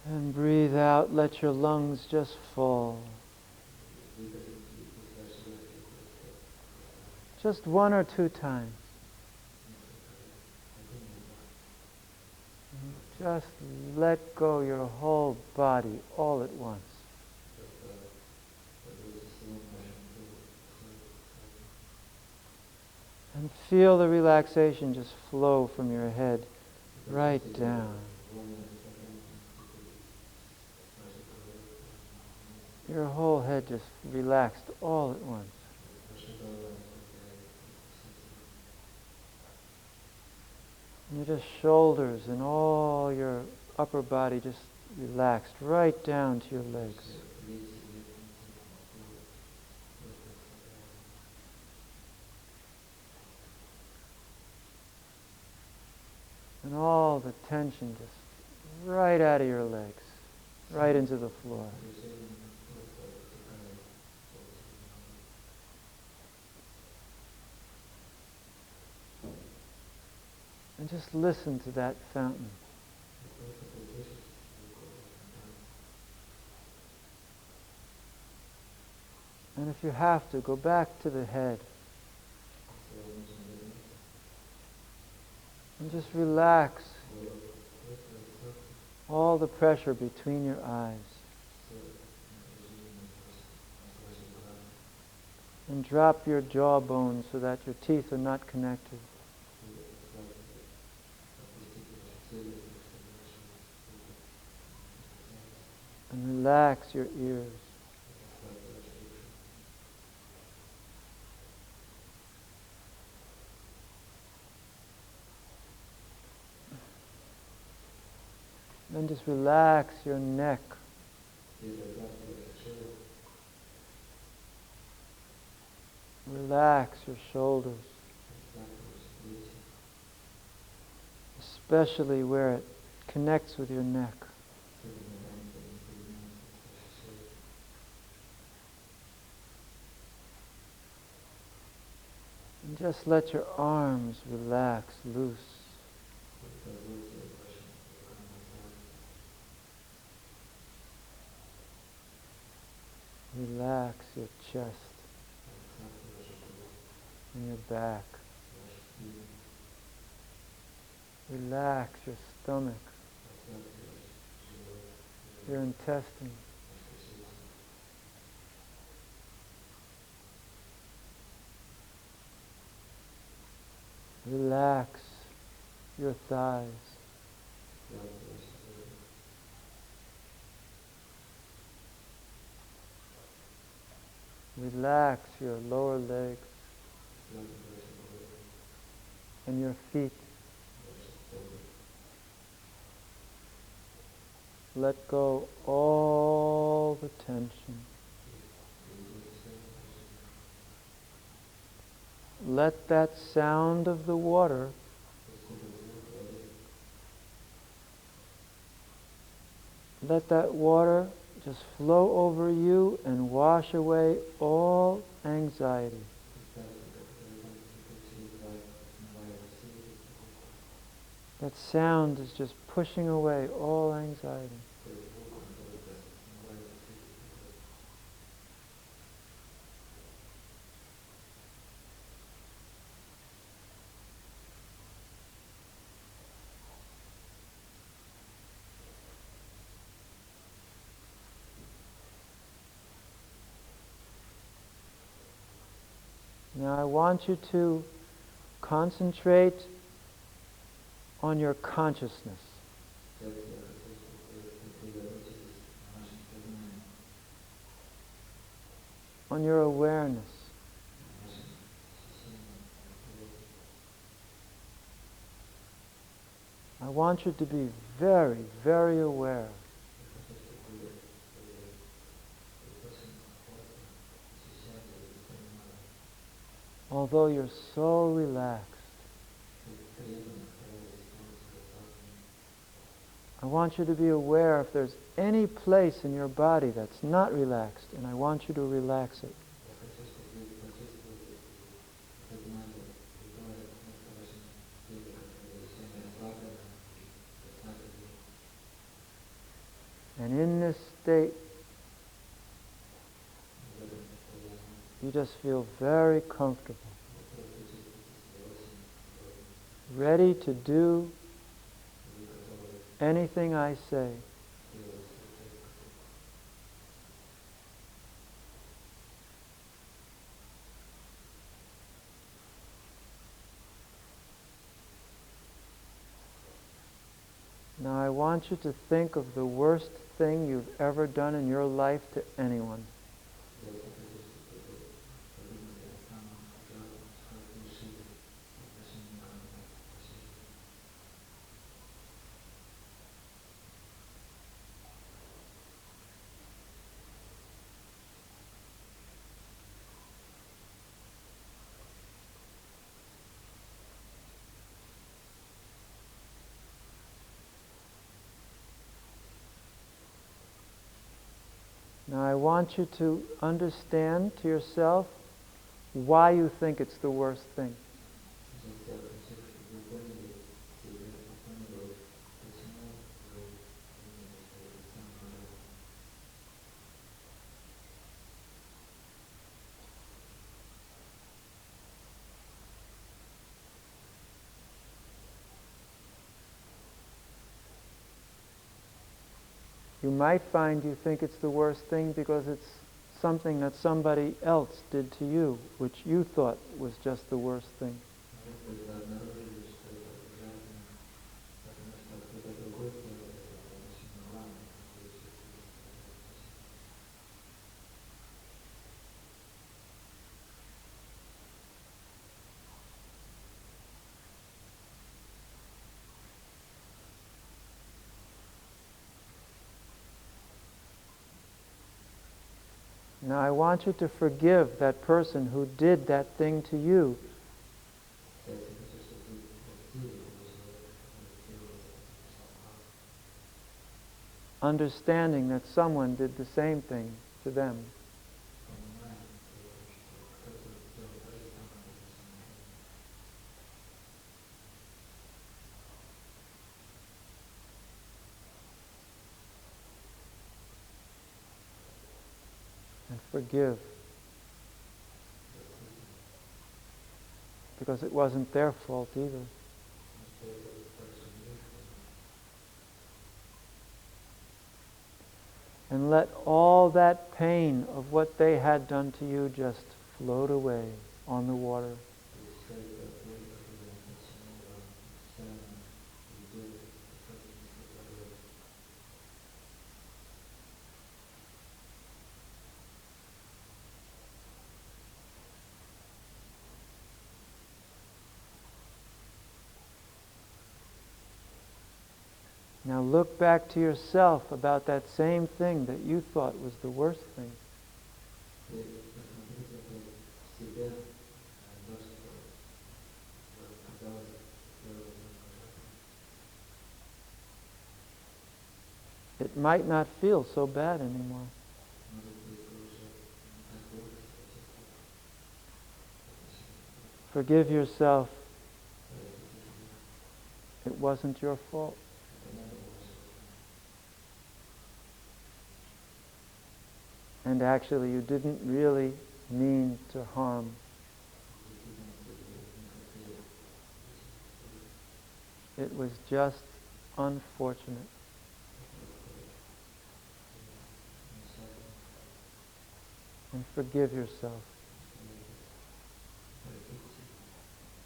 and breathe out. Let your lungs just fall. Just 1 or 2 times. Just let go your whole body all at once. And feel the relaxation just flow from your head right down. Your whole head just relaxed all at once. And your just shoulders and all your upper body just relaxed right down to your legs. And all the tension just right out of your legs, right into the floor. And just listen to that fountain. And if you have to, go back to the head. And just relax all the pressure between your eyes. And drop your jawbone so that your teeth are not connected. And relax your ears. Then just relax your neck. Relax your shoulders. Especially where it connects with your neck. And just let your arms relax, loose. Relax your chest and your back. Relax your stomach. your intestines. Relax your thighs. Relax your lower legs and your feet. Let go all the tension. Let that sound of the water let that water just flow over you and wash away all anxiety. That sound is just pushing away all anxiety. Now I want you to concentrate on your consciousness. On your awareness. I want you to be very, very aware. Although you're so relaxed, I want you to be aware if there's any place in your body that's not relaxed, and I want you to relax it. And in this state, you just feel very comfortable, ready to do anything I say. Now I want you to think of the worst thing you've ever done in your life to anyone. Now I want you to understand to yourself why you think it's the worst thing. You might find you think it's the worst thing because it's something that somebody else did to you, which you thought was just the worst thing. Now I want you to forgive that person who did that thing to you. Understanding that someone did the same thing to them. And forgive. Because it wasn't their fault either. And let all that pain of what they had done to you just float away on the water. Now look back to yourself about that same thing that you thought was the worst thing. It might not feel so bad anymore. Forgive yourself. It wasn't your fault. And actually, you didn't really mean to harm. It was just unfortunate. And forgive yourself.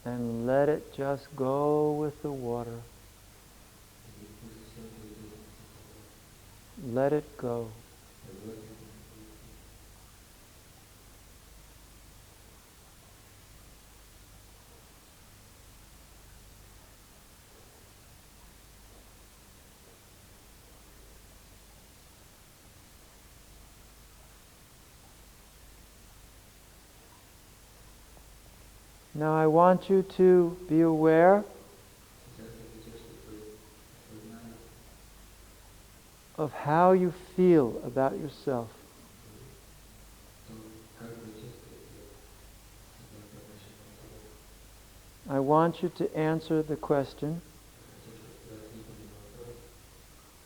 And let it just go with the water. Let it go. Now I want you to be aware of how you feel about yourself. I want you to answer the question,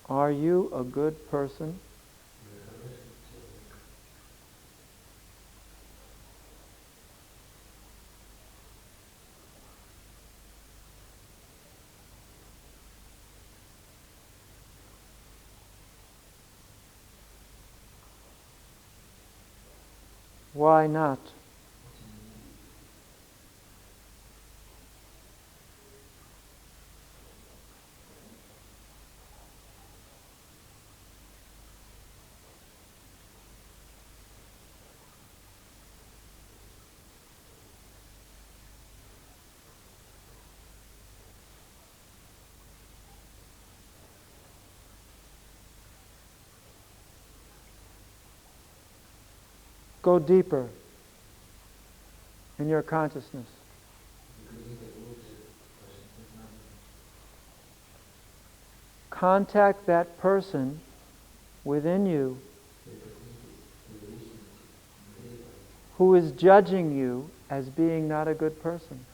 are you a good person? Why not? Go deeper in your consciousness. Contact that person within you who is judging you as being not a good person.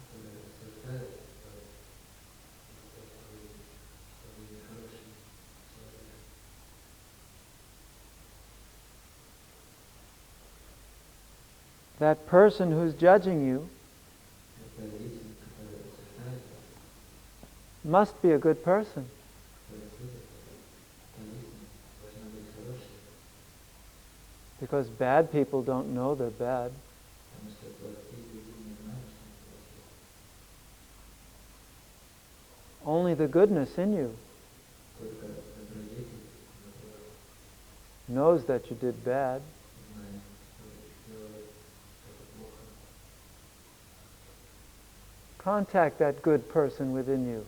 That person who's judging you must be a good person. Because bad people don't know they're bad. Only the goodness in you knows that you did bad. Contact that good person within you.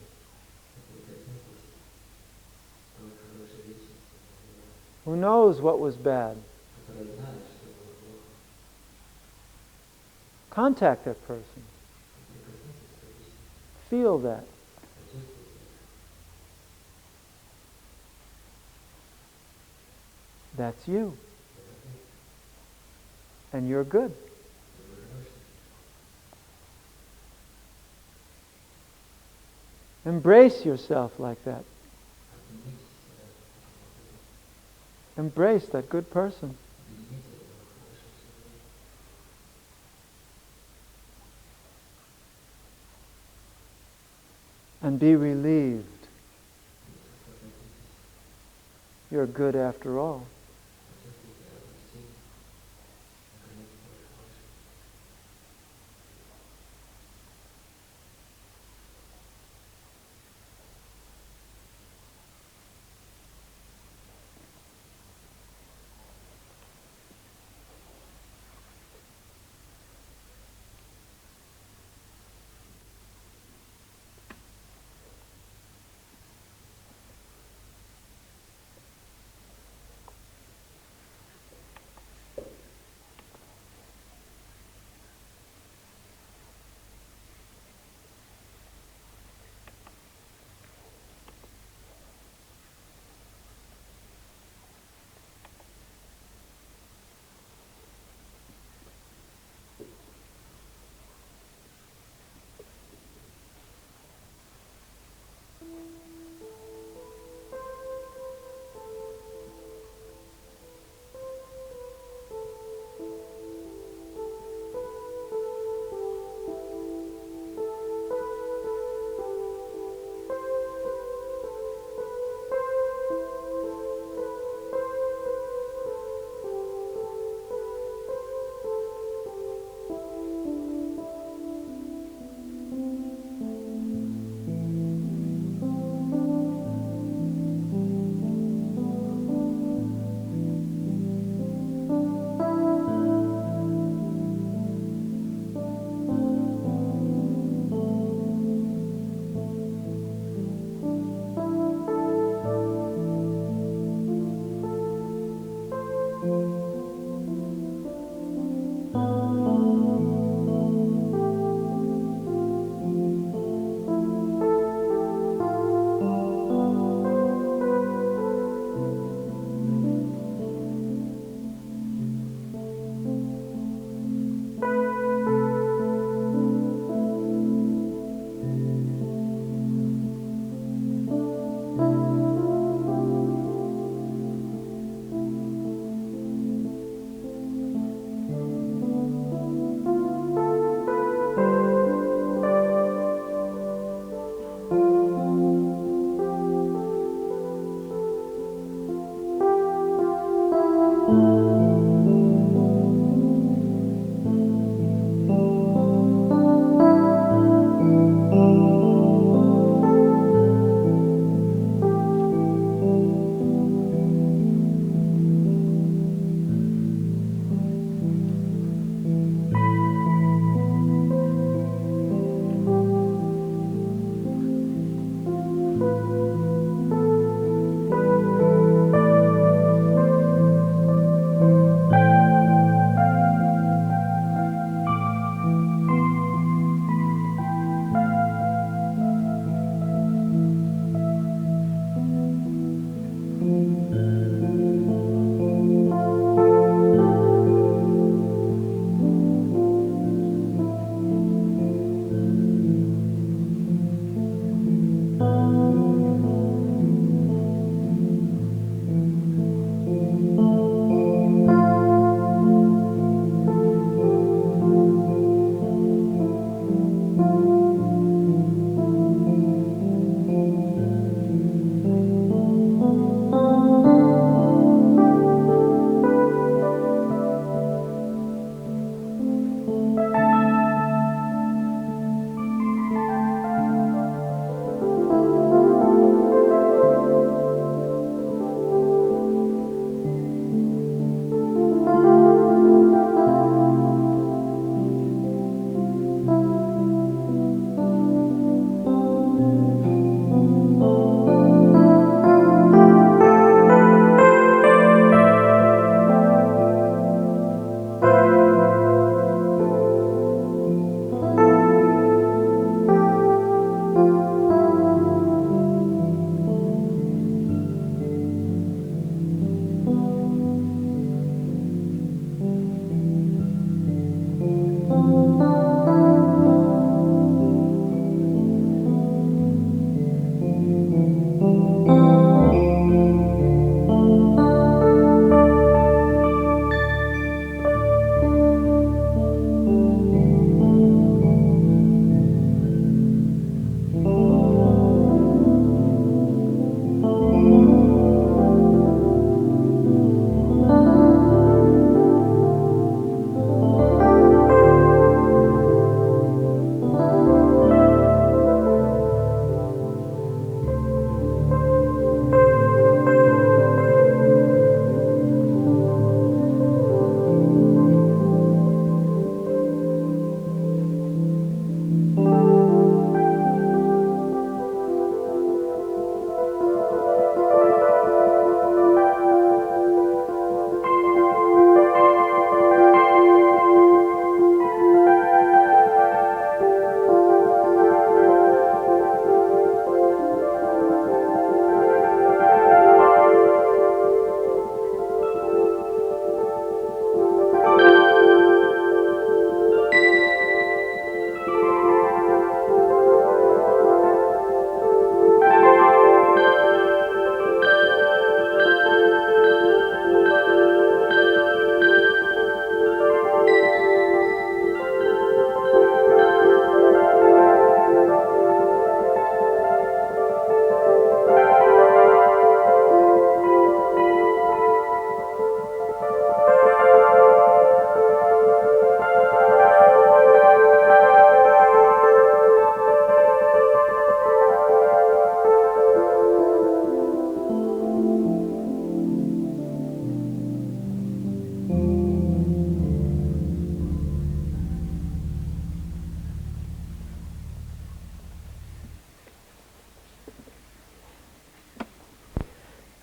Who knows what was bad? Contact that person. Feel that. That's you. And you're good. Embrace yourself like that. Embrace that good person. And be relieved. You're good after all.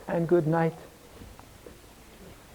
and good night.